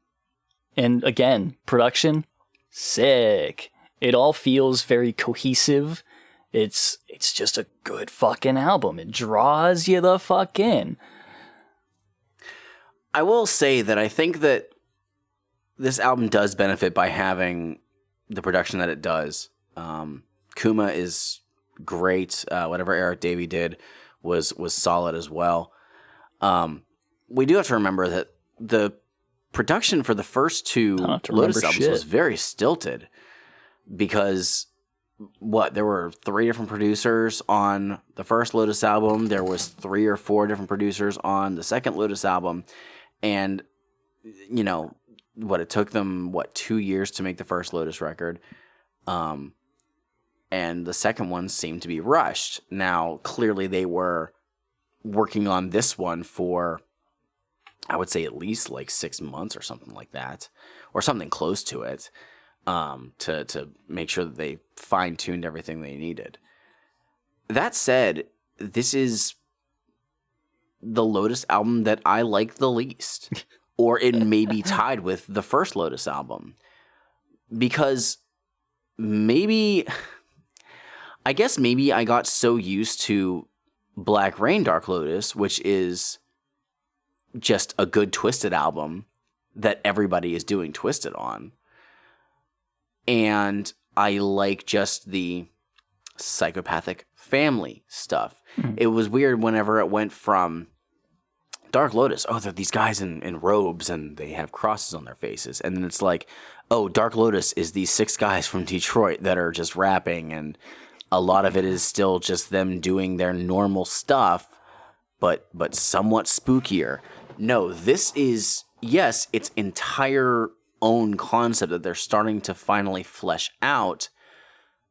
And again, production, sick. It all feels very cohesive. It's just a good fucking album. It draws you the fuck in. I will say that I think that this album does benefit by having the production that it does. Kuma is great. Whatever Eric Davey did was solid as well. We do have to remember that the production for the first 2 Lotus albums was very stilted because there were 3 different producers on the first Lotus album. There was 3 or 4 different producers on the second Lotus album. And, you know, it took them, 2 years to make the first Lotus record. And the second one seemed to be rushed. Now, clearly they were working on this one for, I would say, at least like 6 months or something like that, or something close to it. To make sure that they fine-tuned everything they needed. That said, this is the Lotus album that I like the least. Or it may be tied with the first Lotus album. Because maybe I got so used to Black Rain Dark Lotus, which is just a good Twisted album that everybody is doing Twisted on. And I like just the psychopathic family stuff. It was weird whenever it went from Dark Lotus, they're these guys in robes and they have crosses on their faces. And then it's like, Dark Lotus is these 6 guys from Detroit that are just rapping, and a lot of it is still just them doing their normal stuff, but somewhat spookier. No, this is, yes, its entire own concept that they're starting to finally flesh out,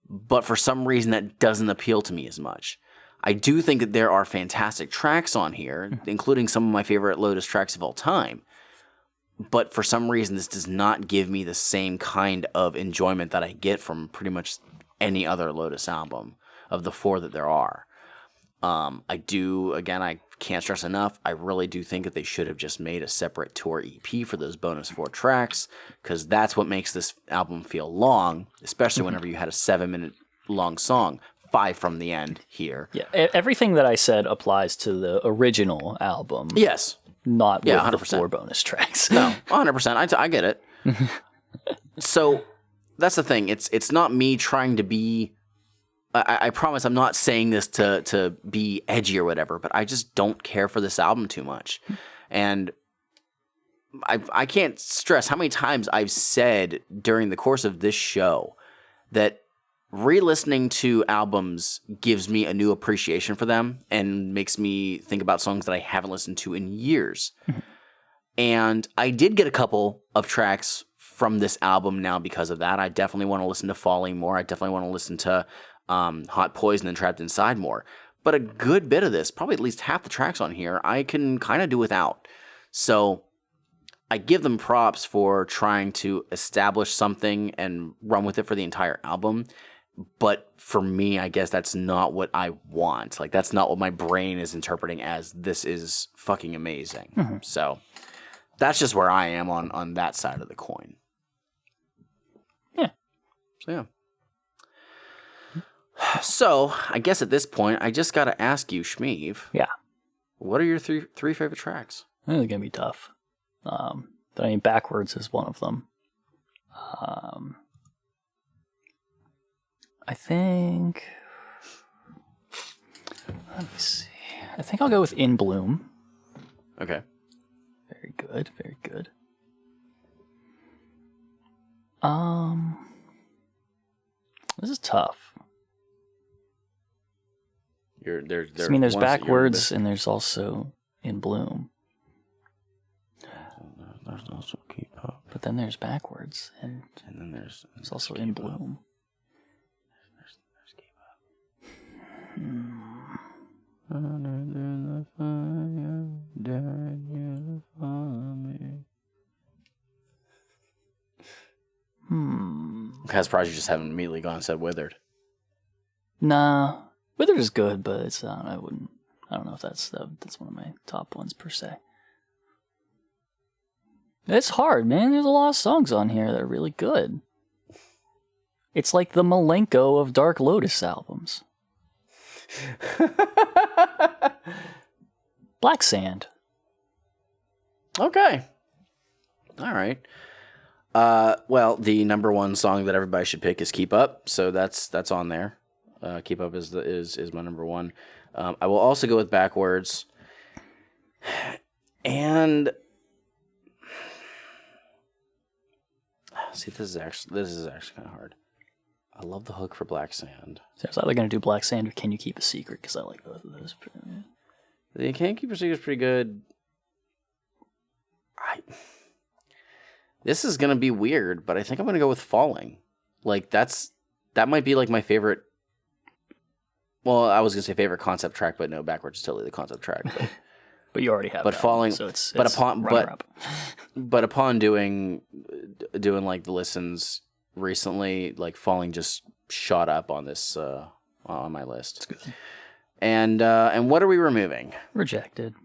but for some reason that doesn't appeal to me as much. I do think that there are fantastic tracks on here, including some of my favorite Lotus tracks of all time, but for some reason this does not give me the same kind of enjoyment that I get from pretty much any other Lotus album of the 4 that there are. I can't stress enough, I really do think that they should have just made a separate tour EP for those bonus 4 tracks, because that's what makes this album feel long, especially whenever you had a 7-minute long song, 5 from the end here. Yeah, everything that I said applies to the original album. Yes. Not with 100%. the 4 bonus tracks. No, 100%. I get it. So that's the thing. It's not me trying to be... I promise I'm not saying this to be edgy or whatever, but I just don't care for this album too much. And I can't stress how many times I've said during the course of this show that re-listening to albums gives me a new appreciation for them and makes me think about songs that I haven't listened to in years. And I did get a couple of tracks from this album now because of that. I definitely want to listen to Falling more. I definitely want to listen to Hot Poison and Trapped Inside more. But a good bit of this, probably at least half the tracks on here, I can kind of do without. So I give them props for trying to establish something and run with it for the entire album. But for me, I guess that's not what I want. Like, that's not what my brain is interpreting as this is fucking amazing. So that's just where I am on that side of the coin. Yeah. So, yeah. So, I guess at this point, I just got to ask you, Shmeev. Yeah. What are your three favorite tracks? This is going to be tough. But I mean, Backwards is one of them. I think... Let me see. I think I'll go with In Bloom. Okay. Very good, very good. This is tough. There's there's Backwards and there's also In Bloom. There's also Keep Up. But then there's Backwards and then there's also In Bloom. There's Keep Up. Under the fire, dare you follow me. I'm surprised you just haven't immediately gone and said Withered. Nah, Withered is good, but it's I don't know if that's one of my top ones per se. It's hard, man. There's a lot of songs on here that are really good. It's like the Malenko of Dark Lotus albums. Black Sand. Okay. All right. Well, the number one song that everybody should pick is "Keep Up," so that's on there. "Keep Up" is my number one. I will also go with "Backwards," and see, this is actually kind of hard. I love the hook for "Black Sand." So I was either going to do Black Sand or Can You Keep a Secret, because I like both of those. You Can't Keep a Secret is pretty good. This is going to be weird, but I think I'm going to go with Falling. Like, that might be like my favorite. Well, I was going to say favorite concept track, but no, Backwards is totally the concept track. But, but you already have but that Falling, one, so it's but upon doing like the listens recently, like Falling just shot up on this on my list. That's good. And what are we removing? Rejected.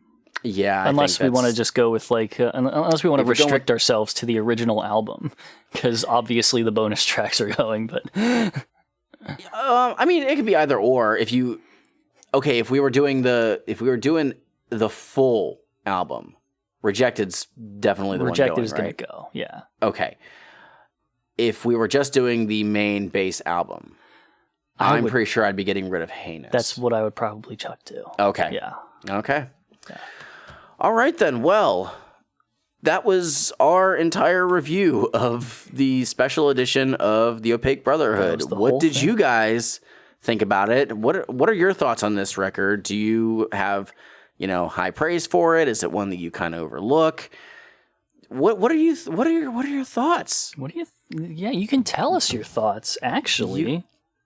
Yeah, unless we want to just go with like, unless we want to restrict ourselves to the original album, because obviously the bonus tracks are going. But I mean, it could be either or. If we were doing the full album, Rejected's definitely the one going, Rejected is right? going to go. Yeah. Okay. If we were just doing the main base album, I'm pretty sure I'd be getting rid of Heinous. That's what I would probably chuck to. Okay. Yeah. Okay. Yeah. All right, then. Well, that was our entire review of the special edition of the Opaque Brotherhood. What did you guys think about it? What are your thoughts on this record? Do you have, high praise for it? Is it one that you kind of overlook? What are your thoughts? Yeah, you can tell us your thoughts, actually.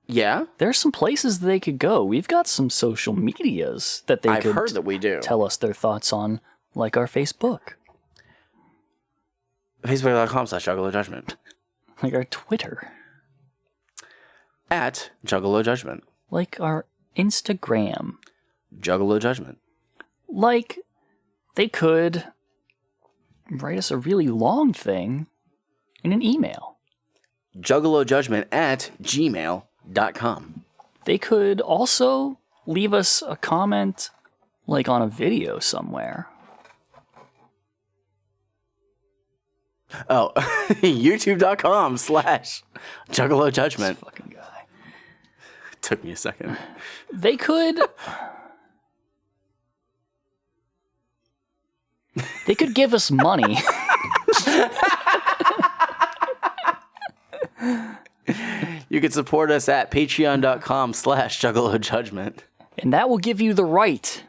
Yeah? There's some places they could go. We've got some social medias that I've heard that we do. Tell us their thoughts on, like our Facebook. Facebook.com/Juggalo Judgment. Like our Twitter. At Juggalo Judgment. Like our Instagram. Juggalo Judgment. Like, they could write us a really long thing in an email. JuggaloJudgment@gmail.com. They could also leave us a comment, like on a video somewhere. Oh, youtube.com/Juggalo Judgment. This fucking guy. Took me a second. They could... They could give us money. You can support us at patreon.com/Juggalo Judgment. And that will give you the right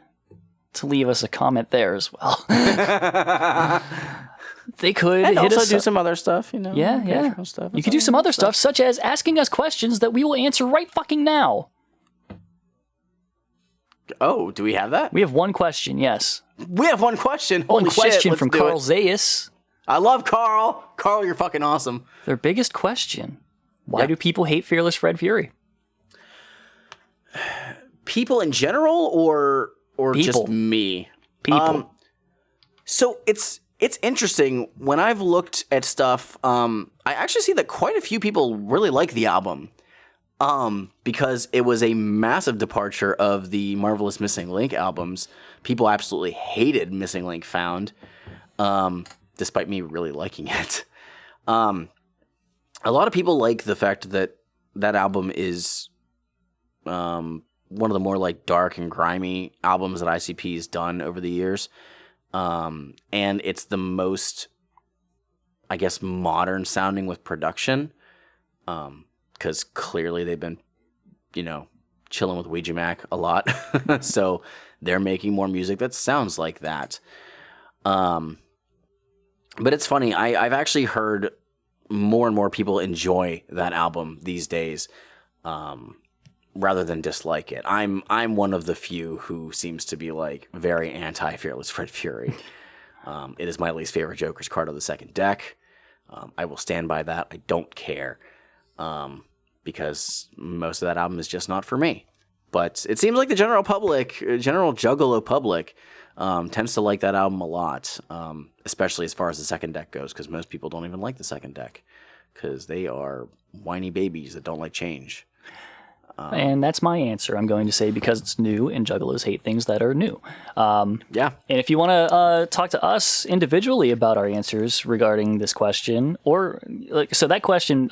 to leave us a comment there as well. They could and hit also us do up. some other stuff, you know. Yeah. Stuff. You could do some other stuff, such as asking us questions that we will answer right fucking now. Oh, do we have that? We have one question, yes. We have one question. One Holy question shit, from let's do Carl it. Zayas. I love Carl. Carl, you're fucking awesome. Their biggest question. Why do people hate Fearless Fred Fury? People in general or just me? People. So it's interesting. When I've looked at stuff, I actually see that quite a few people really like the album. Because it was a massive departure of the Marvelous Missing Link albums. People absolutely hated Missing Link Found, despite me really liking it. A lot of people like the fact that that album is one of the more like dark and grimy albums that ICP has done over the years. And it's the most, I guess, modern sounding with production. Because clearly they've been, chilling with Ouija Mac a lot. So they're making more music that sounds like that. But it's funny. I've actually heard more and more people enjoy that album these days, rather than dislike it. I'm one of the few who seems to be like very anti Fearless Fred Fury. It is my least favorite Joker's card of the second deck. I will stand by that. I don't care. Because most of that album is just not for me. But it seems like the general Juggalo public, tends to like that album a lot, especially as far as the second deck goes, because most people don't even like the second deck, because they are whiny babies that don't like change. And that's my answer. I'm going to say because it's new, and Juggalos hate things that are new. Yeah. And if you want to talk to us individually about our answers regarding this question, or that question,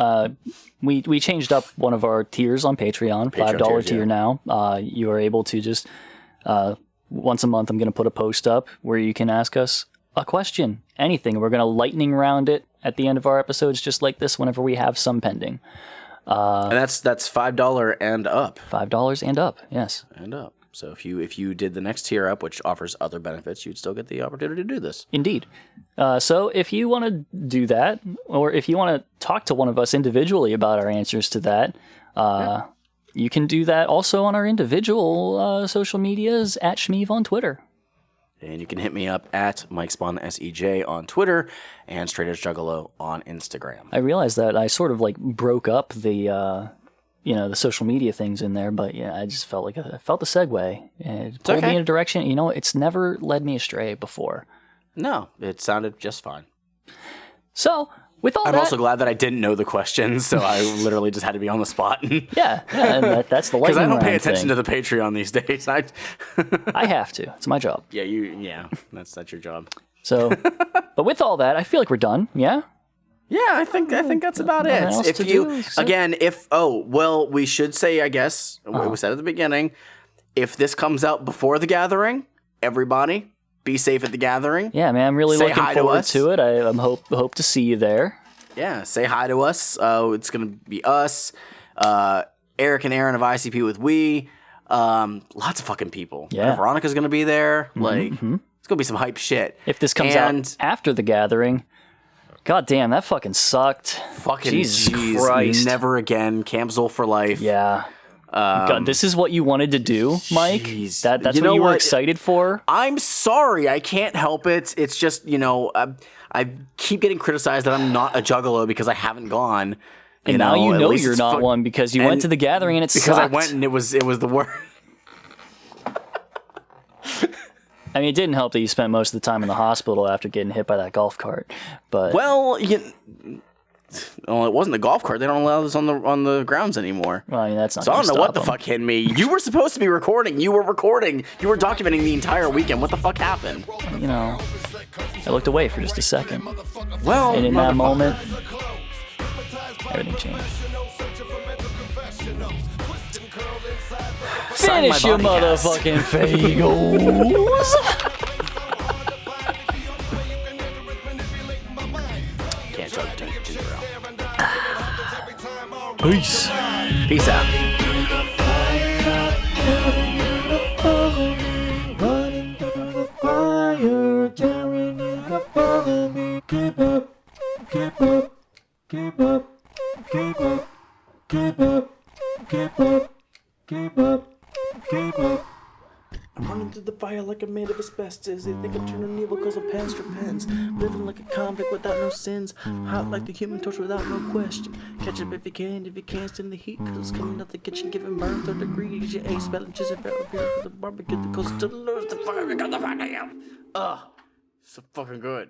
we changed up one of our tiers on Patreon, $5 tier now. You are able to just once a month, I'm going to put a post up where you can ask us a question, anything. We're going to lightning round it at the end of our episodes, just like this, whenever we have some pending. And that's $5 and up. $5 and up, yes. And up. So if you did the next tier up, which offers other benefits, you'd still get the opportunity to do this. Indeed. So if you want to do that, or if you want to talk to one of us individually about our answers to that, you can do that also on our individual social medias at Shmeev on Twitter. And you can hit me up at MikeSpawnSEJ on Twitter and Straight Edge Juggalo on Instagram. I realized that I sort of broke up the the social media things in there, but I just felt I felt the segue, and it pulled me in a direction. It's never led me astray before. No, it sounded just fine. So with all I'm also glad that I didn't know the questions, so I literally just had to be on the spot. yeah, and that's the lightning round. Because I don't pay thing. attention to the Patreon these days. I have to. It's my job. Yeah, that's your job. So, but with all that, I feel like we're done. Yeah. Yeah, I think that's about it. We should say, I guess, what we said at the beginning, if this comes out before the gathering, everybody be safe at the gathering. Yeah, man, I'm really looking forward to it. I hope to see you there. Yeah, say hi to us. It's gonna be us, Eric and Aaron of ICP with We, lots of fucking people. Yeah, Veronica's gonna be there. It's gonna be some hype shit. If this comes out after the gathering. God damn, that fucking sucked. Fucking Jesus Christ. Never again. Camzol for life. Yeah. God, this is what you wanted to do, Mike? That's what you were excited for? I'm sorry. I can't help it. It's just, I keep getting criticized that I'm not a Juggalo because I haven't gone. And now you're not one because you went to the gathering and it sucked. Because I went and it was the worst. I mean, it didn't help that you spent most of the time in the hospital after getting hit by that golf cart. But it wasn't the golf cart. They don't allow this on the grounds anymore. Well, I mean, that's not. So I don't know what the fuck hit me. You were supposed to be recording. You were recording. You were documenting the entire weekend. What the fuck happened? I looked away for just a second. Well, and in that moment, everything changed. Finish your motherfucking fagels. Can't judge ginger ale. Peace. Peace out. I'm running through the fire like I'm made of asbestos. They think I'm turning evil cause I'm past your pens. Living like a convict without no sins. Hot like the human torch without no question. Catch up if you can't stand the heat. Cause it's coming out the kitchen, giving burn 3rd degree. Cause you ain't spelling just a better beer for the barbecue. Cause to lose the fire, we got the fire to you. So fucking good.